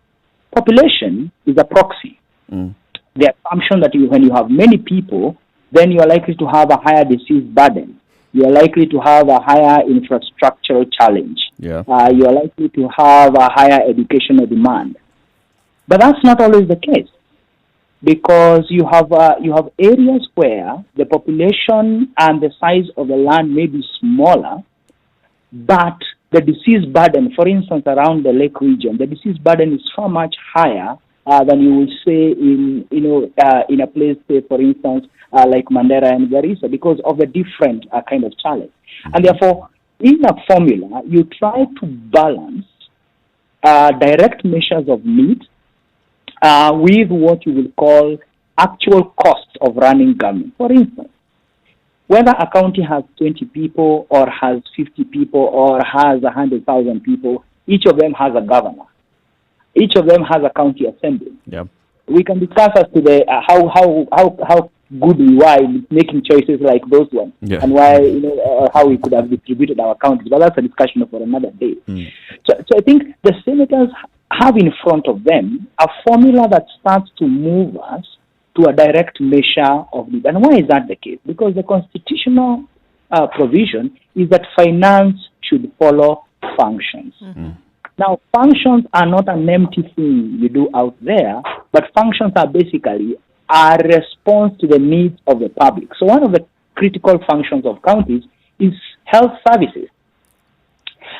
Population is a proxy. The assumption that when you have many people, then you are likely to have a higher disease burden. You are likely to have a higher infrastructural challenge. Yeah. You are likely to have a higher educational demand. But that's not always the case, because you have areas where the population and the size of the land may be smaller, but the disease burden, for instance, around the lake region, the disease burden is so much higher than you will say in a place, say, for instance, like Mandera and Garissa, because of the different kind of challenge. And therefore, in a formula, you try to balance direct measures of need with what you will call actual costs of running government. For instance, whether a county has 20 people or has 50 people or has 100,000 people, each of them has a governor. Each of them has a county assembly. Yep. We can discuss as to the how good we were in making choices like those ones, and why how we could have distributed our counties. But that's a discussion for another day. So I think the senators have in front of them a formula that starts to move us to a direct measure of need. And why is that the case? Because the constitutional provision is that finance should follow functions. Now, functions are not an empty thing you do out there, but functions are basically a response to the needs of the public. So one of the critical functions of counties is health services.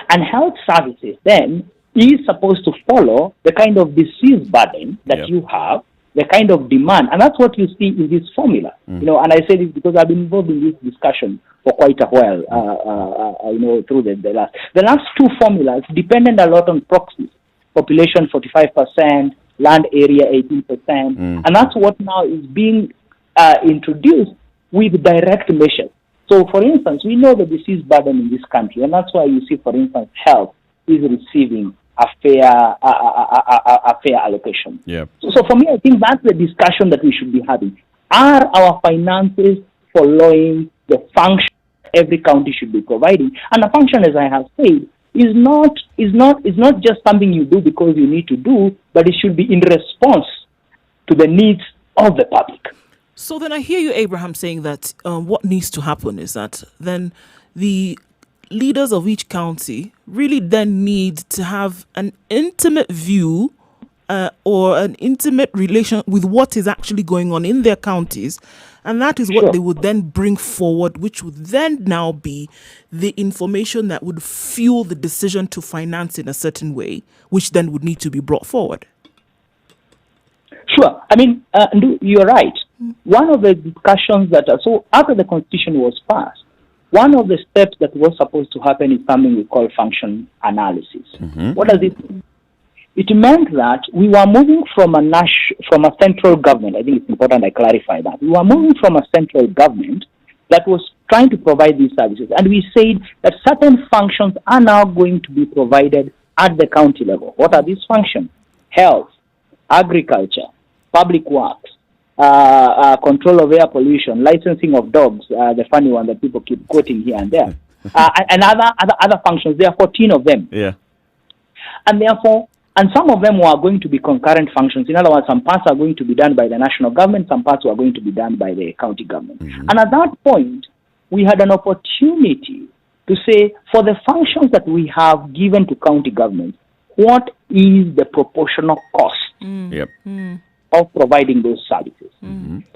And health services then is supposed to follow the kind of disease burden that you have, the kind of demand. And that's what you see in this formula. And I say this because I've been involved in this discussion for quite a while, through the last two formulas depended a lot on proxies. Population 45%, land area 18%. And that's what now is being introduced with direct measures. So, for instance, we know the disease burden in this country, and that's why you see, for instance, health is receiving a fair allocation. So for me, I think that's the discussion that we should be having. Are our finances following the function every county should be providing? And a function, as I have said, is not just something you do because you need to do, but it should be in response to the needs of the public. So then I hear you, Abraham, saying that what needs to happen is that then the leaders of each county really then need to have an intimate view or an intimate relation with what is actually going on in their counties. And that is what they would then bring forward, which would then now be the information that would fuel the decision to finance in a certain way, which then would need to be brought forward. Sure. I mean, you're right. One of the discussions so after the Constitution was passed, one of the steps that was supposed to happen is something we call function analysis. What does it mean? It meant that we were moving from a central government. I think it's important I clarify that. We were moving from a central government that was trying to provide these services. And we said that certain functions are now going to be provided at the county level. What are these functions? Health, agriculture, public works, control of air pollution, licensing of dogs, the funny one that people keep quoting here and there, and other functions. There are 14 of them. And therefore, and some of them were going to be concurrent functions. In other words, some parts are going to be done by the national government, some parts were going to be done by the county government. And at that point, we had an opportunity to say, for the functions that we have given to county government, what is the proportional cost of providing those services?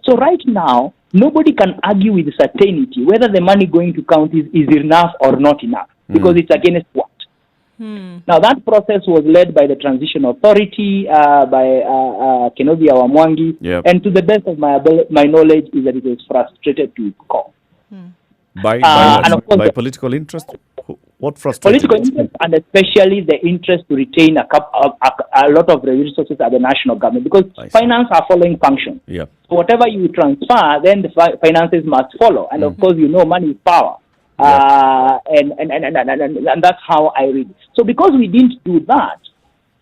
So right now, nobody can argue with certainty whether the money going to counties is enough or not enough, because it's against what? Now, that process was led by the Transition Authority, by Kenobia Wamwangi, and to the best of my knowledge is that it was frustrated to its core. By political interest? What frustrated political interest, and especially the interest to retain a lot of the resources at the national government, because finance are following functions. So whatever you transfer, then the finances must follow. And of course, money is power. And that's how I read it. So because we didn't do that,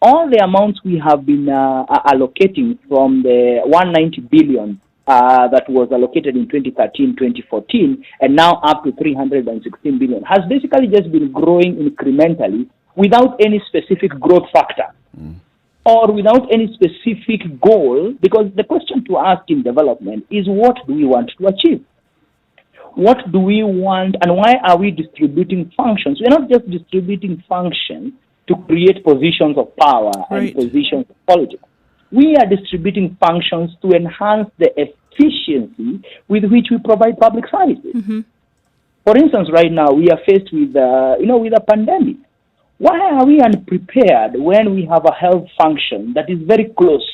all the amounts we have been allocating from the 190 billion that was allocated in 2013-2014 and now up to 316 billion has basically just been growing incrementally without any specific growth factor or without any specific goal, because the question to ask in development is, what do we want to achieve? What do we want, and why are we distributing functions? We're not just distributing functions to create positions of power and positions of politics. We are distributing functions to enhance the efficiency with which we provide public services. For instance, right now we are faced with, with a pandemic. Why are we unprepared when we have a health function that is very close,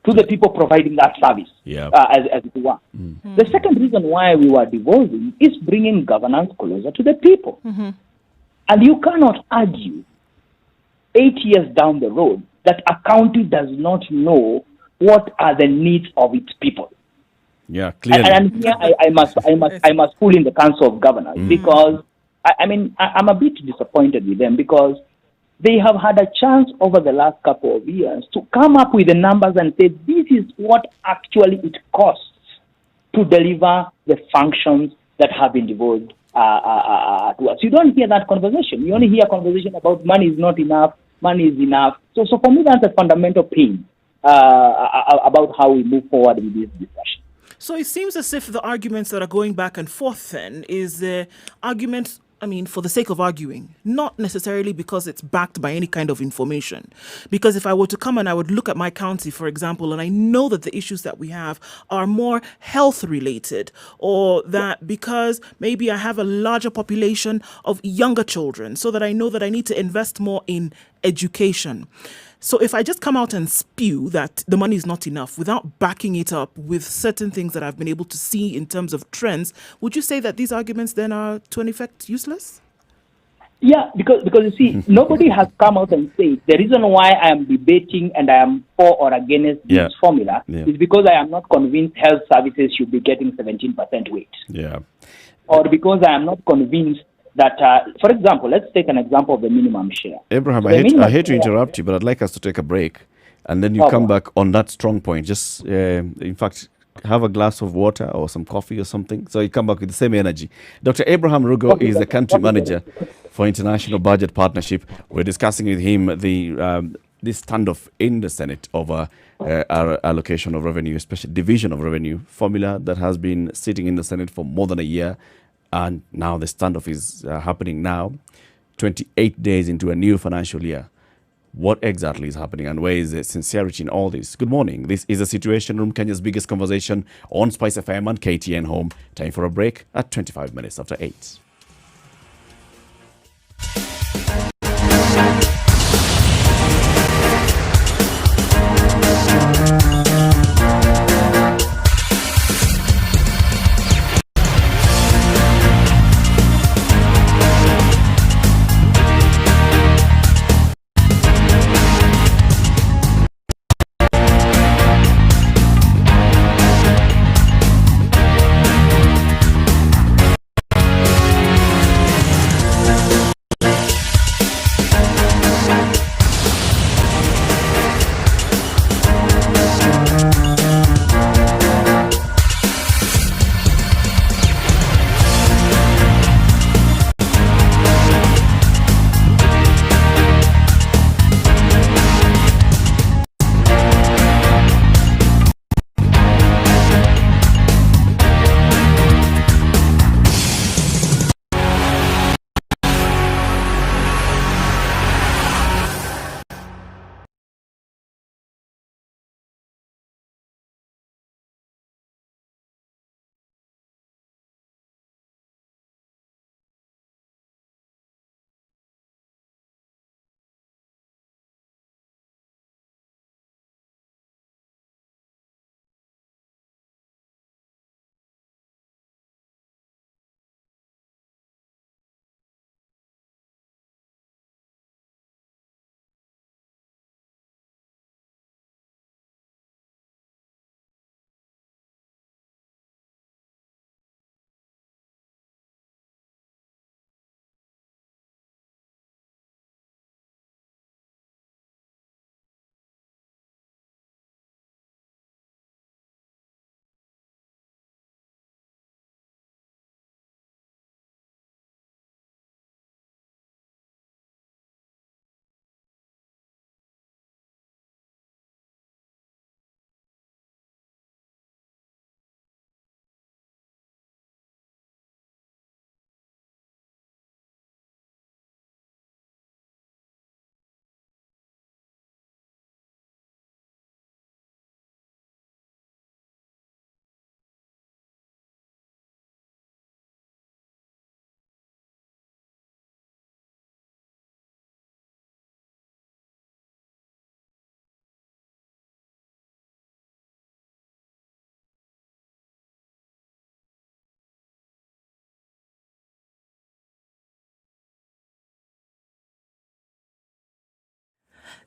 to the people providing that service, as it were. The second reason why we were devolving is bringing governance closer to the people. And you cannot argue 8 years down the road that a county does not know what are the needs of its people. Yeah, clearly. And here I must pull in the Council of Governors because I'm a bit disappointed with them because they have had a chance over the last couple of years to come up with the numbers and say this is what actually it costs to deliver the functions that have been devolved to us. You don't hear that conversation. You only hear conversation about money is not enough, money is enough. So for me, that's a fundamental pain about how we move forward with this discussion. So it seems as if the arguments that are going back and forth then is the argument, for the sake of arguing, not necessarily because it's backed by any kind of information. Because if I were to come and I would look at my county, for example, and I know that the issues that we have are more health related, or that because maybe I have a larger population of younger children, so that I know that I need to invest more in education. So if I just come out and spew that the money is not enough without backing it up with certain things that I've been able to see in terms of trends, would you say that these arguments then are, to an effect, useless? Yeah, because you see, nobody has come out and said the reason why I am debating and I am for or against this formula is because I am not convinced health services should be getting 17% weight. Yeah. Or because I am not convinced that, for example, let's take an example of the minimum share. Abraham, So I hate to interrupt you, but I'd like us to take a break, and then you come back on that strong point. Just, in fact, have a glass of water or some coffee or something, so you come back with the same energy. Dr. Abraham Rugo is the country manager for International Budget Partnership. We're discussing with him this standoff in the Senate over our allocation of revenue, especially division of revenue formula that has been sitting in the Senate for more than a year. And now the standoff is happening now, 28 days into a new financial year. What exactly is happening and where is the sincerity in all this? Good morning. This is the Situation Room, Kenya's biggest conversation on Spice FM and KTN Home. Time for a break at 25 minutes after 8.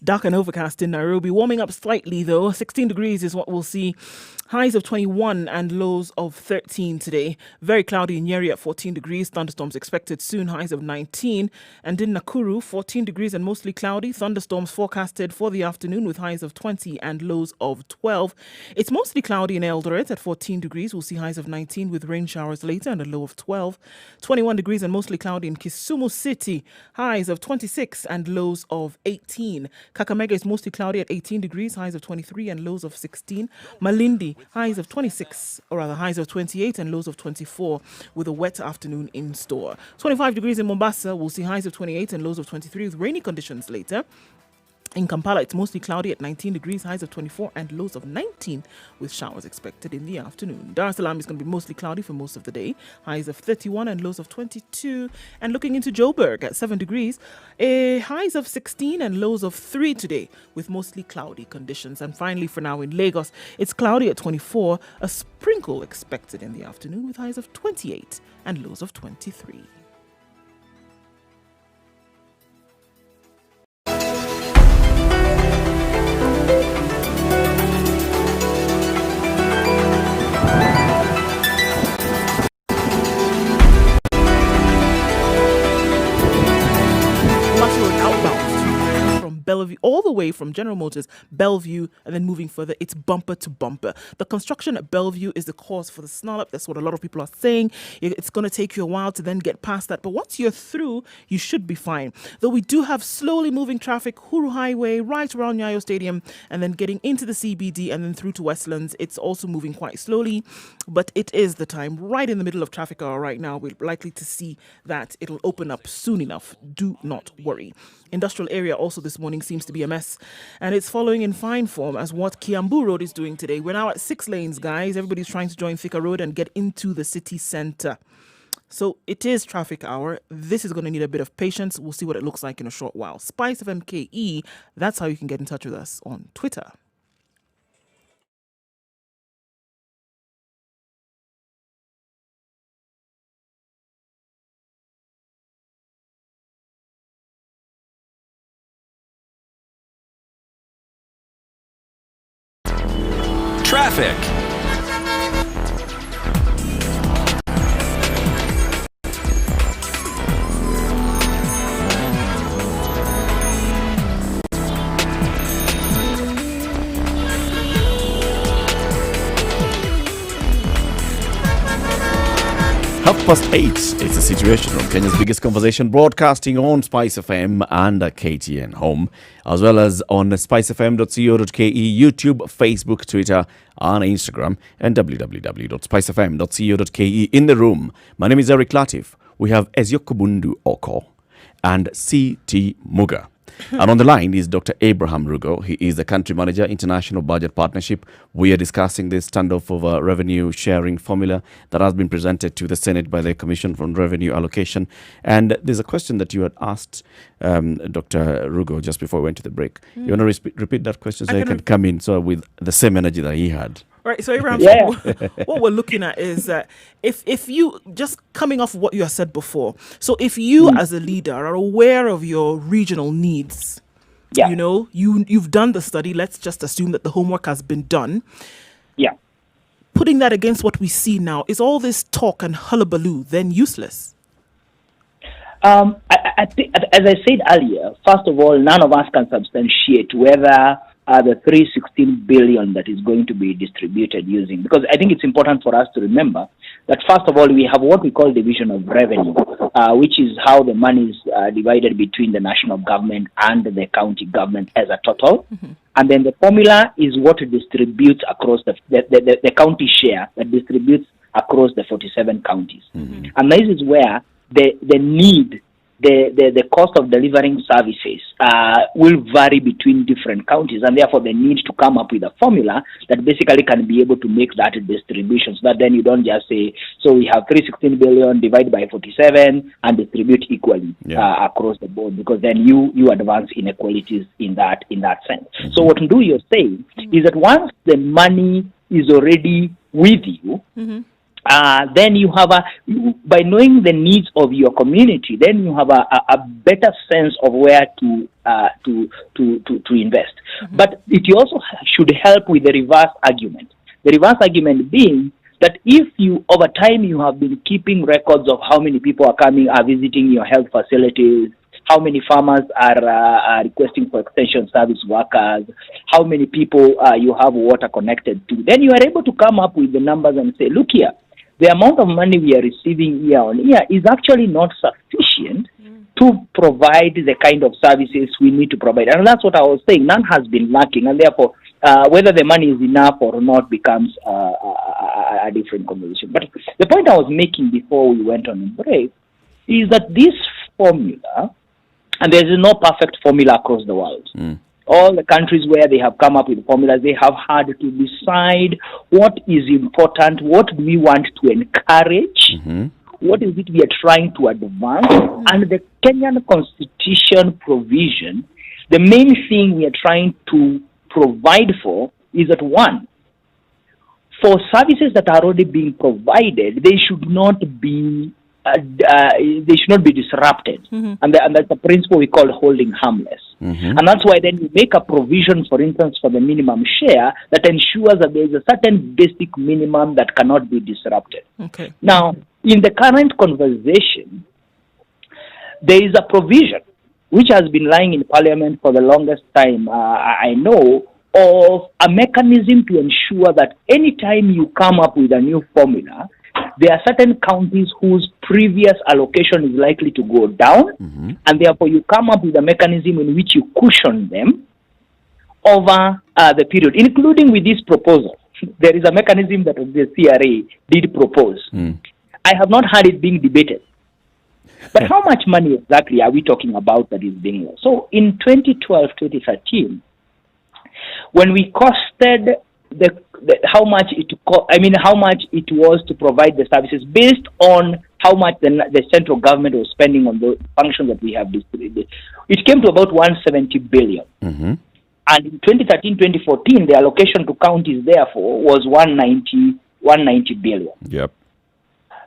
Dark and overcast in Nairobi. Warming up slightly though. 16 degrees is what we'll see. Highs of 21 and lows of 13 today. Very cloudy in Nyeri at 14 degrees. Thunderstorms expected soon. Highs of 19. And in Nakuru, 14 degrees and mostly cloudy. Thunderstorms forecasted for the afternoon with highs of 20 and lows of 12. It's mostly cloudy in Eldoret at 14 degrees. We'll see highs of 19 with rain showers later and a low of 12. 21 degrees and mostly cloudy in Kisumu City. Highs of 26 and lows of 18. Kakamega is mostly cloudy at 18 degrees. Highs of 23 and lows of 16. Malindi, highs of 26, or rather highs of 28 and lows of 24 with a wet afternoon in store. 25 degrees in Mombasa. We'll see highs of 28 and lows of 23 with rainy conditions later. In Kampala, it's mostly cloudy at 19 degrees, highs of 24 and lows of 19 with showers expected in the afternoon. Dar es Salaam is going to be mostly cloudy for most of the day, highs of 31 and lows of 22. And looking into Joburg at 7 degrees, highs of 16 and lows of 3 today with mostly cloudy conditions. And finally, for now in Lagos, it's cloudy at 24, a sprinkle expected in the afternoon with highs of 28 and lows of 23. Bellevue, all the way from General Motors, Bellevue, and then moving further, it's bumper to bumper. The construction at Bellevue is the cause for the snarl-up. That's what a lot of people are saying. It's going to take you a while to then get past that. But once you're through, you should be fine. Though we do have slowly moving traffic, Huru Highway, right around Nyayo Stadium, and then getting into the CBD and then through to Westlands. It's also moving quite slowly, but it is the time right in the middle of traffic hour right now. We're likely to see that it'll open up soon enough. Do not worry. Industrial area also this morning seems to be a mess, and it's following in fine form as what Kiambu Road is doing today. We're now at 6 lanes, guys. Everybody's trying to join Thika Road and get into the city center. So it is traffic hour. This is going to need a bit of patience. We'll see what it looks like in a short while. Spice of MKE, that's how you can get in touch with us on Twitter. Traffic. Past 8, it's a Situation Room, Kenya's biggest conversation broadcasting on Spice FM and KTN Home, as well as on spicefm.co.ke, YouTube, Facebook, Twitter, and Instagram, and www.spicefm.co.ke. In the room, my name is Eric Latif. We have Eziokubundu Oko and C.T. Muga. And on the line is Dr. Abraham Rugo. He is the Country Manager, International Budget Partnership. We are discussing this standoff of a revenue sharing formula that has been presented to the Senate by the Commission on Revenue Allocation. And there's a question that you had asked Dr. Rugo just before we went to the break. You want to repeat that question so you can come in with the same energy that he had? Right, so Abraham, what we're looking at is that if you, just coming off what you have said before, so if you as a leader are aware of your regional needs, you know, you've done the study, let's just assume that the homework has been done. Yeah. Putting that against what we see now, is all this talk and hullabaloo then useless? I think, as I said earlier, first of all, none of us can substantiate whether the 316 billion that is going to be distributed using, because I think it's important for us to remember that first of all, we have what we call division of revenue, which is how the money is divided between the national government and the county government as a total. Mm-hmm. And then the formula is what distributes across the county share that distributes across the 47 counties. Mm-hmm. And this is where the need, the cost of delivering services will vary between different counties, and therefore the need to come up with a formula that basically can be able to make that distribution, so that then you don't just say, so we have 316 billion, divide by 47 and distribute equally across the board, because then you advance inequalities in that sense. Mm-hmm. So what you're saying is that once the money is already with you, then you have by knowing the needs of your community, then you have a better sense of where to invest. Mm-hmm. But it also should help with the reverse argument. The reverse argument being that if you, over time, you have been keeping records of how many people are visiting your health facilities, how many farmers are requesting for extension service workers, how many people you have water connected to, then you are able to come up with the numbers and say, look here, the amount of money we are receiving year on year is actually not sufficient to provide the kind of services we need to provide. And that's what I was saying. None has been lacking, and therefore, whether the money is enough or not becomes a different conversation. But the point I was making before we went on break is that this formula, and there is no perfect formula across the world. All the countries where they have come up with formulas, they have had to decide what is important, what do we want to encourage, what is it we are trying to advance, and the Kenyan Constitution provision, the main thing we are trying to provide for is that, one, for services that are already being provided, they should not be disrupted. And that's the principle we call holding harmless. And that's why then you make a provision, for instance, for the minimum share that ensures that there is a certain basic minimum that cannot be disrupted. Okay. Now, in the current conversation, there is a provision which has been lying in Parliament for the longest time, I know, of a mechanism to ensure that anytime you come up with a new formula, there are certain counties whose previous allocation is likely to go down, and therefore you come up with a mechanism in which you cushion them over the period, including with this proposal. There is a mechanism that the CRA did propose. I have not heard it being debated. But how much money exactly are we talking about that is being lost? So in 2012, 2013, when we costed how much it was to provide the services based on how much the central government was spending on the functions that we have distributed, it came to about 170 billion. And in 2013-2014, the allocation to counties, therefore, was 190 billion. Yep.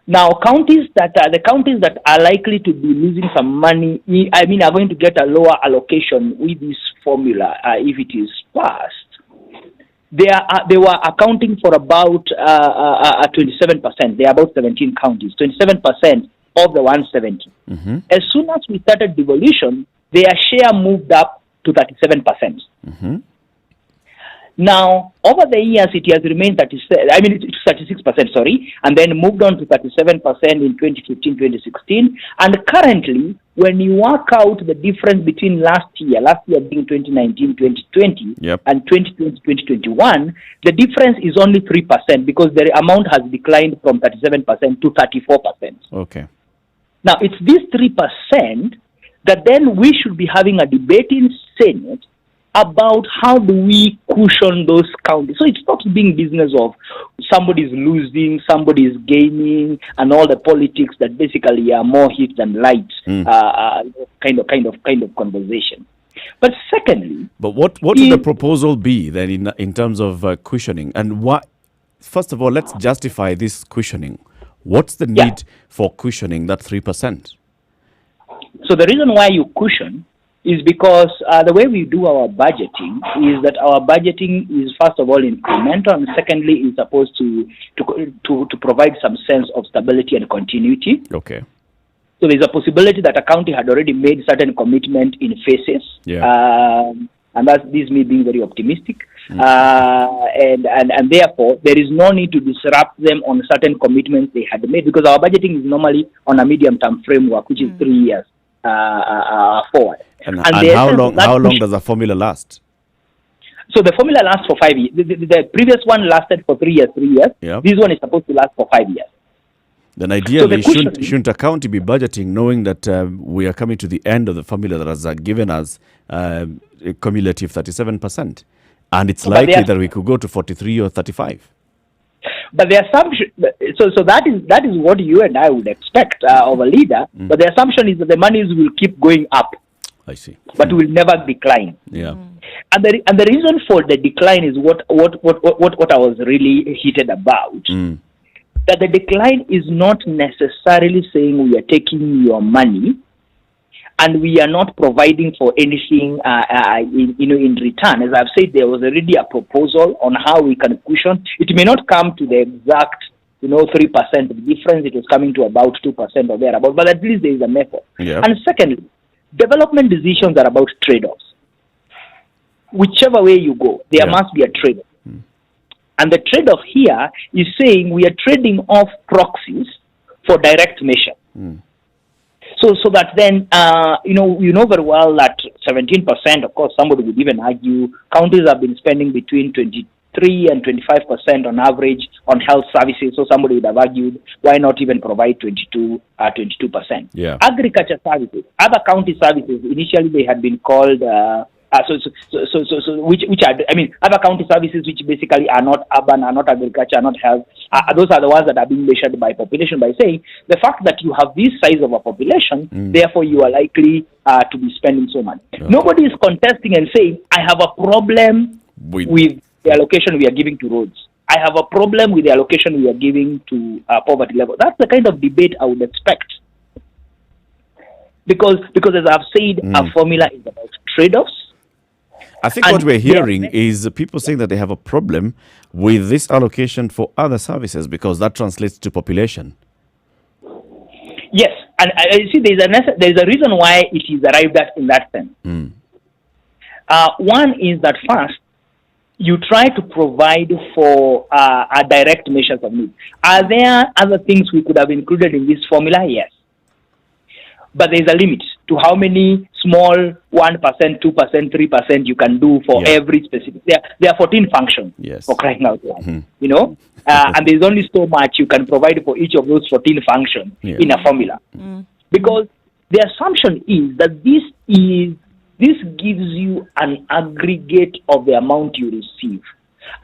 Now, the counties that are likely to be losing some money, are going to get a lower allocation with this formula if it is passed. They were accounting for about 27%. They are about 17 counties, 27% of the 170. As soon as we started devolution, their share moved up to 37%. Now, over the years, it has remained 36%, sorry, and then moved on to 37% in 2015-2016. And currently, when you work out the difference between last year being 2019-2020, and 2020-2021, the difference is only 3% because the amount has declined from 37% to 34%. Okay. Now, it's this 3% that then we should be having a debate in Senate about how do we cushion those counties. So it stops being business of somebody's losing, somebody's gaining, and all the politics that basically are more heat than light kind of conversation. But secondly, what would the proposal be then in terms of cushioning? And what? First of all, let's justify this cushioning. What's the need for cushioning that 3%? So the reason why you cushion is because the way we do our budgeting is that our budgeting is first of all incremental, and secondly is supposed to provide some sense of stability and continuity. Okay. So there's a possibility that a county had already made certain commitment in phases, and this me being very optimistic, and therefore there is no need to disrupt them on certain commitments they had made, because our budgeting is normally on a medium-term framework, which is 3 years forward. And how long does the formula last? So the formula lasts for 5 years. The previous one lasted for 3 years. Yep. This one is supposed to last for 5 years. Then ideally, shouldn't a county be budgeting knowing that we are coming to the end of the formula that has given us a cumulative 37%? And it's likely that we could go to 43 or 35. But the assumption, so that is what you and I would expect of a leader. But the assumption is that the monies will keep going up. I see. But will never decline. Yeah. And the reason for the decline is what I was really heated about. that the decline is not necessarily saying we are taking your money and we are not providing for anything in return. As I've said, there was already a proposal on how we can cushion. It may not come to the exact 3% difference. It was coming to about 2% or thereabout, but at least there is a method. Yeah. And secondly, development decisions are about trade-offs. Whichever way you go, there must be a trade-off. And the trade-off here is saying we are trading off proxies for direct measure. So that then, you know very well that 17%, of course, somebody would even argue, counties have been spending between 23 and 25% on average on health services. So somebody would have argued, why not even provide 22%? Yeah. Agriculture services, other county services, initially they had been called, which are, other county services which basically are not urban, are not agriculture, are not health. Those are the ones that are being measured by population, by saying the fact that you have this size of a population, therefore you are likely to be spending so much. Okay. Nobody is contesting and saying, I have a problem with the allocation we are giving to roads. I have a problem with the allocation we are giving to poverty level. That's the kind of debate I would expect. Because as I've said, our formula is about trade-offs. I think what we're hearing is people saying that they have a problem with this allocation for other services because that translates to population. Yes, and I see there's a reason why it is arrived at in that sense. One is that first, you try to provide for a direct measures of need. Are there other things we could have included in this formula? Yes. But there's a limit to how many small 1%, 2%, 3% you can do for every specific. There are 14 functions for crying out loud, and there's only so much you can provide for each of those 14 functions in a formula. Because the assumption is that this gives you an aggregate of the amount you receive.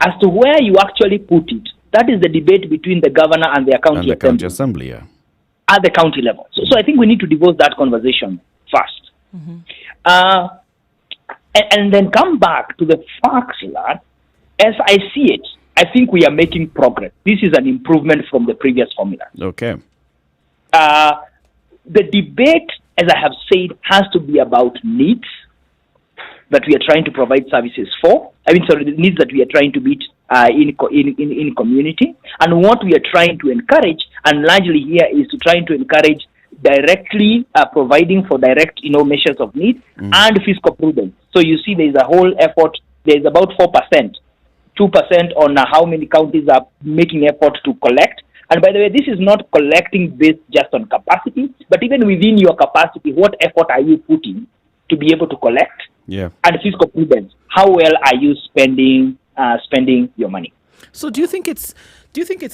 As to where you actually put it, that is the debate between the governor and the county assembly. At the county level. So I think we need to divorce that conversation first. And then come back to the fact that, as I see it, I think we are making progress. This is an improvement from the previous formula. Okay. The debate, as I have said, has to be about needs that we are trying to provide services for. The needs that we are trying to meet in community, and what we are trying to encourage, and largely here is to trying to encourage directly providing for direct measures of need and fiscal prudence. So you see there is a whole effort. There is about 4%, 2% on how many counties are making effort to collect. And by the way, this is not collecting based just on capacity, but even within your capacity, what effort are you putting to be able to collect? And fiscal prudence. How well are you spending your money? So do you think it's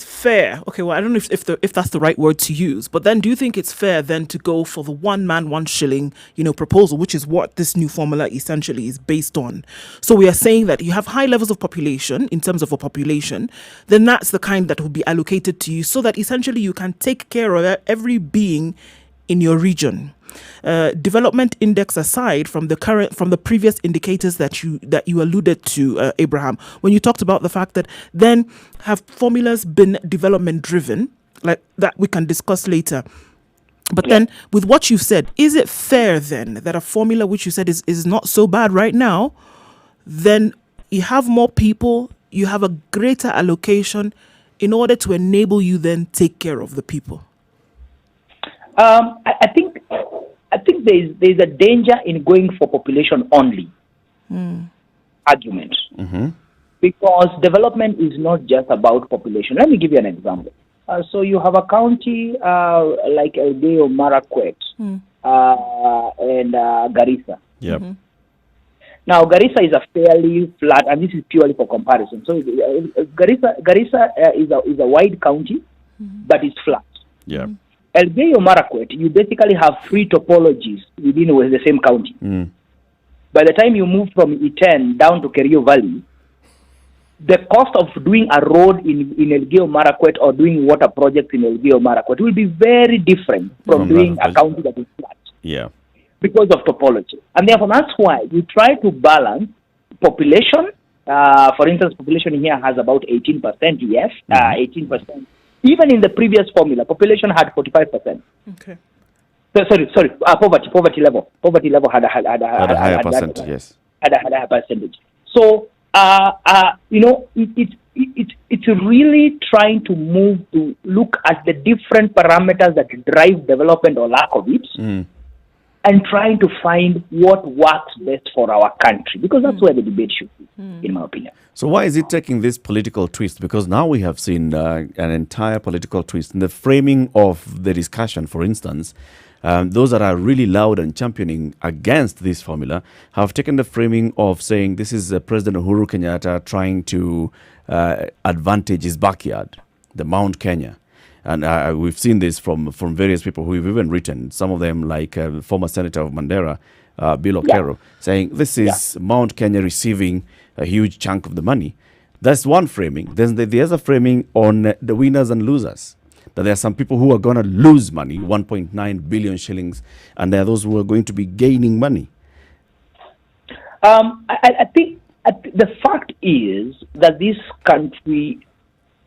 fair? Okay, well, I don't know if that's the right word to use, but then do you think it's fair then to go for the 1 man, 1 shilling, proposal, which is what this new formula essentially is based on? So we are saying that you have high levels of population in terms of a population, then that's the kind that will be allocated to you, so that essentially you can take care of every being in your region. Development index aside, from the previous indicators that you alluded to, Abraham, when you talked about the fact that then have formulas been development driven, like that we can discuss later. But then with what you've said, is it fair then that a formula which you said is not so bad right now, then you have more people, you have a greater allocation in order to enable you then take care of the people? I think there's a danger in going for population only argument, because development is not just about population. Let me give you an example. So you have a county like Elgeyo Marakwet and Garissa. Now Garissa is a fairly flat, and this is purely for comparison. So Garissa is a wide county, but it's flat. Elgeyo Marakwet, you basically have 3 topologies within the same county. By the time you move from Iten down to Kerio Valley, the cost of doing a road in Elgeyo Marakwet or doing water projects in Elgeyo Marakwet will be very different from doing a county that is flat. Because of topology. And therefore, that's why you try to balance population. For instance, population here has about 18%, 18% Even in the previous formula, population had 45%. Okay. Sorry. Poverty level. Poverty level had a higher percentage. Yes. Had a higher percentage. So, it's really trying to move to look at the different parameters that drive development or lack of it, and trying to find what works best for our country, because that's where the debate should be, in my opinion. So why is it taking this political twist? Because now we have seen an entire political twist in the framing of the discussion. For instance, those that are really loud and championing against this formula have taken the framing of saying this is President Uhuru Kenyatta trying to advantage his backyard, the Mount Kenya. And we've seen this from various people who have even written, some of them like former Senator of Mandera, Bill Okero, saying this is Mount Kenya receiving a huge chunk of the money. That's one framing. Then there's a framing on the winners and losers. That there are some people who are going to lose money, 1.9 billion shillings, and there are those who are going to be gaining money. I think the fact is that this country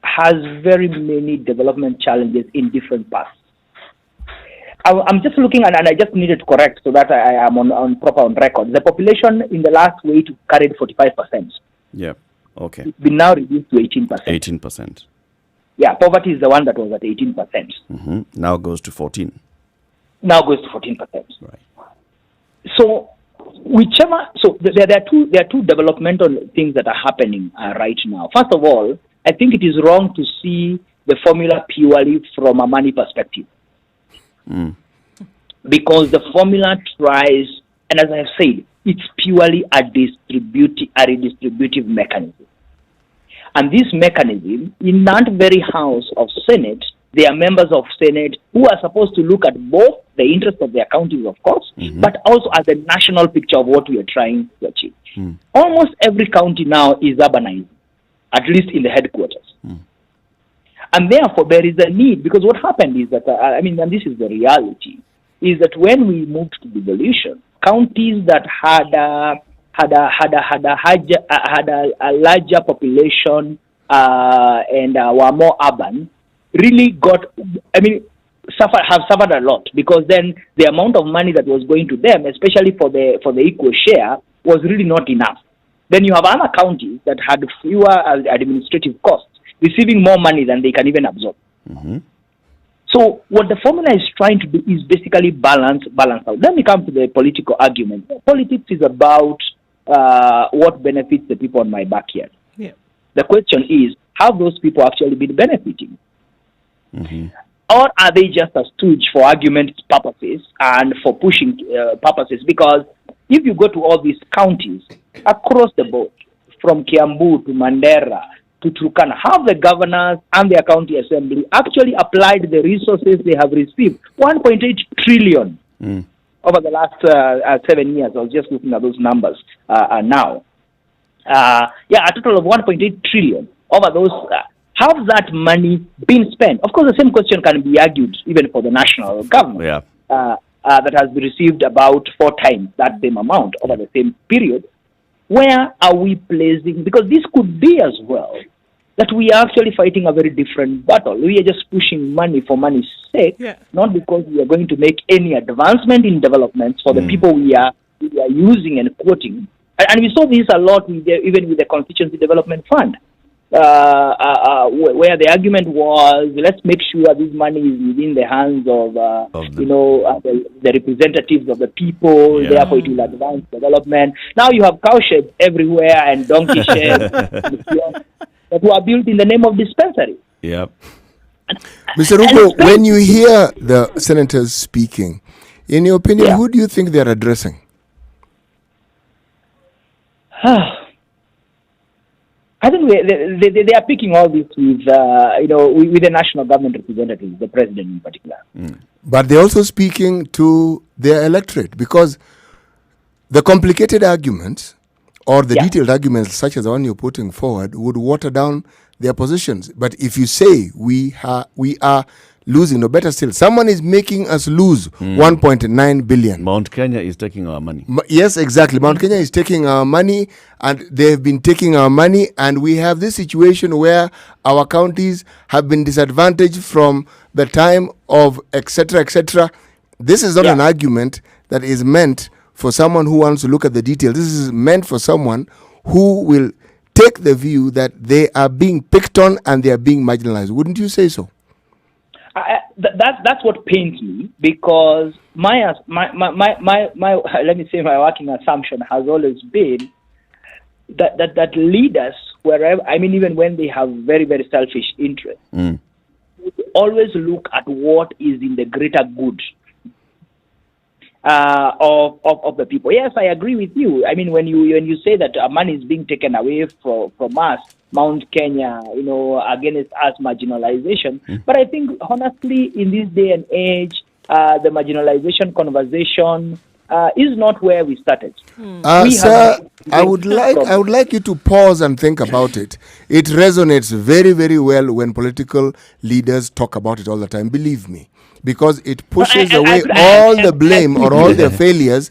has very many development challenges in different parts. I'm just looking, and I just needed to correct so that I am on proper on record. The population in the last weight carried 45%. Yeah, okay. It's been now reduced to 18%. 18%. Yeah, poverty is the one that was at 18%. Mm-hmm. Now goes to 14%. Now goes to 14%. Right. So, there are two developmental things that are happening right now. First of all, I think it is wrong to see the formula purely from a money perspective. Because the formula tries, and as I have said, it's purely a redistributive mechanism. And this mechanism, in that very House of Senate, there are members of Senate who are supposed to look at both the interest of their counties, of course, but also at the national picture of what we are trying to achieve. Almost every county now is urbanized, at least in the headquarters. And therefore, there is a need, because what happened is that, and this is the reality, is that when we moved to devolution, counties that had a larger population and were more urban really have suffered a lot, because then the amount of money that was going to them, especially for the equal share, was really not enough. Then you have other counties that had fewer administrative costs, receiving more money than they can even absorb. So what the formula is trying to do is basically balance out. Then we come to the political argument. Politics is about what benefits the people in my backyard. Yeah. The question is, have those people actually been benefiting? Or are they just a stooge for argument purposes and for pushing purposes? Because if you go to all these counties across the board, from Kiambu to Mandera to Turkana, have the governors and their county assembly actually applied the resources they have received, 1.8 trillion over the last 7 years. I was just looking at those numbers now. A total of 1.8 trillion over those. Have that money been spent? Of course, the same question can be argued even for the national government. That has received about 4 times that same amount over the same period. Where are we placing? Because this could be as well that we are actually fighting a very different battle. We are just pushing money for money's sake, not because we are going to make any advancement in developments for the people we are using and quoting. And we saw this a lot even with the Constituency Development Fund, where the argument was, let's make sure this money is within the hands of the representatives of the people, therefore it will advance development. Now you have cow sheds everywhere and donkey sheds that were built in the name of dispensary. Yep. Mr. Rugo, when you hear the senators speaking, in your opinion, who do you think they're addressing? I think they are picking all this with the national government representatives, the president in particular. But they're also speaking to their electorate, because the complicated arguments or the detailed arguments such as the one you're putting forward would water down their positions. But if you say we are losing. No, better still, someone is making us lose 1.9 billion. Mount Kenya is taking our money. Yes, exactly. Mount Kenya is taking our money, and they've been taking our money, and we have this situation where our counties have been disadvantaged from the time of etc., etc. This is not an argument that is meant for someone who wants to look at the details. This is meant for someone who will take the view that they are being picked on and they are being marginalized. Wouldn't you say so? That's what pains me, because my let me say my working assumption has always been that leaders, wherever, I mean, even when they have very, very selfish interests, would always look at what is in the greater good of the people. Yes, I agree with you. I mean, when you say that money is being taken away from us, Mount Kenya, against us marginalization. But I think, honestly, in this day and age, the marginalization conversation is not where we started. Sir, I would like you to pause and think about it. It resonates very, very well when political leaders talk about it all the time. Believe me, because it pushes away all the blame or all the failures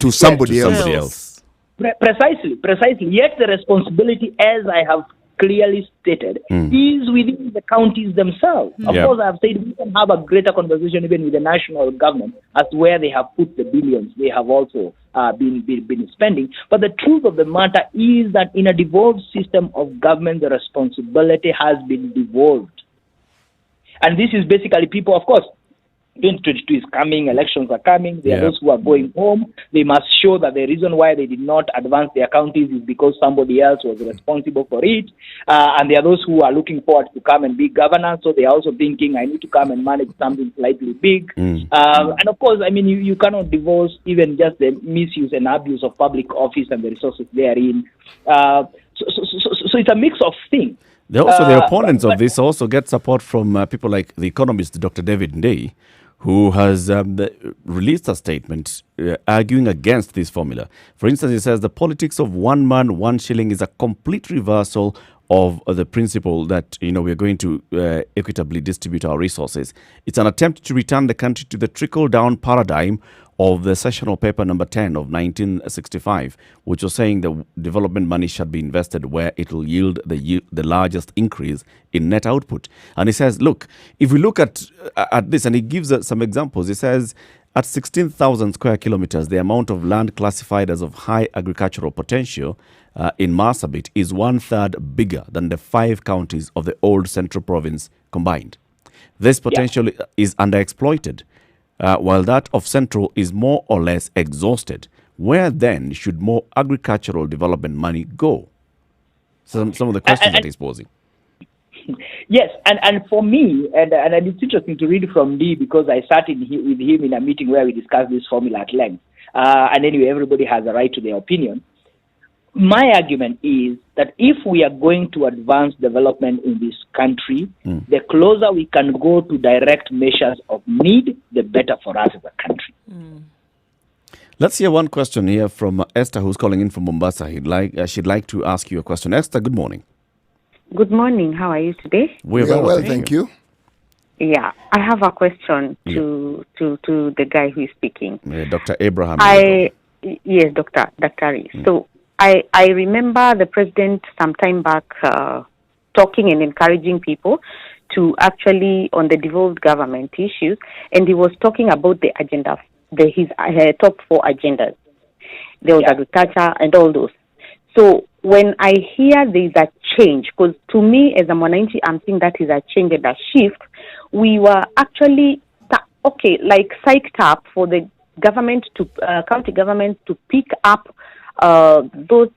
to somebody else. Precisely. Yet the responsibility, as I have clearly stated, is within the counties themselves. Of course, I have said we can have a greater conversation even with the national government as to where they have put the billions they have also been spending. But the truth of the matter is that in a devolved system of government, the responsibility has been devolved. And this is basically people, of course, 2022 is coming, elections are coming, there are those who are going home. They must show that the reason why they did not advance their counties is because somebody else was responsible for it. And there are those who are looking forward to come and be governors, so they are also thinking, I need to come and manage something slightly big. And of course, I mean, you cannot divorce even just the misuse and abuse of public office and the resources therein. So it's a mix of things. The opponents of this also get support from people like the economist Dr. David Ndei, who has released a statement arguing against this formula. For instance, he says the politics of one man, one shilling is a complete reversal of the principle that we are going to equitably distribute our resources. It's an attempt to return the country to the trickle-down paradigm of the sessional paper number 10 of 1965, which was saying the development money should be invested where it will yield the largest increase in net output. And he says, look, if we look at this, and he gives some examples, he says, at 16,000 square kilometers, the amount of land classified as of high agricultural potential in Marsabit is 1/3 bigger than the 5 counties of the old central province combined. This potential is underexploited, while that of central is more or less exhausted. Where then should more agricultural development money go? Some of the questions that he's posing. Yes, and for me, and it's interesting to read from Lee, because I sat with him in a meeting where we discussed this formula at length. And anyway, everybody has a right to their opinion. My argument is that if we are going to advance development in this country, the closer we can go to direct measures of need, the better for us as a country. Let's hear one question here from Esther, who's calling in from Mombasa. She'd like to ask you a question. Esther, good morning. Good morning. How are you today? We're well, thank you. Yeah, I have a question to the guy who is speaking. Dr. Abraham. Yes, Dr. Daktari. So I remember the president some time back talking and encouraging people to actually on the devolved government issues, and he was talking about the agenda, his top 4 agendas. There was agriculture and all those. So when I hear there's a change, because to me as a Mwananchi, I'm seeing that is a change and a shift. We were actually psyched up for the government to county government to pick up those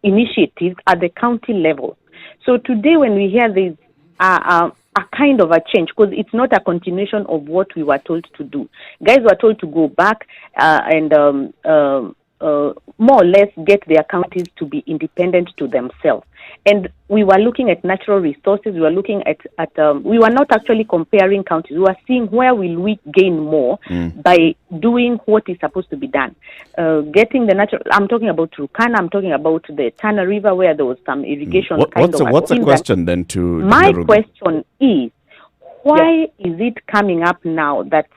initiatives at the county level. So today when we hear there's a kind of a change, because it's not a continuation of what we were told to do. Guys were told to go back and more or less get their counties to be independent to themselves. And we were looking at natural resources. We were looking at we were not actually comparing counties. We were seeing where will we gain more by doing what is supposed to be done. Getting the natural, I'm talking about Turkana, I'm talking about the Tana River where there was some irrigation. What's the question then to my question is, why is it coming up now that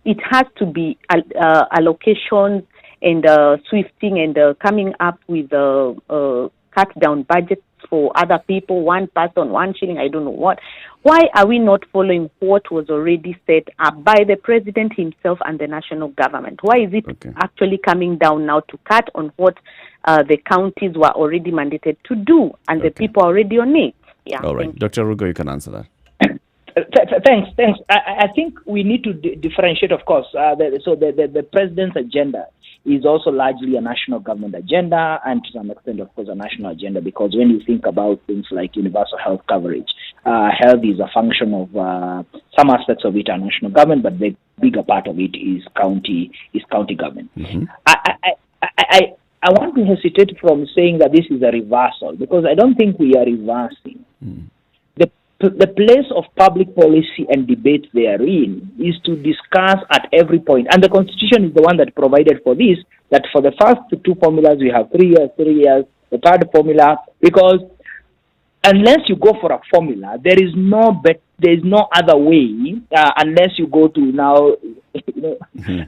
it has to be allocations and swifting and coming up with cut down budgets for other people, one person, 1 shilling, I don't know what. Why are we not following what was already set up by the president himself and the national government? Why is it actually coming down now to cut on what the counties were already mandated to do and the people are already on it? Yeah. All right. Dr. Rugo, you can answer that. Thanks. I think we need to differentiate, of course. The president's agenda is also largely a national government agenda, and to some extent, of course, a national agenda, because when you think about things like universal health coverage, health is a function of some aspects of it are national government, but the bigger part of it is county government. Mm-hmm. I want to hesitate from saying that this is a reversal, because I don't think we are reversing. The place of public policy and debate therein is to discuss at every point. And the Constitution is the one that provided for this, that for the first two formulas, we have 3 years, the third formula, because unless you go for a formula, there is no other way, unless you go to now,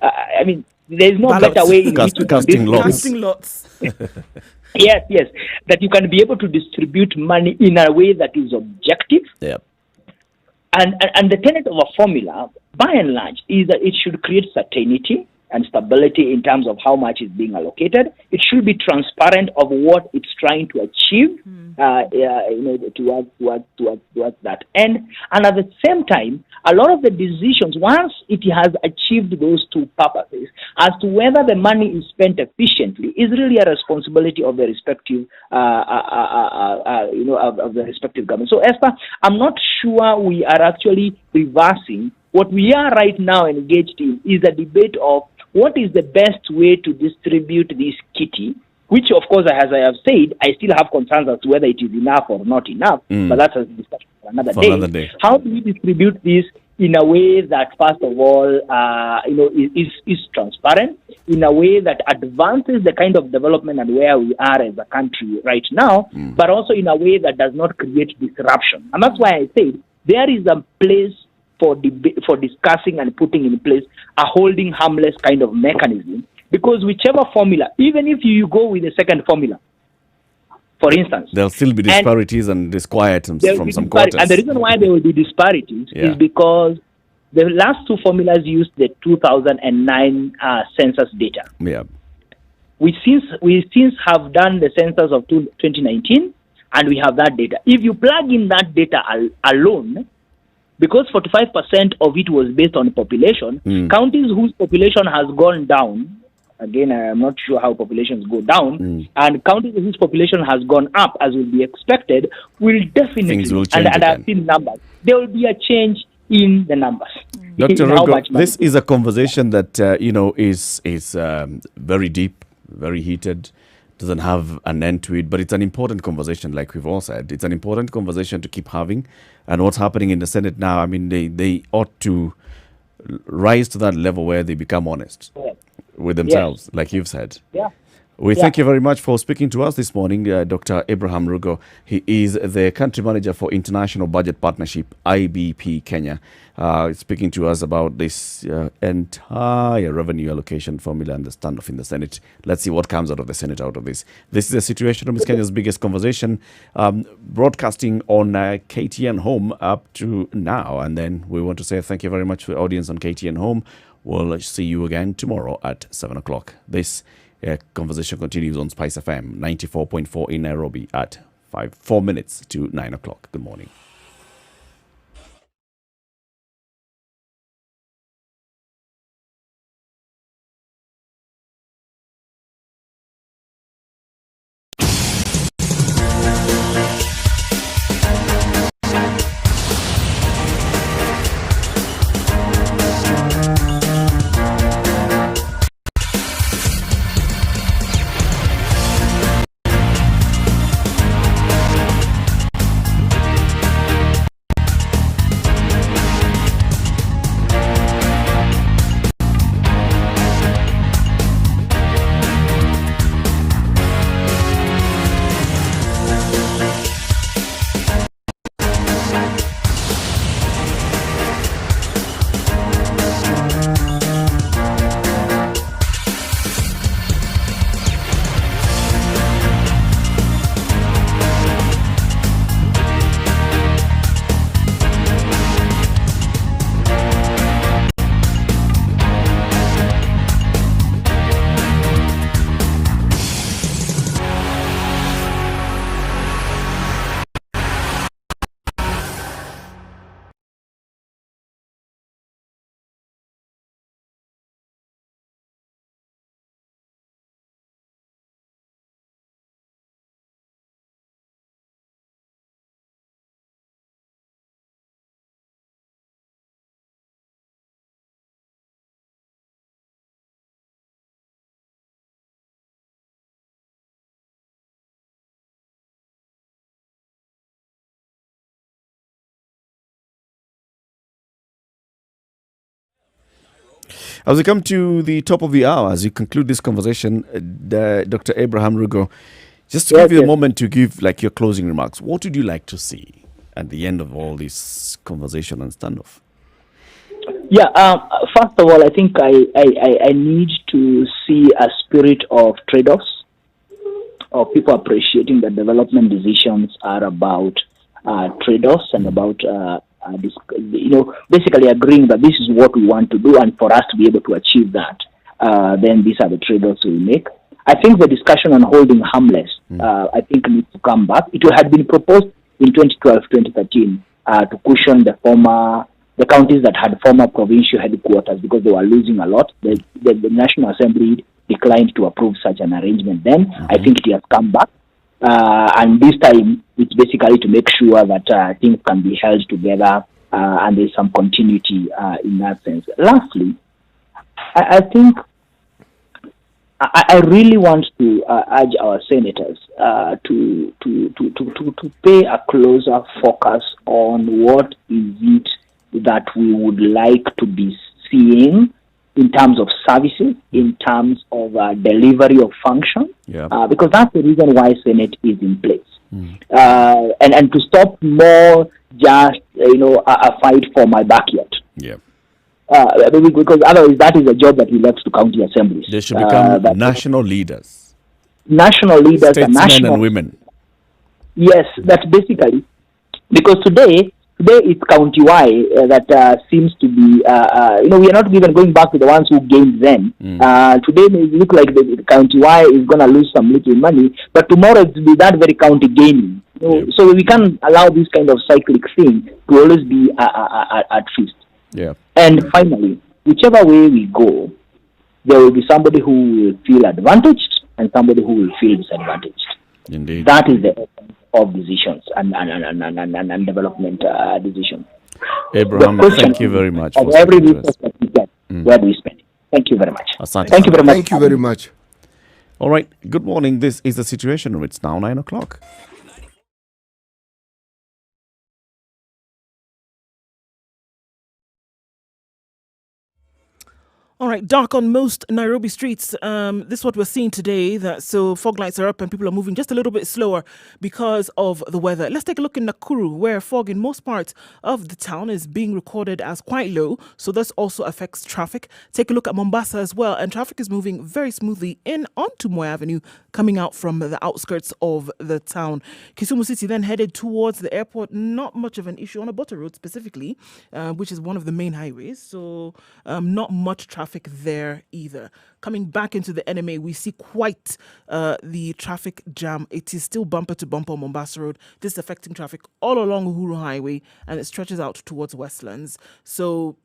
I mean, there is no better way in which casting lots. Yes, that you can be able to distribute money in a way that is objective. Yep. And the tenet of a formula, by and large, is that it should create certainty and stability in terms of how much is being allocated. It should be transparent of what it's trying to achieve, towards that end. And at the same time, a lot of the decisions, once it has achieved those two purposes, as to whether the money is spent efficiently, is really a responsibility of the respective, of the respective government. So, Esther, I'm not sure we are actually reversing. What we are right now engaged in is a debate of what is the best way to distribute this kitty, which, of course, as I have said, I still have concerns as to whether it is enough or not enough, but that's a discussion for another day. How do we distribute this in a way that, first of all, is transparent, in a way that advances the kind of development and where we are as a country right now, but also in a way that does not create disruption? And that's why I said there is a place for discussing and putting in place a holding harmless kind of mechanism, because whichever formula, even if you go with the second formula, for instance, there'll still be disparities and disquietance from some quarters. And the reason why there will be disparities is because the last two formulas used the 2009 census data. Yeah. We since have done the census of 2019, and we have that data. If you plug in that data alone, because 45% of it was based on population, counties whose population has gone down, again, I am not sure how populations go down, and counties whose population has gone up, as will be expected, will definitely, and I've seen numbers, there will be a change in the numbers. Dr. Rugo, this is a conversation that, is very deep, very heated, doesn't have an end to it, but it's an important conversation, like we've all said. It's an important conversation to keep having. And what's happening in the Senate now, I mean, they ought to rise to that level where they become honest with themselves, like you've said. Yeah. We thank you very much for speaking to us this morning, Dr. Abraham Rugo. He is the country manager for International Budget Partnership, IBP Kenya, speaking to us about this entire revenue allocation formula and the standoff in the Senate. Let's see what comes out of the Senate out of this. This is the Situation Room, Kenya's biggest conversation, broadcasting on KTN Home up to now. And then we want to say thank you very much to the audience on KTN Home. We'll see you again tomorrow at 7 o'clock. This conversation continues on Spice FM 94.4 in Nairobi at 4 minutes to 9 o'clock. Good morning. As we come to the top of the hour, as we conclude this conversation, Dr. Abraham Rugo, just to give you a moment to give like your closing remarks, what would you like to see at the end of all this conversation and standoff? Yeah, first of all, I think I need to see a spirit of trade-offs, of people appreciating that development decisions are about trade-offs and about basically agreeing that this is what we want to do, and for us to be able to achieve that, then these are the trade-offs we make. I think the discussion on holding harmless, I think needs to come back. It had been proposed in 2012, 2013 to cushion the counties that had former provincial headquarters because they were losing a lot. The National Assembly declined to approve such an arrangement then. I think it has come back. And this time, it's basically to make sure that things can be held together and there's some continuity in that sense. Lastly, I think I really want to urge our senators to pay a closer focus on what is it that we would like to be seeing in terms of services, in terms of delivery of function, because that's the reason why Senate is in place. And to stop more just, a fight for my backyard. Because otherwise that is a job that we left to county assemblies. They should become national leaders. National leaders and national and women. Yes, that's basically, because today it's county-wide that seems to be, we are not even going back to the ones who gained then. Today it may look like the county-wide is going to lose some little money, but tomorrow it will be that very county gaining. So we can't allow this kind of cyclic thing to always be at feast. And finally, whichever way we go, there will be somebody who will feel advantaged and somebody who will feel disadvantaged. Indeed. That is the essence of decisions and development decisions. Abraham, thank you very much. For every resource that we get, where do we spend it? Thank you very much. Thank you very much. Thank you very much. All right. Good morning. This is the Situation Room. It's now 9 o'clock. All right, dark on most Nairobi streets. This is what we're seeing today. So fog lights are up and people are moving just a little bit slower because of the weather. Let's take a look in Nakuru, where fog in most parts of the town is being recorded as quite low. So this also affects traffic. Take a look at Mombasa as well, and traffic is moving very smoothly in onto Moi Avenue, coming out from the outskirts of the town. Kisumu City then headed towards the airport. Not much of an issue on Budgetary Road specifically, which is one of the main highways. So not much traffic there either. Coming back into the NMA, we see quite the traffic jam. It is still bumper to bumper on Mombasa Road. This is affecting traffic all along Uhuru Highway, and it stretches out towards Westlands. So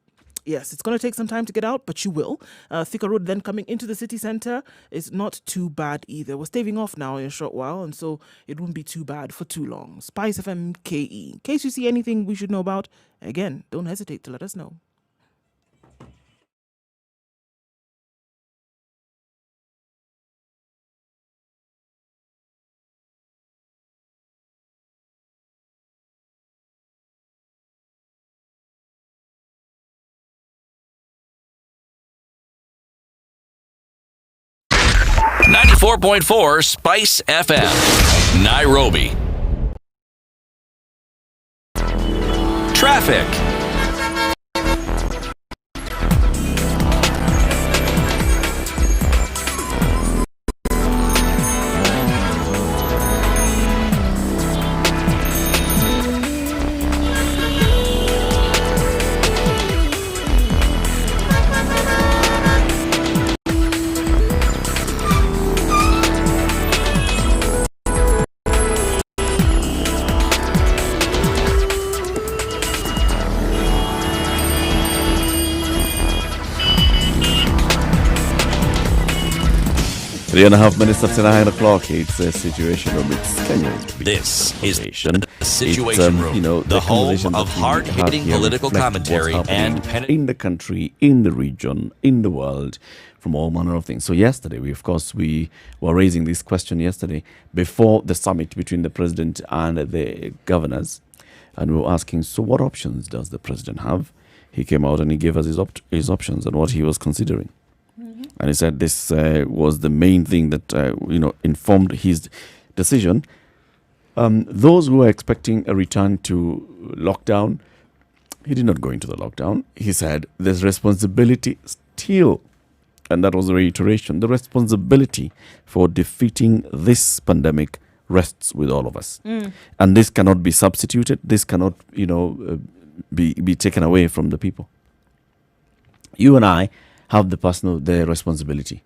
yes, it's going to take some time to get out, but you will. Thika Road then coming into the city centre is not too bad either. We're staving off now in a short while, and so it won't be too bad for too long. Spice FM KE. In case you see anything we should know about, again, don't hesitate to let us know. .4 Spice FM, Nairobi. Traffic. Three and a half minutes after 9 o'clock. It's a Situation Room. It's Kenya's This is the Situation Room, the home of hard-hitting political commentary and in the country, in the region, in the world, from all manner of things. So yesterday, we were raising this question yesterday before the summit between the president and the governors, and we were asking, so what options does the president have? he came out and he gave us his options and what he was considering. And he said this was the main thing that informed his decision. Those who were expecting a return to lockdown, he did not go into the lockdown. He said there's responsibility still, and that was the reiteration. The responsibility for defeating this pandemic rests with all of us, and this cannot be substituted. This cannot, be taken away from the people. You and I have the responsibility.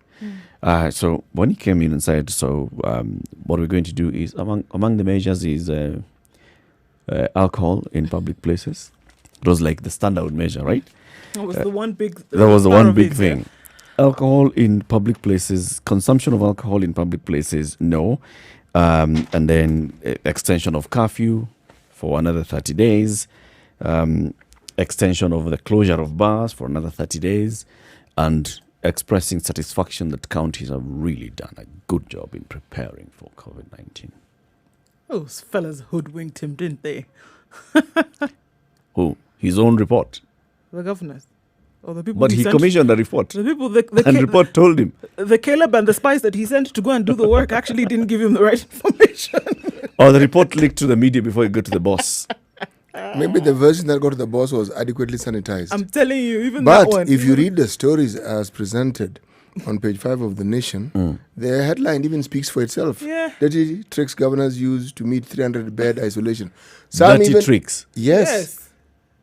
So when he came in and said, what we're going to do is, among the measures is alcohol in public places. It was like the standout measure, right? That was the one big. That was the one big thing. Alcohol in public places, consumption of alcohol in public places, no. And then extension of curfew for another 30 days. Extension of the closure of bars for another 30 days. And expressing satisfaction that counties have really done a good job in preparing for COVID-19. Those fellas hoodwinked him, didn't they? Who? His own report. The governors. Or the people But he commissioned a report. The people, and report told him. The Caleb and the spies that he sent to go and do the work actually didn't give him the right information. Or the report leaked to the media before it got to the boss. Maybe the version that got to the boss was adequately sanitized. I'm telling you, even but that one. But if you read the stories as presented on page 5 of The Nation, the headline even speaks for itself. Yeah. Dirty tricks governors use to meet 300-bed isolation. Dirty tricks? Yes.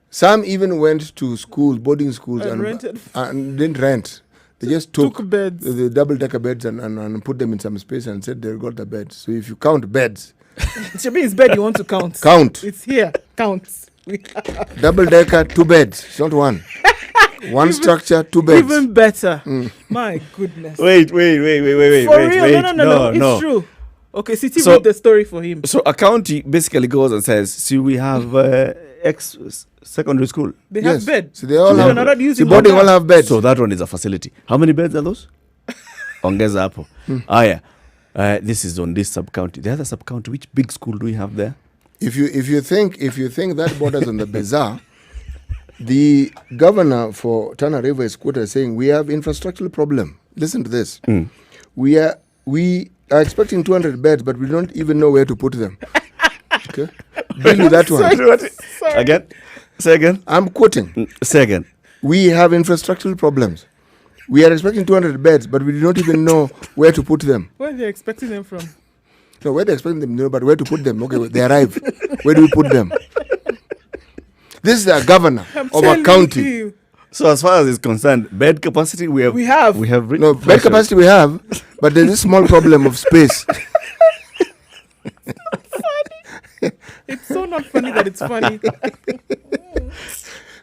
Some even went to schools, boarding schools, and didn't rent. They just took beds, the double-decker beds and put them in some space and said they got the beds. So if you count beds... It should be his bed you want to count. Count. It's here. Count. Double-decker, 2 beds. It's not one. One structure, 2 beds. Even better. My goodness. Wait. For real? No. It's true. Okay, City read the story for him. So a county basically goes and says, see, we have secondary school. They have beds. So they all have beds. The boarding all have beds. So that one is a facility. How many beds are those? Ongeza hapo. Yeah. This is on this sub-county. The other sub-county, which big school do we have there? If you think that borders on the bazaar, the governor for Tana River is quoted saying, we have infrastructural problem. Listen to this. We are expecting 200 beds, but we don't even know where to put them. Okay? Deal with that one. Sorry. Again? Say again? I'm quoting. Say again. We have infrastructural problems. We are expecting 200 beds, but we do not even know where to put them. Where are they expecting them from? No, where they're expecting them, no, but where to put them. Okay, they arrive. Where do we put them? This is the governor of a county. So as far as it's concerned, bed capacity we have. No, bed capacity we have, but there's a small problem of space. It's so not funny that it's funny.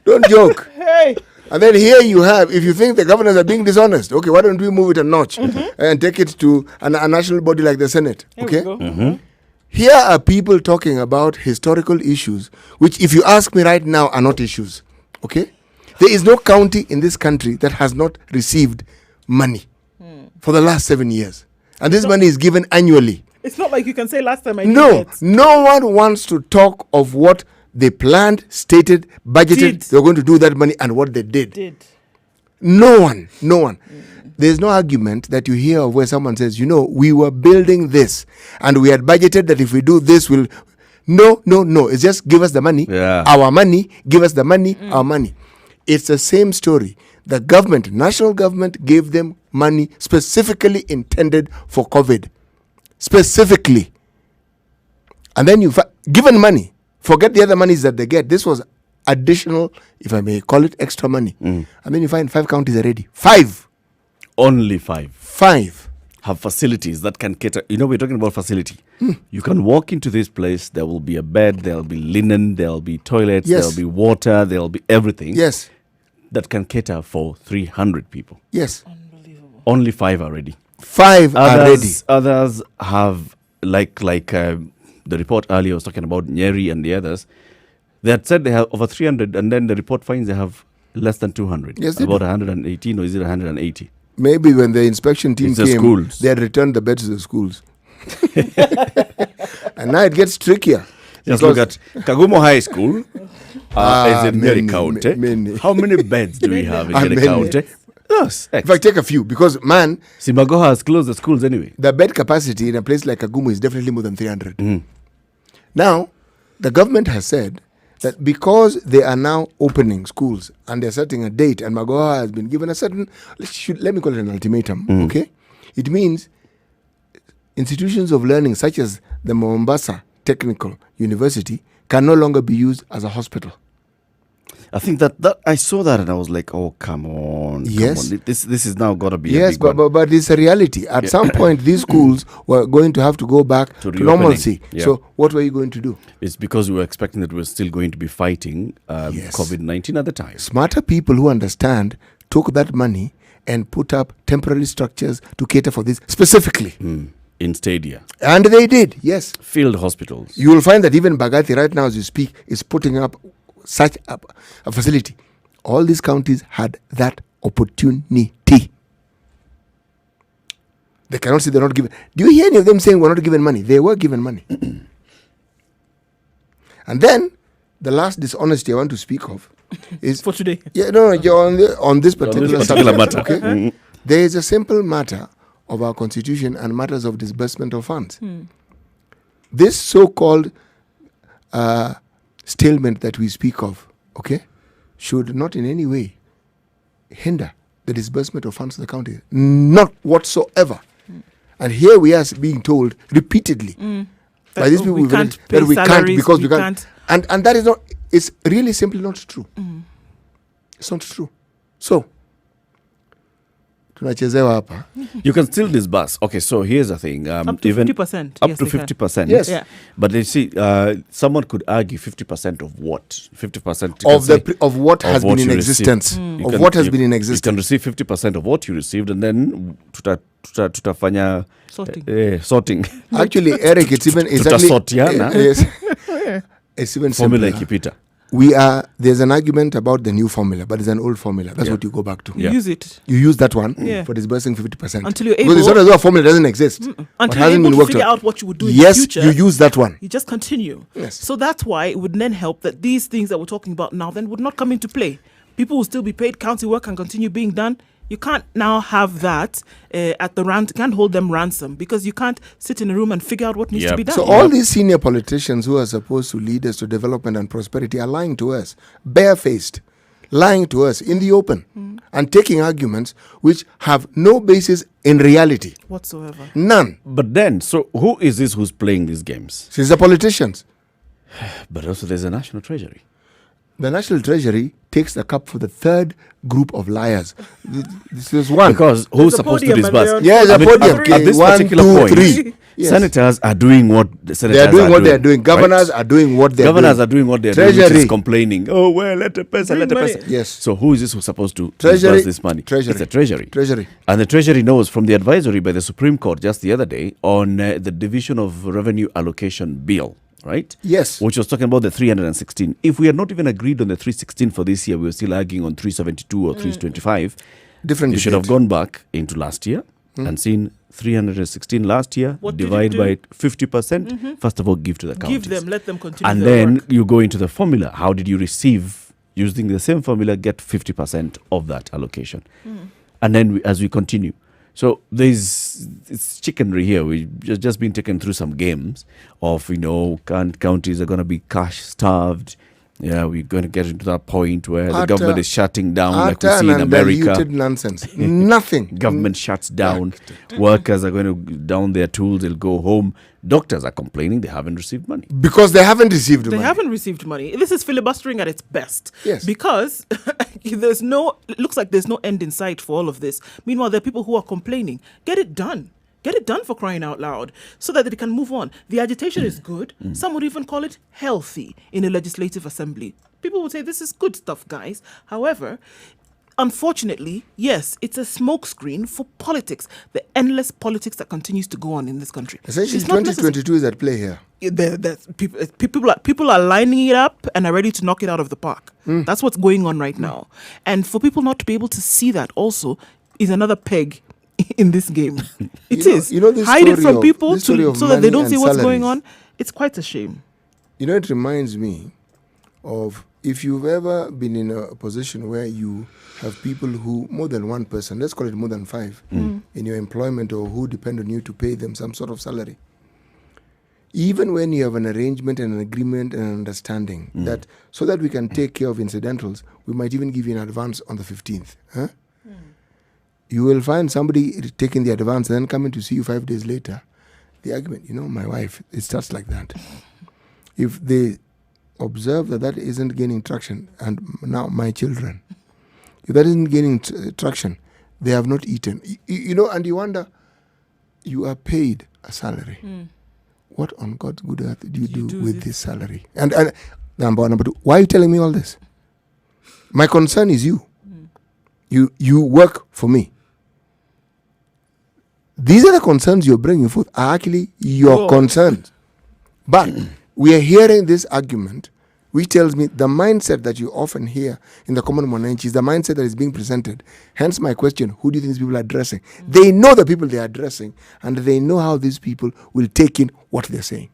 Don't joke. Hey. And then here you have, if you think the governors are being dishonest, okay, why don't we move it a notch and take it to a national body like the Senate? Okay? Here are people talking about historical issues, which, if you ask me right now, are not issues. Okay? There is no county in this country that has not received money for the last 7 years. And this money is given annually. It's not like you can say last time I No one wants to talk of what they planned, stated, budgeted, they were going to do that money and what they did. No one. There's no argument that you hear of where someone says, we were building this and we had budgeted that if we do this, we'll... No. It's just give us the money, our money, give us the money, our money. It's the same story. The government, national government, gave them money specifically intended for COVID. Specifically. And then given money. Forget the other monies that they get. This was additional, if I may call it, extra money. And then you find 5 counties already. 5. Only 5. 5. Have facilities that can cater. We're talking about facility. You can walk into this place. There will be a bed. There will be linen. There will be toilets. Yes. There will be water. There will be everything. Yes. That can cater for 300 people. Yes. Unbelievable. Only 5 are ready. 5 are ready. Others have, like the report earlier was talking about Nyeri and the others. They had said they have over 300, and then the report finds they have less than 200. Yes, about 118, or is it 180? Maybe when the inspection team came, schools. They had returned the beds to the schools. And now it gets trickier. Just look at Kagumo High School. Is in Nyeri County? Many. How many beds do we have in Nyeri Many. County? Yes. If I take a few, because man, Simago has closed the schools anyway. the bed capacity in a place like Kisumu is definitely more than 300. Now, the government has said that because they are now opening schools and they're setting a date, and Magoha has been given a certain, let me call it an ultimatum, okay? It means institutions of learning such as the Mombasa Technical University can no longer be used as a hospital. I think that I saw that and I was like, oh, come on. Yes. Come on. This is now going to be Yes, a big one. but it's a reality. At some point, these schools were going to have to go back to reopening. normalcy. Yeah. So what were you going to do? It's because we were expecting that we were still going to be fighting Yes. COVID-19 at the time. Smarter people who understand took that money and put up temporary structures to cater for this specifically. In stadia. And they did, yes. Field hospitals. You will find that even Bagati right now as you speak is putting up such a facility. All these counties had that opportunity. They cannot say they're not given. Do you hear any of them saying we're not given money? They were given money. And then the last dishonesty I want to speak of is For today. Yeah, no, you're on this particular subject, matter. Okay? There is a simple matter of our constitution and matters of disbursement of funds. This so-called stalemate that we speak of, okay, should not in any way hinder the disbursement of funds to the county. Not whatsoever. And here we are being told repeatedly by these people that we can't because we can't. And that is not, it's really simply not true. It's not true. So, tunachezewa hapa. You can still disburse. Okay, so here's the thing. Up to even 50%. Up Yes, to they can. 50%. Yes. Yeah. But you see, someone could argue 50% of what? 50% Of what has been in you existence. received. Of what has been in You existence. can receive 50% of what you received and then tutafanya Sorting. sorting. Actually, Eric, it's even Tutasortiana. yes. It's even Formula simpler. ikipita. There's an argument about the new formula, but it's an old formula. That's what you go back to. You use it. You use that one Yeah. for disbursing 50%. Until you're Because it's able- not as though a formula doesn't exist. Until But you're hasn't able been to worked figure on. out what you would do in Yes, the future. you use that one. You just continue. Yes. So that's why it would then help that these things that we're talking about now then would not come into play. People will still be paid, county work can continue being done. You can't now have that at the can't hold them ransom because you can't sit in a room and figure out what needs to be done. So all these senior politicians who are supposed to lead us to development and prosperity are lying to us, barefaced, lying to us in the open and taking arguments which have no basis in reality. Whatsoever. None. But then, so who is this who's playing these games? It's the politicians. But also there's a national treasury. The National Treasury takes the cup for the third group of liars. This is one. Because who's There's a supposed to podium and disburse? they're on Yes, a I mean, podium. at this One, particular two, point, three. Yes. senators are doing what the senators They are doing what they are doing. doing. Governors right? are doing what they are doing. Governors are doing what they're doing, which Treasury. is complaining. Oh, well, let the person, let the Bring person. money. Yes. So who is this who's supposed to Treasury. disburse this money? Treasury. It's the treasury. Treasury. And the treasury knows from the advisory by the Supreme Court just the other day on the Division of Revenue Allocation Bill, right? Yes. Which was talking about the 316. If we had not even agreed on the 316 for this year, we were still arguing on 372 or 325. Different You should have debate. gone back into last year and seen 316 last year, What did you divide do? by 50%. First of all, give to the counties. Give them, let them continue And their then work. you go into the formula. How did you receive, using the same formula, get 50% of that allocation? And then as we continue. So it's chickenry here. We've just been taken through some games of, counties are going to be cash starved. Yeah, we're going to get into that point where the government is shutting down like we see in America. Undiluted nonsense. Nothing. Government shuts down. Workers are going to down their tools. They'll go home. Doctors are complaining they haven't received money. Because they haven't received They money. haven't received money. This is filibustering at its best. Yes. Because it looks like there's no end in sight for all of this. Meanwhile, there are people who are complaining. Get it done. Get it done, for crying out loud, so that they can move on. The agitation is good. Some would even call it healthy in a legislative assembly. People would say this is good stuff, guys. However, unfortunately, yes, it's a smokescreen for politics, the endless politics that continues to go on in this country. Essentially, It's not 2022 is at play here. People are lining it up and are ready to knock it out of the park. That's what's going on right now. And for people not to be able to see that also is another peg in this game. It is. This Hide it story from of- people this story of so that they money don't see and what's going salaries. on. It's quite a shame. It reminds me of if you've ever been in a position where you have people who, more than one person, let's call it more than 5, in your employment, or who depend on you to pay them some sort of salary, even when you have an arrangement and an agreement and an understanding that so that we can take care of incidentals, we might even give you an advance on the 15th. Huh? You will find somebody taking the advance and then coming to see you 5 days later. The argument, my wife, it starts like that. If they observe that isn't gaining traction, and now my children, if that isn't gaining traction, they have not eaten. And you wonder, you are paid a salary. What on God's good earth do you do with this salary? And number 2, why are you telling me all this? My concern is you. You work for me. These are the concerns you're bringing forth, are actually your concerns. But we are hearing this argument, which tells me the mindset that you often hear in the common Mwananchi is the mindset that is being presented. Hence my question, who do you think these people are addressing? They know the people they are addressing, and they know how these people will take in what they're saying.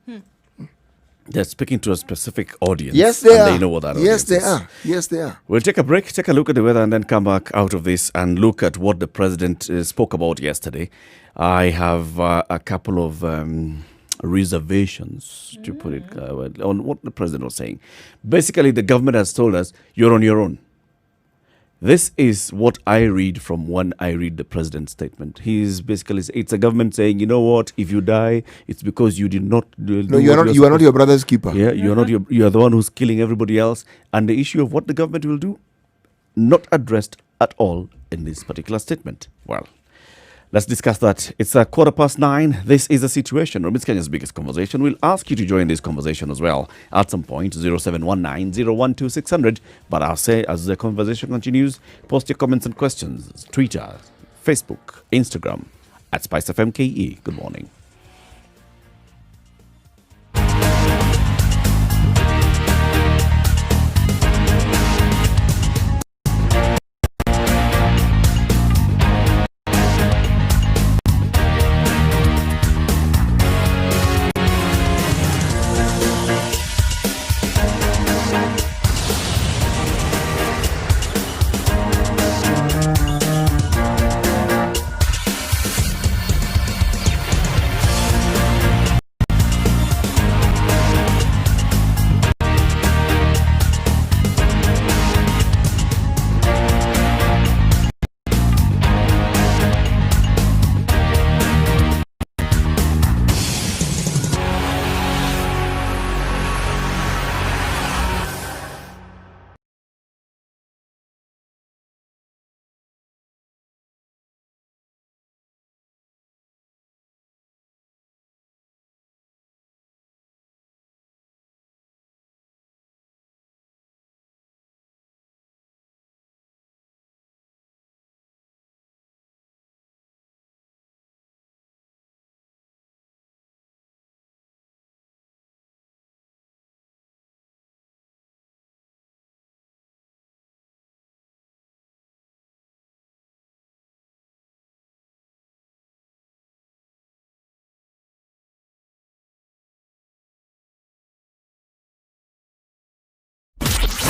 They're speaking to a specific audience. Yes, they are. They know what that audience is. Yes, they are. We'll take a break, take a look at the weather, and then come back out of this and look at what the president spoke about yesterday. I have a couple of reservations, to put it on what the president was saying. Basically, the government has told us, you're on your own. This is what I read from when I read the president's statement. He's basically, it's a government saying, you know what, if you die, it's because you did not do you are not your brother's keeper. Yeah, you are the one who's killing everybody else. And the issue of what the government will do, not addressed at all in this particular statement. Well, let's discuss that. It's 9:15. This is The Situation Room. It's Kenya's biggest conversation. We'll ask you to join this conversation as well at some point, 0719-012-600. But I'll say, as the conversation continues, post your comments and questions. Twitter, Facebook, Instagram, at SpiceFMKE. Good morning.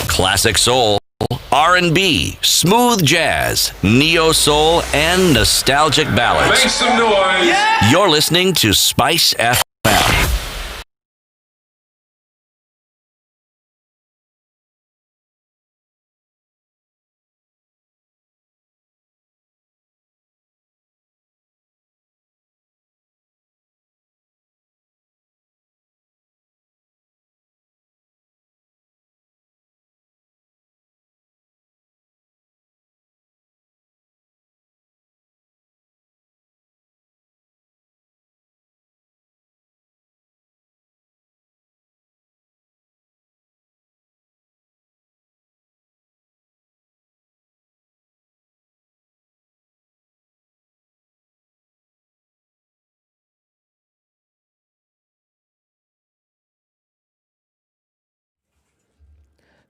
Classic soul, R&B, smooth jazz, neo soul, and nostalgic ballads. Make some noise. Yeah! You're listening to Spice FM.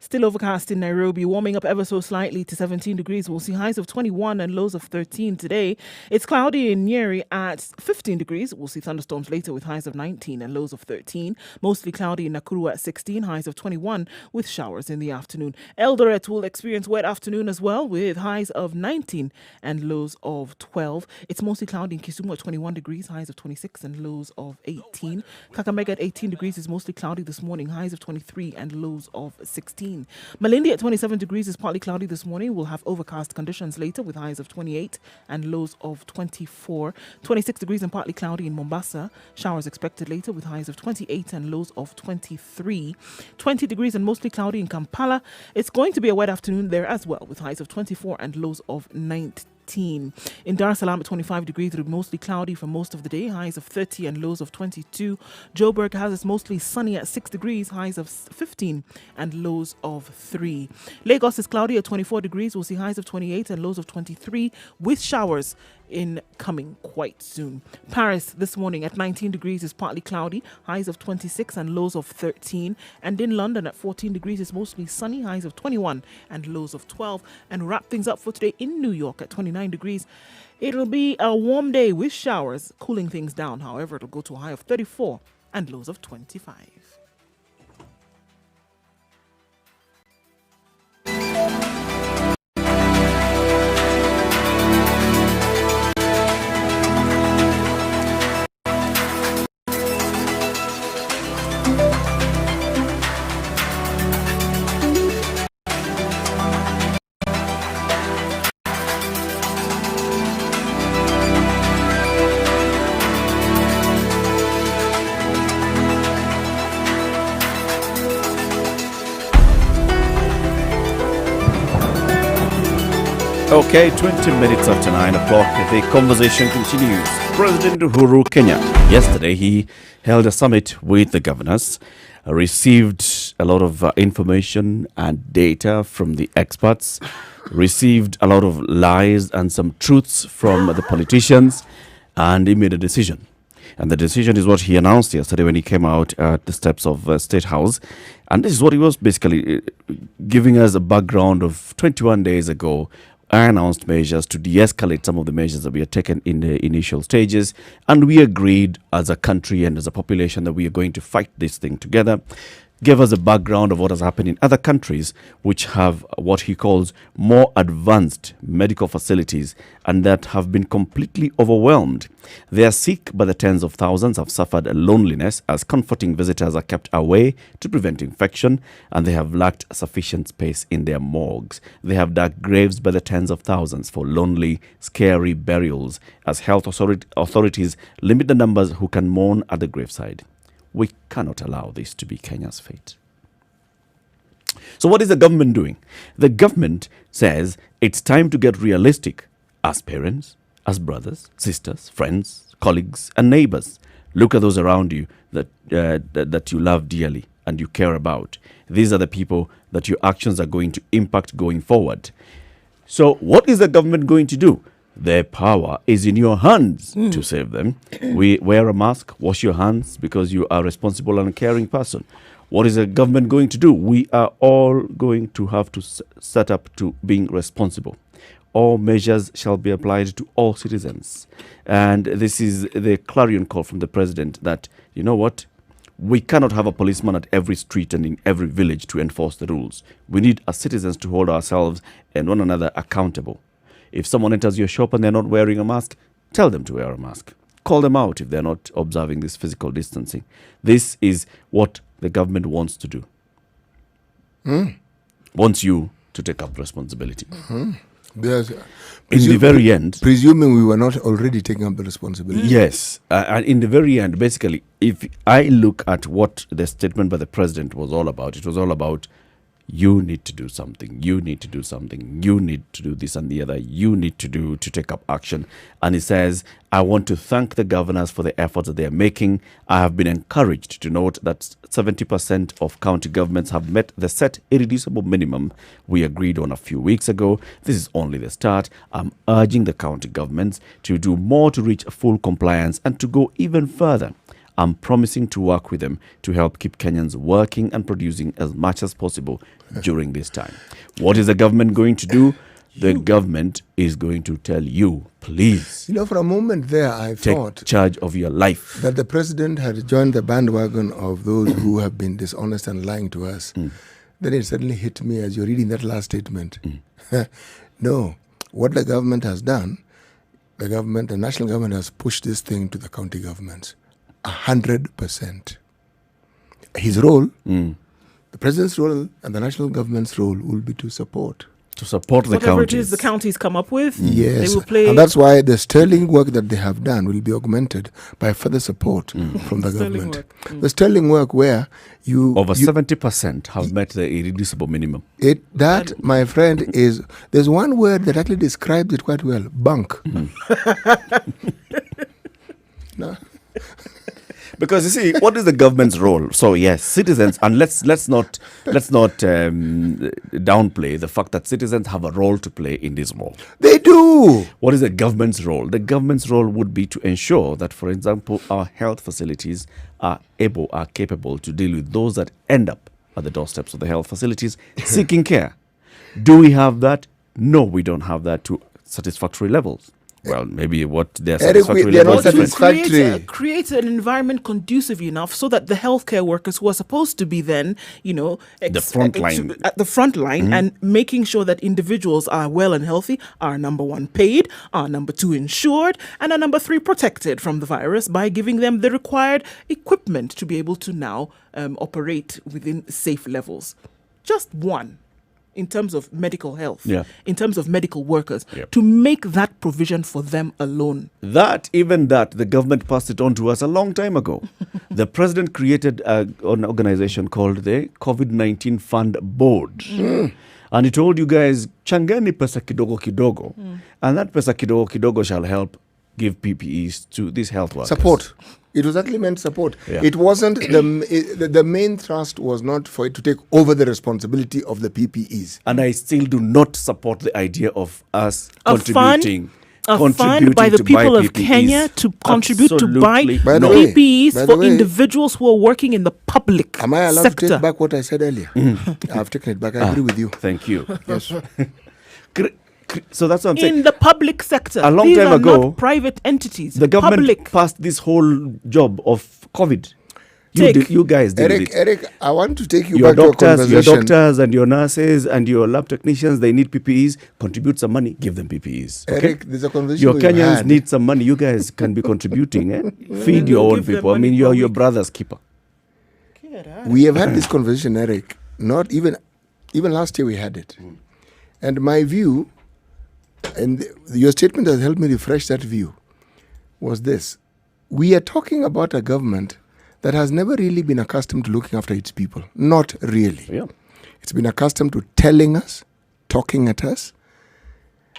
Still overcast in Nairobi, warming up ever so slightly to 17 degrees. We'll see highs of 21 and lows of 13 today. It's cloudy in Nyeri at 15 degrees. We'll see thunderstorms later with highs of 19 and lows of 13. Mostly cloudy in Nakuru at 16, highs of 21 with showers in the afternoon. Eldoret will experience wet afternoon as well with highs of 19 and lows of 12. It's mostly cloudy in Kisumu at 21 degrees, highs of 26 and lows of 18. Kakamega at 18 degrees is mostly cloudy this morning, highs of 23 and lows of 16. Malindi at 27 degrees is partly cloudy this morning. We'll have overcast conditions later with highs of 28 and lows of 24. 26 degrees and partly cloudy in Mombasa. Showers expected later with highs of 28 and lows of 23. 20 degrees and mostly cloudy in Kampala. It's going to be a wet afternoon there as well with highs of 24 and lows of 19. In Dar es Salaam at 25 degrees, it'll be mostly cloudy for most of the day, highs of 30 and lows of 22. Joburg has it mostly sunny at 6 degrees, highs of 15 and lows of 3. Lagos is cloudy at 24 degrees, we'll see highs of 28 and lows of 23 with showers coming quite soon. Paris this morning at 19 degrees is partly cloudy, highs of 26 and lows of 13. And in London at 14 degrees is mostly sunny, highs of 21 and lows of 12. And wrap things up for today in New York at 29 degrees. It'll be a warm day with showers, cooling things down. However, it'll go to a high of 34 and lows of 25. Okay, 20 minutes after 9 o'clock, the conversation continues. President Uhuru Kenyatta, yesterday he held a summit with the governors, received a lot of information and data from the experts, received a lot of lies and some truths from the politicians, and he made a decision. And the decision is what he announced yesterday when he came out at the steps of State House. And this is what he was basically giving us a background of 21 days ago. I announced measures to de-escalate some of the measures that we had taken in the initial stages. And we agreed as a country and as a population that we are going to fight this thing together. Gave us a background of what has happened in other countries which have what he calls more advanced medical facilities and that have been completely overwhelmed. They are sick by the tens of thousands, have suffered a loneliness as comforting visitors are kept away to prevent infection, and they have lacked sufficient space in their morgues. They have dug graves by the tens of thousands for lonely, scary burials as health authorities limit the numbers who can mourn at the graveside. We cannot allow this to be Kenya's fate. So what is the government doing? The government says it's time to get realistic as parents, as brothers, sisters, friends, colleagues, and neighbors. Look at those around you that you love dearly and you care about. These are the people that your actions are going to impact going forward. So what is the government going to do? Their power is in your hands to save them. We wear a mask, wash your hands because you are a responsible and caring person. What is the government going to do? We are all going to have to set up to being responsible. All measures shall be applied to all citizens. And this is the clarion call from the president that, you know what? We cannot have a policeman at every street and in every village to enforce the rules. We need as citizens to hold ourselves and one another accountable. If someone enters your shop and they're not wearing a mask, tell them to wear a mask. Call them out if they're not observing this physical distancing. This is what the government wants to do. Wants you to take up responsibility. In the very end... Presuming we were not already taking up the responsibility. Yes. And in the very end, basically, if I look at what the statement by the president was all about, it was all about you need to do something, you need to do something, you need to do this and the other, you need to take up action. And he says, I want to thank the governors for the efforts that they are making. I have been encouraged to note that 70% of county governments have met the set irreducible minimum we agreed on a few weeks ago. This is only the start. I'm urging the county governments to do more to reach full compliance and to go even further. I'm promising to work with them to help keep Kenyans working and producing as much as possible during this time. What is the government going to do? The government is going to tell you, please. For a moment there, I thought take charge of your life. That the president had joined the bandwagon of those who have been dishonest and lying to us. Then it suddenly hit me as you're reading that last statement. No, what the government has done, the national government has pushed this thing to the county governments. 100%. His role, the president's role and the national government's role will be to support. To support the whatever counties. It is the counties come up with. Yes. They will play. And that's why the sterling work that they have done will be augmented by further support from the government. Work. The sterling work where over 70% have met the irreducible minimum. That, my friend, there's one word that actually describes it quite well. Bunk. No. Because you see, what is the government's role? So yes, citizens, and let's not downplay the fact that citizens have a role to play in this role. They do. What is the government's role? The government's role would be to ensure that, for example, our health facilities are capable to deal with those that end up at the doorsteps of the health facilities seeking care. Do we have that? No, we don't have that to satisfactory levels. Well, maybe what their satisfactory levels are. Create an environment conducive enough so that the healthcare workers who are supposed to be then, the front line, at the front line, and making sure that individuals are well and healthy, are number one paid, are number two insured, and are number three protected from the virus by giving them the required equipment to be able to now operate within safe levels. Just one. In terms of medical health, in terms of medical workers, to make that provision for them alone. Even that, the government passed it on to us a long time ago. The president created an organization called the COVID-19 Fund Board. And he told you guys, changeni pesa kidogo kidogo. And that pesa kidogo kidogo shall help give PPEs to these health workers. Support. It was actually meant support. It wasn't, the main thrust was not for it to take over the responsibility of the PPEs. And I still do not support the idea of us contributing by the people of Kenya to contribute to buy PPEs for individuals who are working in the public sector. Am I allowed to take back what I said earlier? I've taken it back. I agree with you. Thank you. Yes. So that's what I'm saying. In the public sector. A long These time are ago, not private entities. The government passed this whole job of COVID. You guys did it. Eric, I want to take you back to a conversation. Your doctors and your nurses and your lab technicians, they need PPEs. Contribute some money, give them PPEs. Okay? Eric, there's a conversation. Your Kenyans need some money. You guys can be contributing. Feed your own people. I mean, you're your brother's keeper. We have had this conversation, Eric. Not even last year we had it. And my view, and your statement has helped me refresh that view, was this. We are talking about a government that has never really been accustomed to looking after its people. Not really. Yeah. It's been accustomed to telling us, talking at us,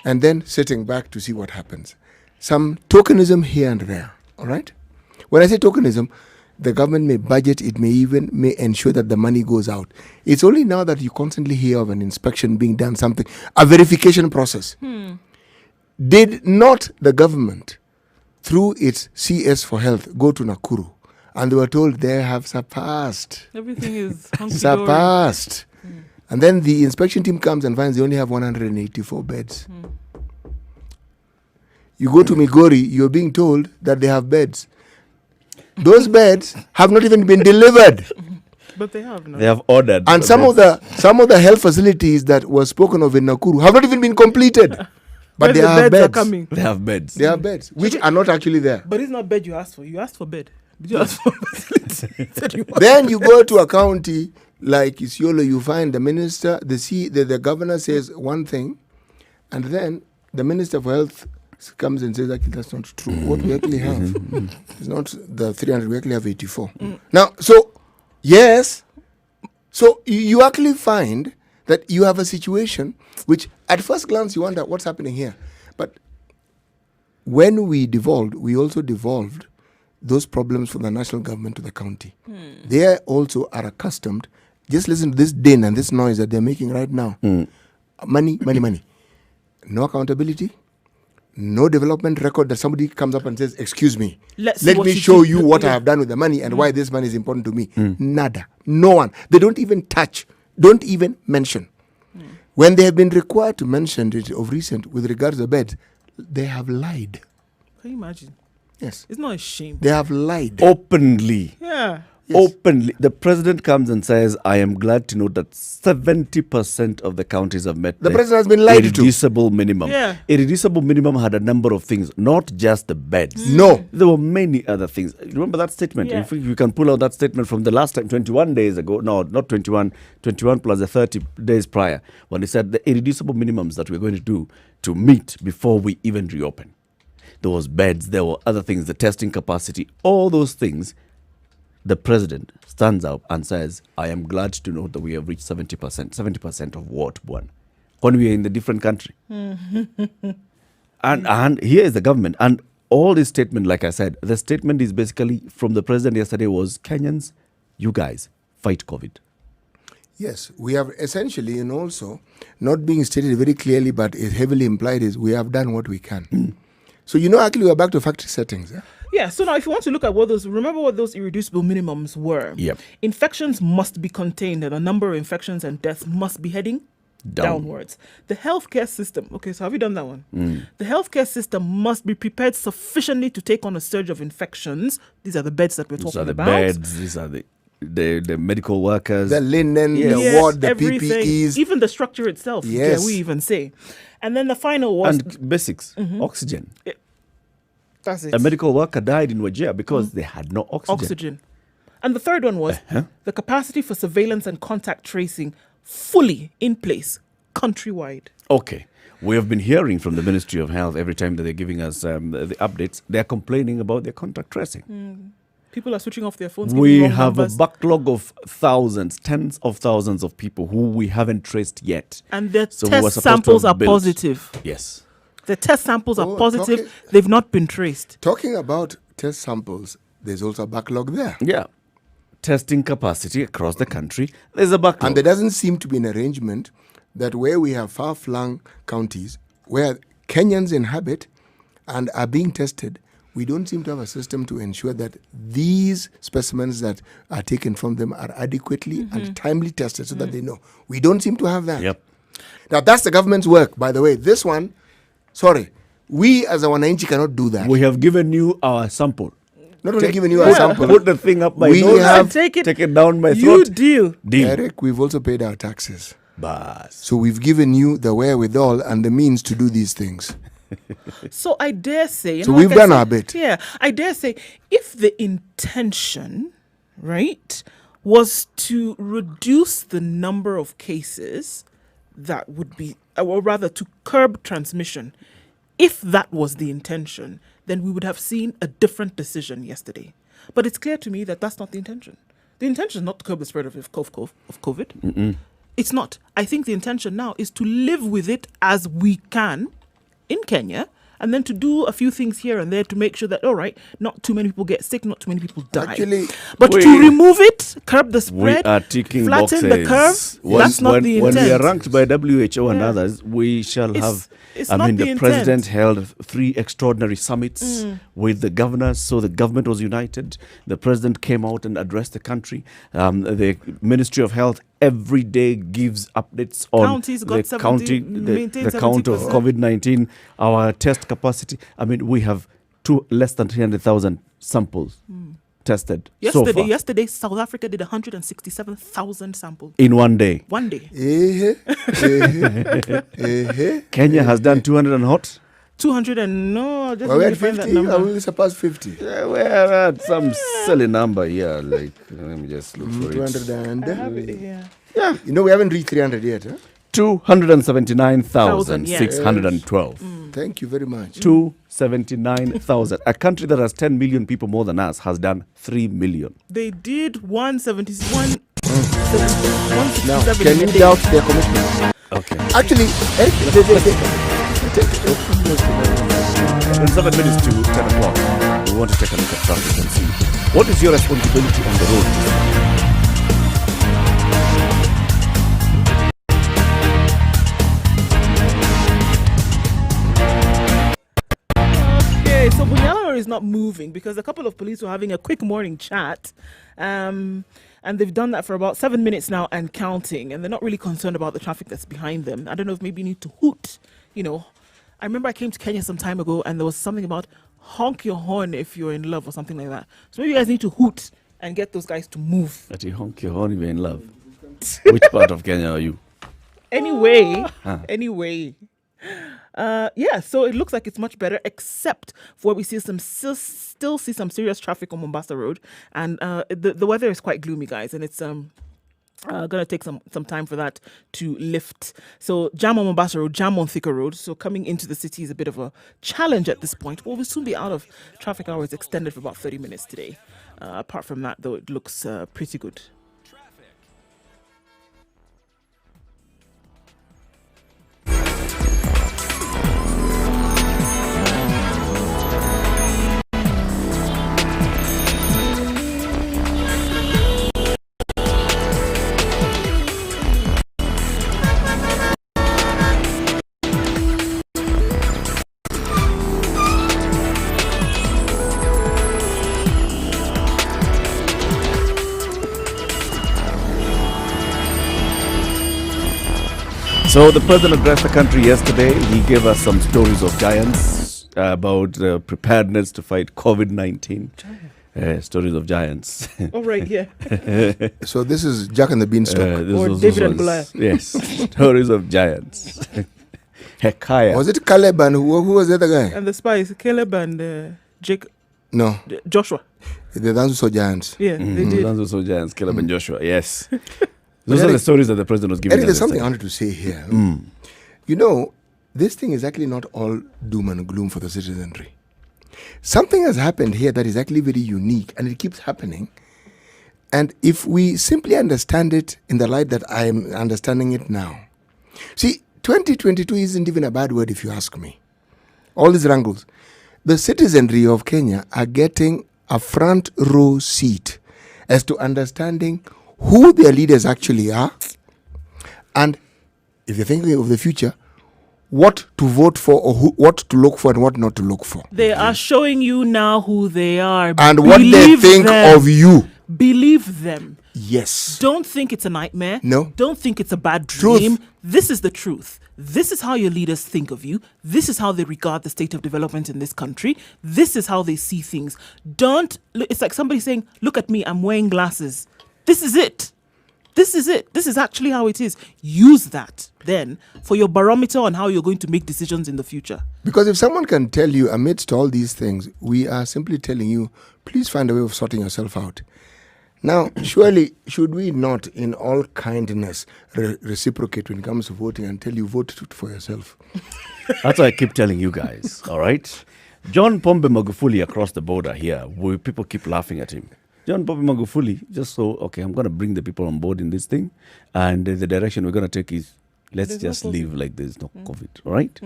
and then sitting back to see what happens. Some tokenism here and there, all right? When I say tokenism, the government may budget, it may ensure that the money goes out. It's only now that you constantly hear of an inspection being done, something, a verification process. Did not the government, through its CS for Health, go to Nakuru? And they were told they have surpassed. Everything is surpassed. And then the inspection team comes and finds they only have 184 beds. You go to Migori, you're being told that they have beds. Those beds have not even been delivered. But they have now. They have ordered. And some of the health facilities that were spoken of in Nakuru have not even been completed. But they have beds. They have beds. They have beds, which are not actually there. But it's not bed you asked for. You asked for bed. Did you ask for facility? Then you go to a county like Isiolo, you find the minister, the governor says one thing, and then the minister for health comes and says, actually, that's not true. What we actually have is not the 300, we actually have 84. Now, so, yes, so you actually find that you have a situation which, at first glance, you wonder what's happening here. But when we devolved, we also devolved those problems from the national government to the county. They also are accustomed, just listen to this din and this noise that they're making right now. Money. No accountability. no development record that somebody comes up and says, excuse me, Let's see let what me you show think." you what I Yeah. have done with the money and why this money is important to me. Nada. No one. They don't even touch, don't even mention. When they have been required to mention it of recent with regards to the beds, they have lied. Can you imagine? Yes. It's not a shame. They have lied. Openly. Yeah. Yes. Openly. The president comes and says, I am glad to know that 70% of the counties have met The president has been lied to. irreducible minimum. Yeah. Irreducible minimum had a number of things, not just the beds. No. There were many other things. Remember that statement? Yeah. If you can pull out that statement from the last time, 21 days ago. No, not 21. 21 plus the 30 days prior. When he said the irreducible minimums that we're going to do to meet before we even reopen. There was beds. There were other things. The testing capacity. All those things. The president stands up and says, I am glad to know that we have reached 70%. 70% of what, one? When we are in the different country. and here is the government. And all this statement, like I said, the statement is basically from the president yesterday was, Kenyans, you guys, fight COVID. Yes, we have essentially, and also not being stated very clearly, but is heavily implied, is we have done what we can. So, actually, we're back to factory settings. Eh? Yeah, so now if you want to look at remember what those irreducible minimums were. Yep. Infections must be contained and the number of infections and deaths must be heading downwards. The healthcare system, okay, so have you done that one? The healthcare system must be prepared sufficiently to take on a surge of infections. These are the beds that we're These talking are the about. beds, these are the medical workers. The linen, Yes, what, the everything, PPEs. even the structure itself, Yes. yeah, we even say. And then the final was, and basics, oxygen. that's it. A medical worker died in Wajir because they had no oxygen. And the third one was the capacity for surveillance and contact tracing fully in place countrywide. Okay. We have been hearing from the Ministry of Health every time that they're giving us the updates. They're complaining about their contact tracing. People are switching off their phones. We giving wrong have numbers. a backlog of thousands, tens of thousands of people who we haven't traced yet. And their So we were test supposed to samples have are built- positive. Yes. The test samples are Oh, positive. okay. They've not been traced. Talking about test samples, there's also a backlog there. Yeah. Testing capacity across the country. There's a backlog. And there doesn't seem to be an arrangement that where we have far-flung counties where Kenyans inhabit and are being tested, we don't seem to have a system to ensure that these specimens that are taken from them are adequately and timely tested so that they know. We don't seem to have that. Yep. Now, that's the government's work, by the way. This one, sorry, we as a Wananchi cannot do that. We have given you our sample. Not only giving you a sample, Put the thing up my We nose. have- Take it down my You throat. deal. Deal. Eric, we've also paid our taxes. Bas. So we've given you the wherewithal and the means to do these things. So I dare say. So like we've I done said, our bit. Yeah, I dare say, if the intention, right, was to reduce the number of cases that would be, or rather to curb transmission, if that was the intention, then we would have seen a different decision yesterday. But it's clear to me that that's not the intention. The intention is not to curb the spread of COVID. It's not. I think the intention now is to live with it as we can in Kenya, and then to do a few things here and there to make sure that, all right, not too many people get sick, not too many people die. Actually, but we- to remove it, curb the We spread, are ticking flatten boxes. the curve, that's not the When we are intent. ranked by WHO and Yeah. others, we shall have. it's I not mean, the the intent. president held 3 extraordinary summits with the governors, so the government was united. The president came out and addressed the country. The Ministry of Health every day gives updates on Counties got the 70, county, maintain the count of 70%. COVID-19, our test capacity. I mean, we have less than 300,000 samples tested so far Yesterday, South Africa did 167,000 samples. in one day. One day. Kenya has done 200 and hot. 200 and no, just Well, we're let me at find that 50. number. We surpassed 50. We're at some silly number here. Like, let me just look for 200 it. and... I have it here. we haven't reached 300 yet. Huh? 279,612. Thank you very much. 279,000. A country that has 10 million people more than us has done 3 million. They did 171. Now, can you doubt their commitment? Okay. Actually, In 7 minutes to 10 o'clock, we want to take a look at traffic and see what is your responsibility on the road. the yellow area is not moving because a couple of police were having a quick morning chat. And they've done that for about 7 minutes now and counting. And they're not really concerned about the traffic that's behind them. I don't know if maybe you need to hoot. You know, I remember I came to Kenya some time ago and there was something about honk your horn if you're in love or something like that. So maybe you guys need to hoot and get those guys to move. That you honk your horn if you're in love. Which part of Kenya are you? Anyway. Yeah, so it looks like it's much better, except for we see still see some serious traffic on Mombasa Road, and the weather is quite gloomy, guys, and it's gonna take some time for that to lift. So jam on Mombasa Road, jam on Thika Road. So coming into the city is a bit of a challenge at this point. We'll soon be out of traffic hours extended for about 30 minutes today. Apart from that, though, it looks pretty good. So the president addressed the country yesterday. He gave us some stories of giants about preparedness to fight COVID-19. Stories of giants. Oh, right, yeah. So this is Jack and the Beanstalk. Or David and Goliath. Yes, stories of giants. Hekaya. Was it Caleb and who was the other guy? And the spies, Caleb and No, Joshua. the Danzo giants. Yeah, they did. Those also giants, Caleb and Joshua. Yes. Those are the stories that the president was giving us. There's something I wanted to say here. You know, this thing is actually not all doom and gloom for the citizenry. Something has happened here that is actually very unique, and it keeps happening. And if we simply understand it in the light that I am understanding it now. See, 2022 isn't even a bad word if you ask me. All these wrangles. The citizenry of Kenya are getting a front row seat as to understanding who their leaders actually are, and if you're thinking of the future, what to vote for or what to look for and what not to look for. They are showing you now who they are. And what they think of you. Believe them. Yes. Don't think it's a nightmare. No. Don't think it's a bad dream. Truth. This is the truth. This is how your leaders think of you. This is how they regard the state of development in this country. This is how they see things. It's like somebody saying, look at me, I'm wearing glasses. This is it. This is it. This is actually how it is. Use that then for your barometer on how you're going to make decisions in the future. Because if someone can tell you amidst all these things, we are simply telling you, please find a way of sorting yourself out. Now, surely, should we not, in all kindness, reciprocate when it comes to voting and tell you, vote for yourself? That's what I keep telling you guys, all right? John Pombe Magufuli across the border here, people keep laughing at him. John Pombe Magufuli, I'm going to bring the people on board in this thing. And the direction we're going to take is, let's just live like there's no COVID, all right?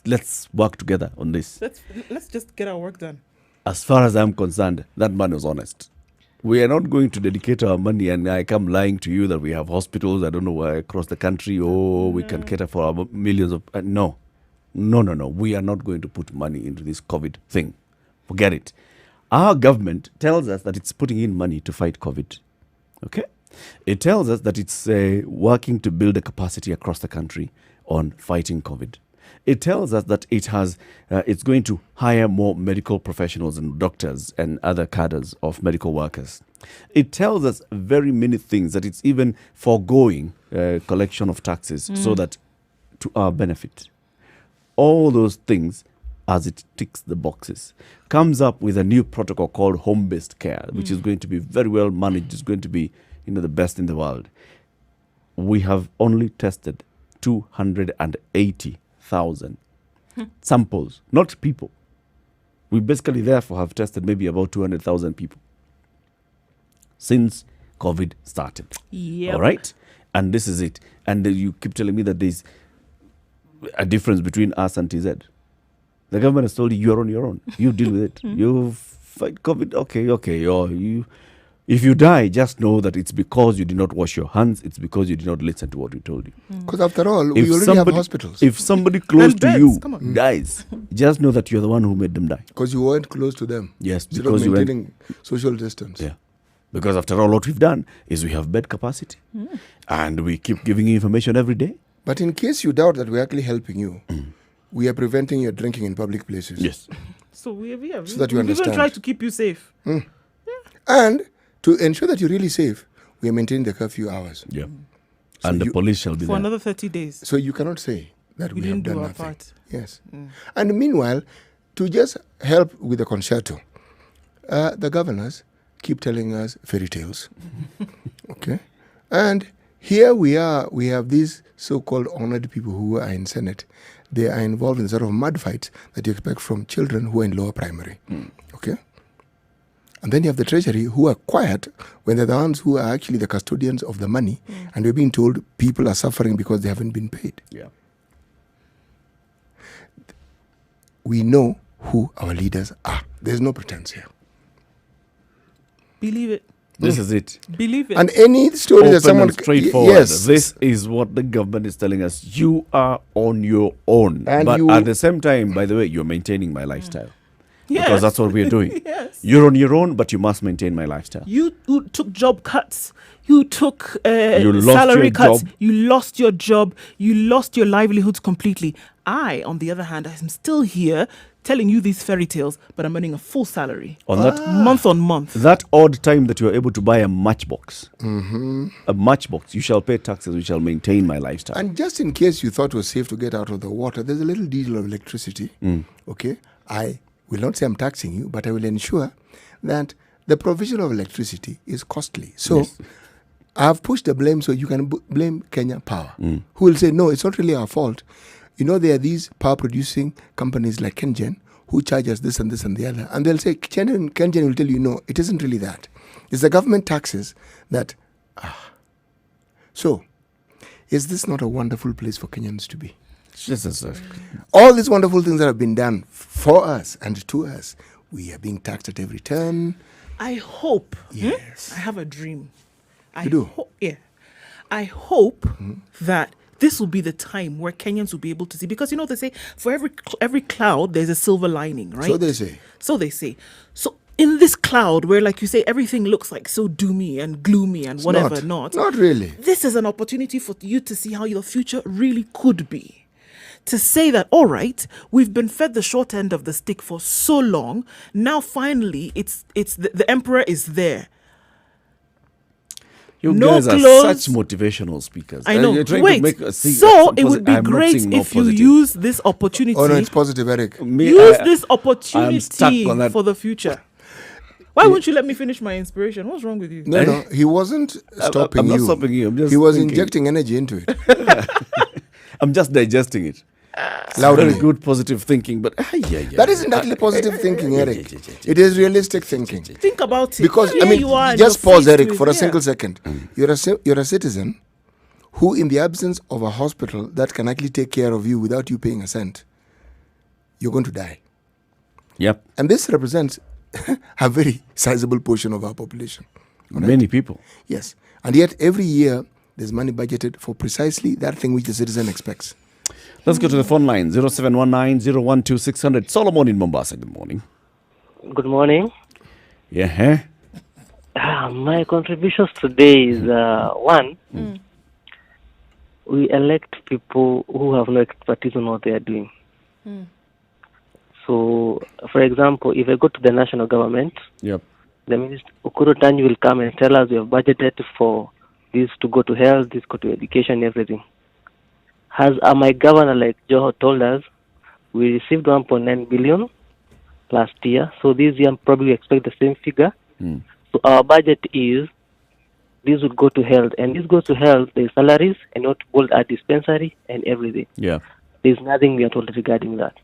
Let's work together on this. Let's just get our work done. As far as I'm concerned, that man was honest. We are not going to dedicate our money and I come lying to you that we have hospitals, I don't know where, across the country, we can cater for our millions of... No. We are not going to put money into this COVID thing. Forget it. Our government tells us that it's putting in money to fight COVID. Okay? It tells us that it's working to build a capacity across the country on fighting COVID. It tells us that it's going to hire more medical professionals and doctors and other cadres of medical workers. It tells us very many things, that it's even foregoing collection of taxes so that to our benefit. All those things, as it ticks the boxes, comes up with a new protocol called home-based care, which is going to be very well managed. It's going to be, the best in the world. We have only tested 280,000 samples, not people. We basically, therefore, have tested maybe about 200,000 people since COVID started. Yep. All right? And this is it. And you keep telling me that there's a difference between us and TZ. The government has told you, you're on your own. You deal with it. You fight COVID. Okay. If you die, just know that it's because you did not wash your hands. It's because you did not listen to what we told you. Because after all, we already have hospitals. If somebody close And to beds, you come on. dies, just know that you're the one who made them die. Because you weren't close to them. Yes, Instead because of you went. maintaining social distance. Yeah. Because after all, what we've done is we have bed capacity. And we keep giving you information every day. But in case you doubt that we're actually helping you, we are preventing your drinking in public places. Yes. So we have So that you we've even understand. tried to keep you safe. And to ensure that you're really safe, we are maintaining the curfew hours. Yeah. So And the you- police shall be For there. another 30 days. So you cannot say that We we have didn't do done our nothing. part. Yes. And meanwhile, to just help with the concerto, the governors keep telling us fairy tales. Okay? And here we are, we have these so-called honored people who are in Senate. They are involved in the sort of mud fights that you expect from children who are in lower primary. Okay? And then you have the treasury who are quiet when they're the ones who are actually the custodians of the money. And we're being told people are suffering because they haven't been paid. Yeah. We know who our leaders are. There's no pretense here. Believe it. This is it. Believe it. And any story Open that someone... and straightforward. Yes. This is what the government is telling us. You are on your own. And but you- at the same time, by the way, you're maintaining my lifestyle. Yes. Because that's what we're doing. Yes. You're on your own, but you must maintain my lifestyle. You took job cuts. You took You lost salary your cuts. job. You lost your job. You lost your livelihoods completely. I, on the other hand, am still here telling you these fairy tales, but I'm earning a full salary On that month on month. that odd time that you are able to buy a matchbox, a matchbox, you shall pay taxes, you shall maintain my lifestyle. And just in case you thought it was safe to get out of the water, there's a little deal of electricity. Okay? I will not say I'm taxing you, but I will ensure that the provision of electricity is costly. So I've pushed the blame so you can blame Kenya Power, who will say, no, it's not really our fault. You know, there are these power producing companies like KenGen who charge us this and this and the other. And they'll say, KenGen will tell you, no, it isn't really that. It's the government taxes that... So, is this not a wonderful place for Kenyans to be? Jesus. All these wonderful things that have been done for us and to us, we are being taxed at every turn. I hope. Yes. I have a dream. You do? I hope that this will be the time where Kenyans will be able to see, because they say for every cloud there's a silver lining, right? So they say. So they say. So in this cloud where, like you say, everything looks like so doomy and gloomy and whatever, Not really. this is an opportunity for you to see how your future really could be. To say that, all right, we've been fed the short end of the stick for so long. Now, finally, it's the emperor is there. You No guys are clothes. such motivational speakers. I know. You're trying to Wait. make a So it would be I'm not great seeing more if you positive. use this opportunity. Oh, no, it's positive, Eric. Use this I'm stuck opportunity on that. for the future. Why won't you let me finish my inspiration? What's wrong with you? No, he wasn't stopping I'm you. not stopping you. I'm just he was thinking. injecting energy into it. I'm just digesting it. Loudly. Very good positive thinking, but That isn't actually positive thinking, Eric. It is realistic thinking. Think about it. Because, Here I mean, you are and just you're pause, faced Eric, with- for a yeah. single second. You're a citizen who, in the absence of a hospital that can actually take care of you without you paying a cent, you're going to die. Yep, And this represents a very sizable portion of our population. All right? many people. Yes. And yet, every year, there's money budgeted for precisely that thing which the citizen expects. Let's go to the phone line 0719 012 Solomon in Mombasa. Good morning. Good morning. Yeah. My contributions today is one, we elect people who have no expertise on what they are doing. So, for example, if I go to the national government, Yep. the Minister Ukuru Tanyi will come and tell us we have budgeted for this to go to health, this go to education, everything. As my governor, like Joho, told us, we received 1.9 billion last year. So this year, probably expect the same figure. So our budget is, this would go to health. And this goes to health, there's salaries and not build a dispensary and everything. Yeah. There's nothing we are told regarding that.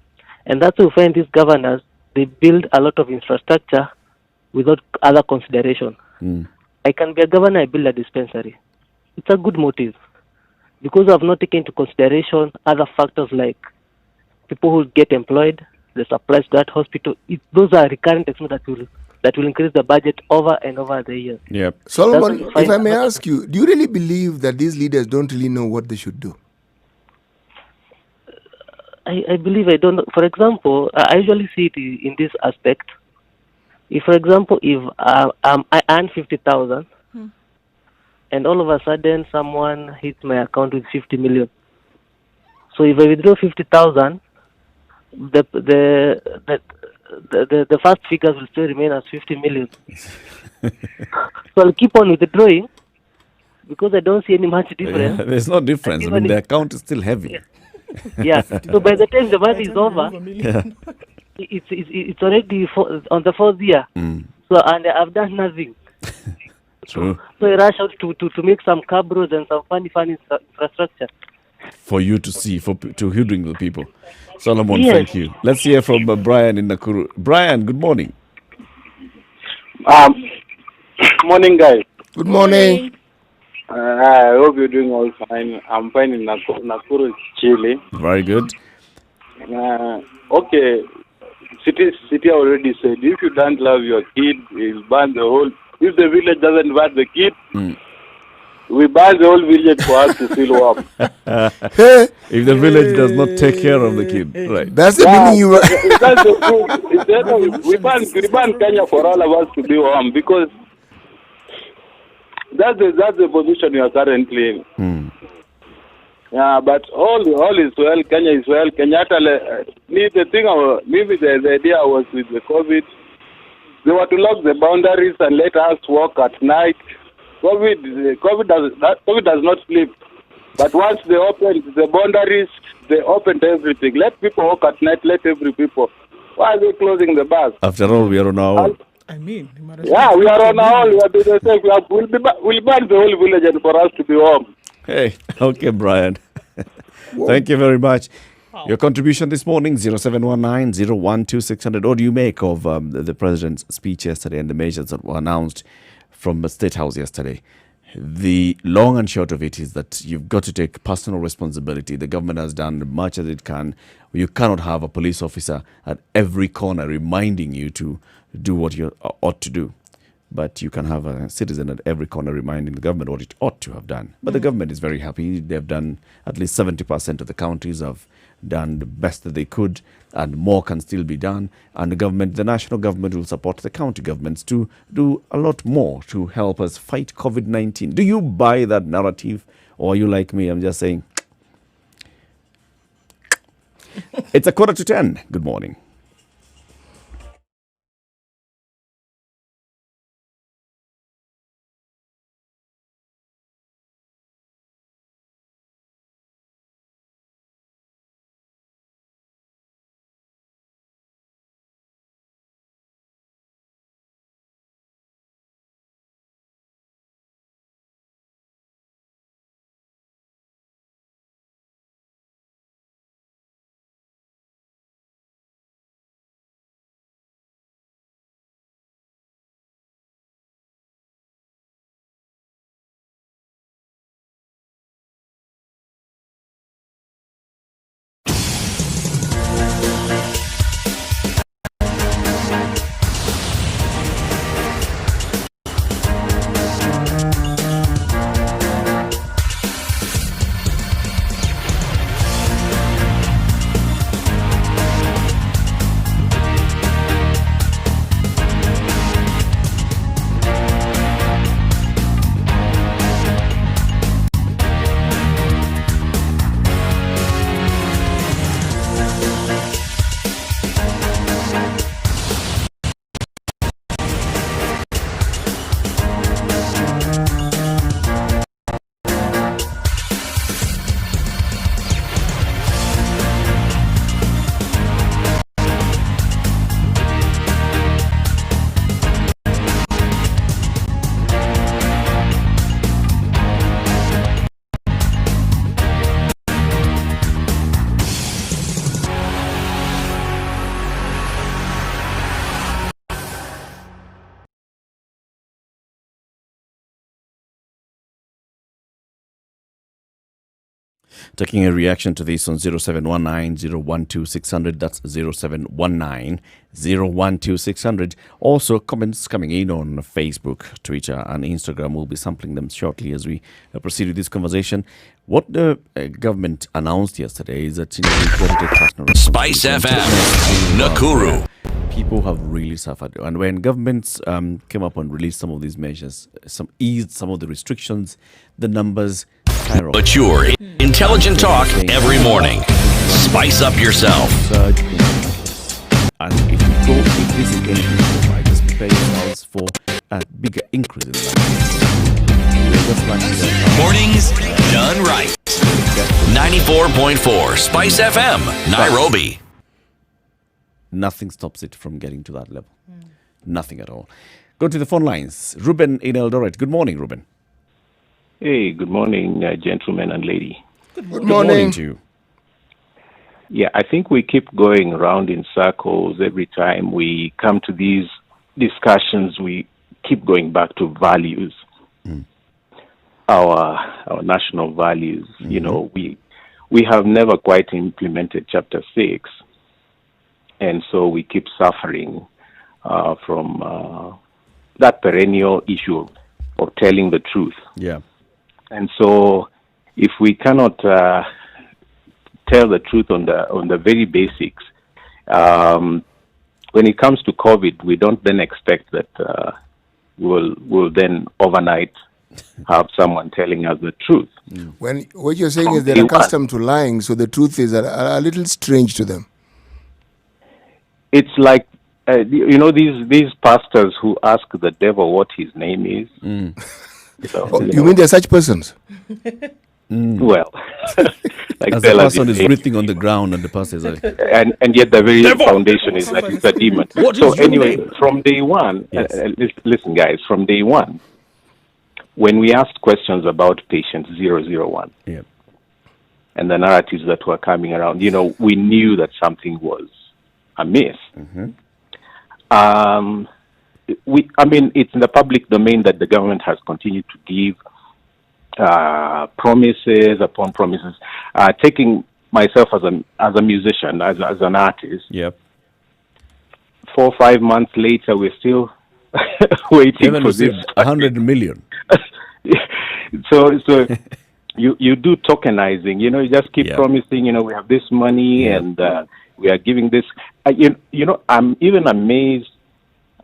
And that's why we find these governors, they build a lot of infrastructure without other consideration. I can be a governor, I build a dispensary. It's a good motive. Because I've not taken into consideration other factors like people who get employed, the supplies to that hospital. Those are recurrent expenses that will increase the budget over and over the years. Yep. Solomon, if I may ask you, do you really believe that these leaders don't really know what they should do? I believe I don't know. For example, I usually see it in this aspect. If, for example, if I earn 50,000, and all of a sudden someone hits my account with 50 million. So if I withdraw 50,000, the first figures will still remain as 50 million. So I'll keep on withdrawing because I don't see any much difference. Yeah, there's no difference. I mean, the account is still heavy. Yeah. So by the time the month is over, it's already on the fourth year. So and I've done nothing. True. So I rush out to make some cab roads and some funny infrastructure. For you to see, to hindering the people. Solomon, Yes. thank you. Let's hear from Brian in Nakuru. Brian, good morning. Morning, guys. Good morning. I hope you're doing all fine. I'm fine in Nakuru, Chile. Very good. Okay, city already said if you don't love your kid, you'll ban the whole. If the village doesn't ban the kid, we ban the whole village for us to feel warm. If the village does not take care of the kid, right? That's the meaning you were. That's the truth. We ban Kenya for all of us to be warm because that's the position we are currently in. Yeah, but all is well. Kenya is well. Kenyatta, maybe the idea was with the COVID, they were to lock the boundaries and let us walk at night. COVID does not sleep. But once they opened the boundaries, they opened everything. Let people walk at night. Let every people. Why are they closing the bars? After all, we are on our own. I mean, we are on our own. We are doing the same. We'll ban the whole village and for us to be home. Hey, okay, Brian. Thank you very much. Your contribution this morning, 0719-012-600. What do you make of the president's speech yesterday and the measures that were announced from the State House yesterday? The long and short of it is that you've got to take personal responsibility. The government has done much as it can. You cannot have a police officer at every corner reminding you to do what you ought to do. But you can have a citizen at every corner reminding the government what it ought to have done. But the government is very happy. They've done at least 70% of the counties have done the best that they could, and more can still be done. And the national government will support the county governments to do a lot more to help us fight COVID-19. Do you buy that narrative, or are you like me? I'm just saying. It's 9:45. Good morning. Taking a reaction to this on 0719-012-600. That's 0719-012-600. Also, comments coming in on Facebook, Twitter, and Instagram. We'll be sampling them shortly as we proceed with this conversation. What the government announced yesterday is that Spice FM, Nakuru. People have really suffered. And when governments came up and released some of these measures, eased some of the restrictions, the numbers skyrocketed. Mature, intelligent talk every morning. Spice up yourself. And if this is going to be just prepare yourselves for a bigger increase in that. Mornings done right. 94.4 Spice FM, Nairobi. Nothing stops it from getting to that level. Nothing at all. Go to the phone lines. Ruben in Eldoret. Good morning, Ruben. Hey, good morning, gentlemen and lady. Good Good morning to you. Yeah, I think we keep going around in circles every time we come to these discussions. We keep going back to values, our national values. You know, we have never quite implemented Chapter 6, and so we keep suffering from that perennial issue of telling the truth. Yeah. And so, if we cannot tell the truth on the very basics, when it comes to COVID, we don't then expect that we'll then overnight have someone telling us the truth. When what you're saying is they're accustomed to lying, so the truth is a little strange to them. It's like these pastors who ask the devil what his name is. You mean they're such persons? Well, like as the person is writhing on the ground and the pastor is like, and yet the very foundation is that it's a demon. So anyway, from day one, listen guys, from day one, when we asked questions about patient 001 and the narratives that were coming around, we knew that something was amiss. It's in the public domain that the government has continued to give promises upon promises. Taking myself as a musician, as an artist. 4 or 5 months later, we're still waiting for this 100 million. So you do tokenizing. You just keep promising. We have this money and we are giving this. I'm even amazed.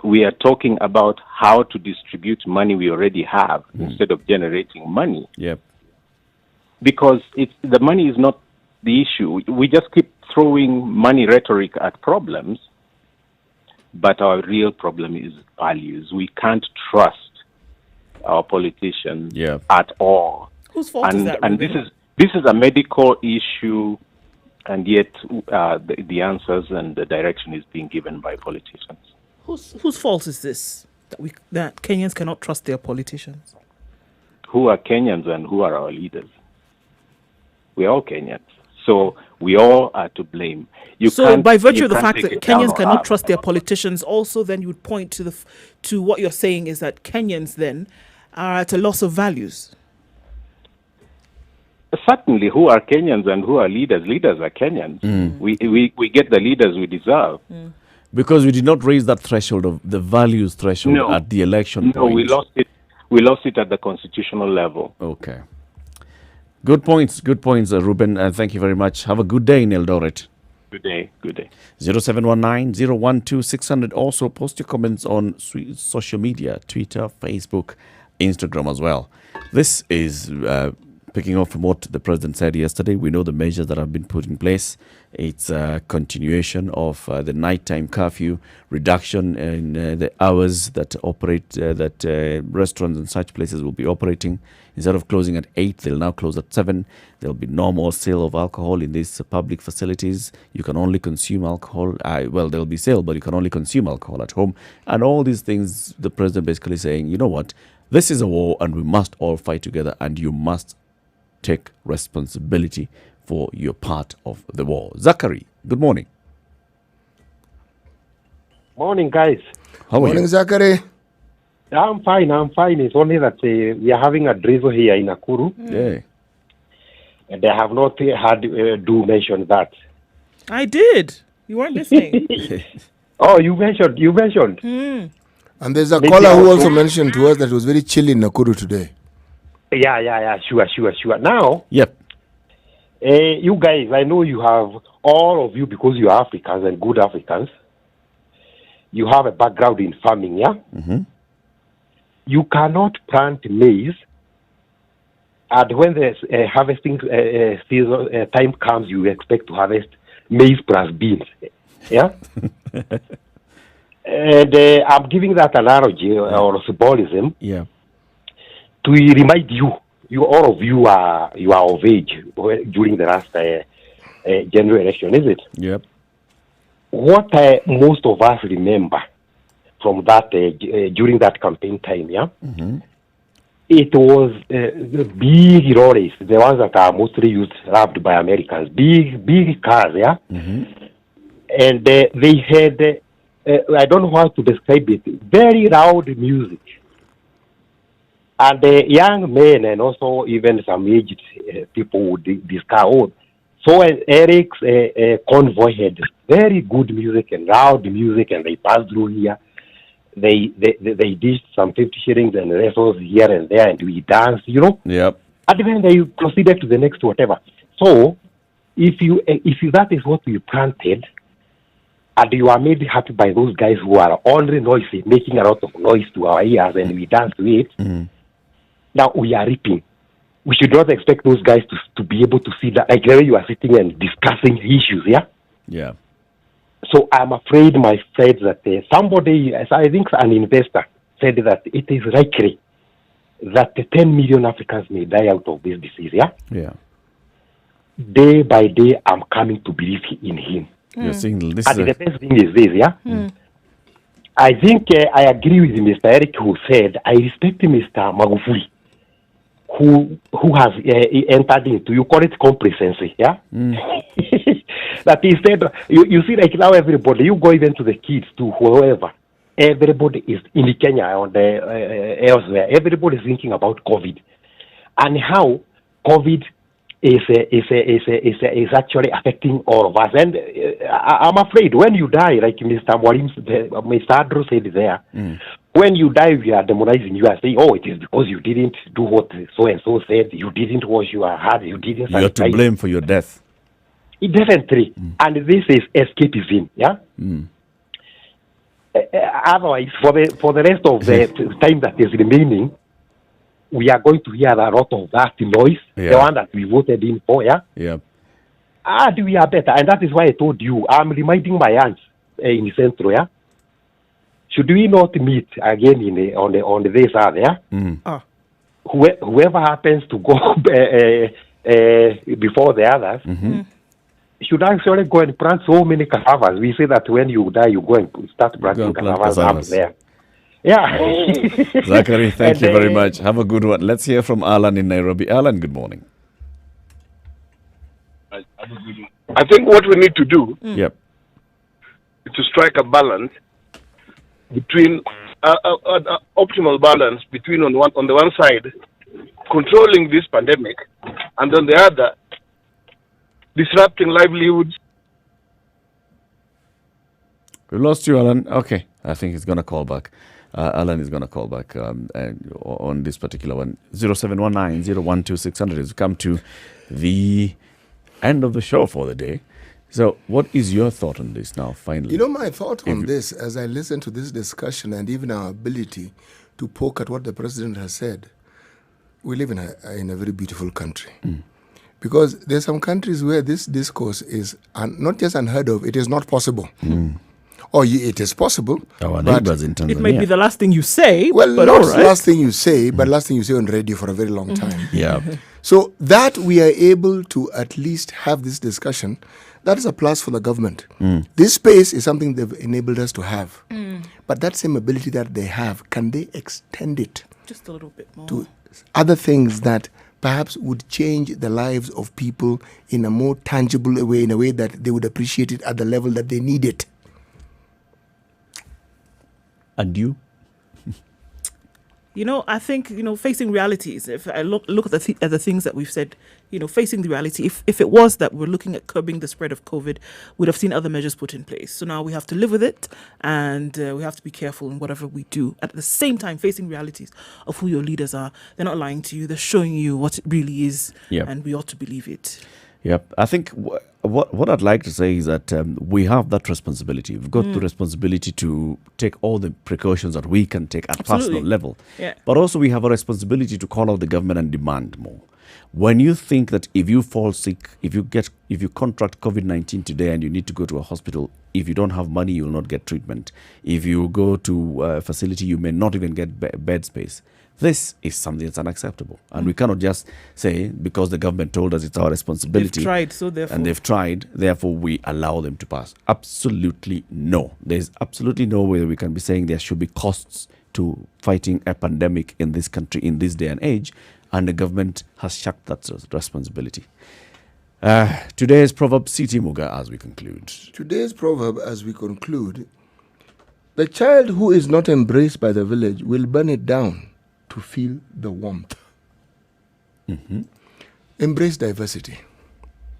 We are talking about how to distribute money we already have instead of generating money. Because the money is not the issue. We just keep throwing money rhetoric at problems, but our real problem is values. We can't trust our politicians at all. Whose fault is that? And this is a medical issue, and yet the answers and the direction is being given by politicians. Whose fault is this? That Kenyans cannot trust their politicians? Who are Kenyans and who are our leaders? We're all Kenyans. So we all are to blame. So by virtue of the fact that Kenyans cannot trust their politicians, also then you would point to what you're saying is that Kenyans then are at a loss of values. Certainly, who are Kenyans and who are leaders? Leaders are Kenyans. We get the leaders we deserve. Because we did not raise that threshold of the values threshold at the election point. No, we lost it. We lost it at the constitutional level. Okay. Good points, Ruben. And thank you very much. Have a good day in Eldoret. Good day. 0719-012-600. Also, post your comments on social media, Twitter, Facebook, Instagram as well. This is picking up from what the president said yesterday. We know the measures that have been put in place. It's a continuation of the nighttime curfew, reduction in the hours that restaurants and such places will be operating. Instead of closing at 8, they'll now close at 7. There'll be no more sale of alcohol in these public facilities. You can only consume alcohol. There'll be sale, but you can only consume alcohol at home. And all these things, the president basically saying, you know what, this is a war and we must all fight together, and you must take responsibility for your part of the war. Zachary, good morning. Morning, guys. How are Morning, you? Zachary. I'm fine. It's only that we are having a drizzle here in Nakuru. Yeah. And I have not had do mention that. I did. You weren't listening. Oh, you mentioned. And there's a Maybe caller who also- also mentioned to us that it was very chilly in Nakuru today. Yeah, sure. Now, Yep. you guys, I know you have, all of you, because you are Africans and good Africans, you have a background in farming, yeah? Mm-hmm. You cannot plant maize, and when the harvesting season time comes, you expect to harvest maize plus beans, yeah? And I'm giving that analogy or symbolism Yeah. to remind you, all of you are of age during the last general election, is it? Yep. What most of us remember from that during that campaign time, yeah, it was the big lorries, the ones that are mostly loved by Americans, big cars, yeah, and they had I don't know how to describe it, very loud music. And young men and also even some aged people would discuss, so Eric's convoy had very good music and loud music, and they passed through here. They dished some 50 shillings and wrestles here and there, and we danced, you know. Yep. And then they proceeded to the next whatever. So, if that is what we planted, and you are made happy by those guys who are only noisy, making a lot of noise to our ears, and we dance to it. Now we are reaping. We should not expect those guys to be able to see that, like where you are sitting and discussing issues, yeah? Yeah. So I'm afraid, my friends, that somebody, I think an investor, said that it is likely that 10 million Africans may die out of this disease, yeah? Yeah. Day by day, I'm coming to believe in him. You're saying this And is the best thing is this, yeah? I think I agree with Mr. Eric who said, I respect Mr. Magufuli, who has entered into, you call it complacency, yeah? That he said, you see, like now everybody, you go even to the kids, to whoever, everybody is in Kenya or elsewhere, everybody is thinking about COVID and how COVID is actually affecting all of us. And I'm afraid when you die, like Mr. Andrew said there, when you die, we are demonizing you and saying, oh, it is because you didn't do what so-and-so said, you didn't wash your hands, you didn't... You're to blame for your death. Definitely. And this is escapism, yeah? Otherwise, for the rest of the time that is remaining, we are going to hear a lot of that noise, the one that we voted in for, yeah? Yeah. And we are better. And that is why I told you, I'm reminding my aunts in Centro, yeah? Should we not meet again on this other, yeah? Whoever happens to go before the others, should actually go and plant so many cassavas. We say that when you die, you go and start planting cassavas up there. Yeah. Zachary, thank you very much. Have a good one. Let's hear from Alan in Nairobi. Alan, good morning. I think what we need to do Yep. is to strike a balance between optimal balance between on the one side controlling this pandemic and on the other disrupting livelihoods. We lost you, Alan. Okay, I think he's going to call back. Alan is going to call back on this particular one. 0719-012-600 has come to the end of the show for the day. So what is your thought on this now, finally? You know, my thought on this, as I listen to this discussion and even our ability to poke at what the president has said, we live in a very beautiful country. Because there's some countries where this discourse is not just unheard of, it is not possible. Or it is possible. Our neighbors in Tanzania. It might be the last thing you say, well, but not all right. last thing you say, but last thing you say on radio for a very long time. Yeah. So that we are able to at least have this discussion, that is a plus for the government. This space is something they've enabled us to have. But that same ability that they have, can they extend it just a little bit more to other things that perhaps would change the lives of people in a more tangible way, in a way that they would appreciate it at the level that they need it? And you? I think, facing realities, if I look at the things that we've said, facing the reality, if it was that we're looking at curbing the spread of COVID, we'd have seen other measures put in place. So now we have to live with it, and we have to be careful in whatever we do. At the same time, facing realities of who your leaders are. They're not lying to you. They're showing you what it really is, and we ought to believe it. Yep. I think what I'd like to say is that we have that responsibility. We've got the responsibility to take all the precautions that we can take at personal level. Yeah. But also we have a responsibility to call out the government and demand more. When you think that if you fall sick, if you contract COVID-19 today and you need to go to a hospital, if you don't have money, you will not get treatment. If you go to a facility, you may not even get bed space. This is something that's unacceptable. And we cannot just say, because the government told us it's our responsibility. They've tried, so therefore. And they've tried, therefore we allow them to pass. Absolutely no. There's absolutely no way that we can be saying there should be costs to fighting a pandemic in this country in this day and age. And the government has shucked that responsibility. Today's proverb, Siti Muga, as we conclude. Today's proverb, as we conclude, the child who is not embraced by the village will burn it down to feel the warmth. Embrace diversity.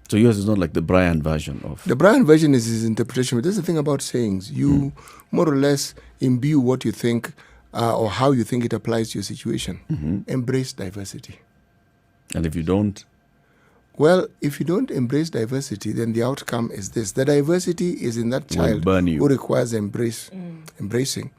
So yours is not like the Brian version of... The Brian version is his interpretation, but that's the thing about sayings. You more or less imbue what you think or how you think it applies to your situation. Embrace diversity. And if you don't? Well, if you don't embrace diversity, then the outcome is this. The diversity is in that child who requires embracing.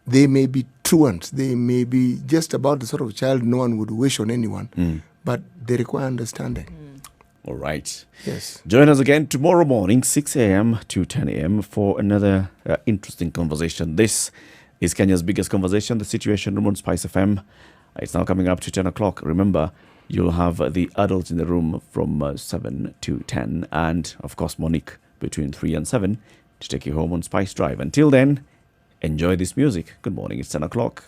They may be truant. They may be just about the sort of child no one would wish on anyone, but they require understanding. All right. Yes. Join us again tomorrow morning, 6 a.m. to 10 a.m. for another interesting conversation. This is Kenya's biggest conversation, the Situation Room on Spice FM. It's now coming up to 10 o'clock. Remember, you'll have the adults in the room from 7 to 10, and, of course, Monique between 3 and 7 to take you home on Spice Drive. Until then, enjoy this music. Good morning. It's 10 o'clock.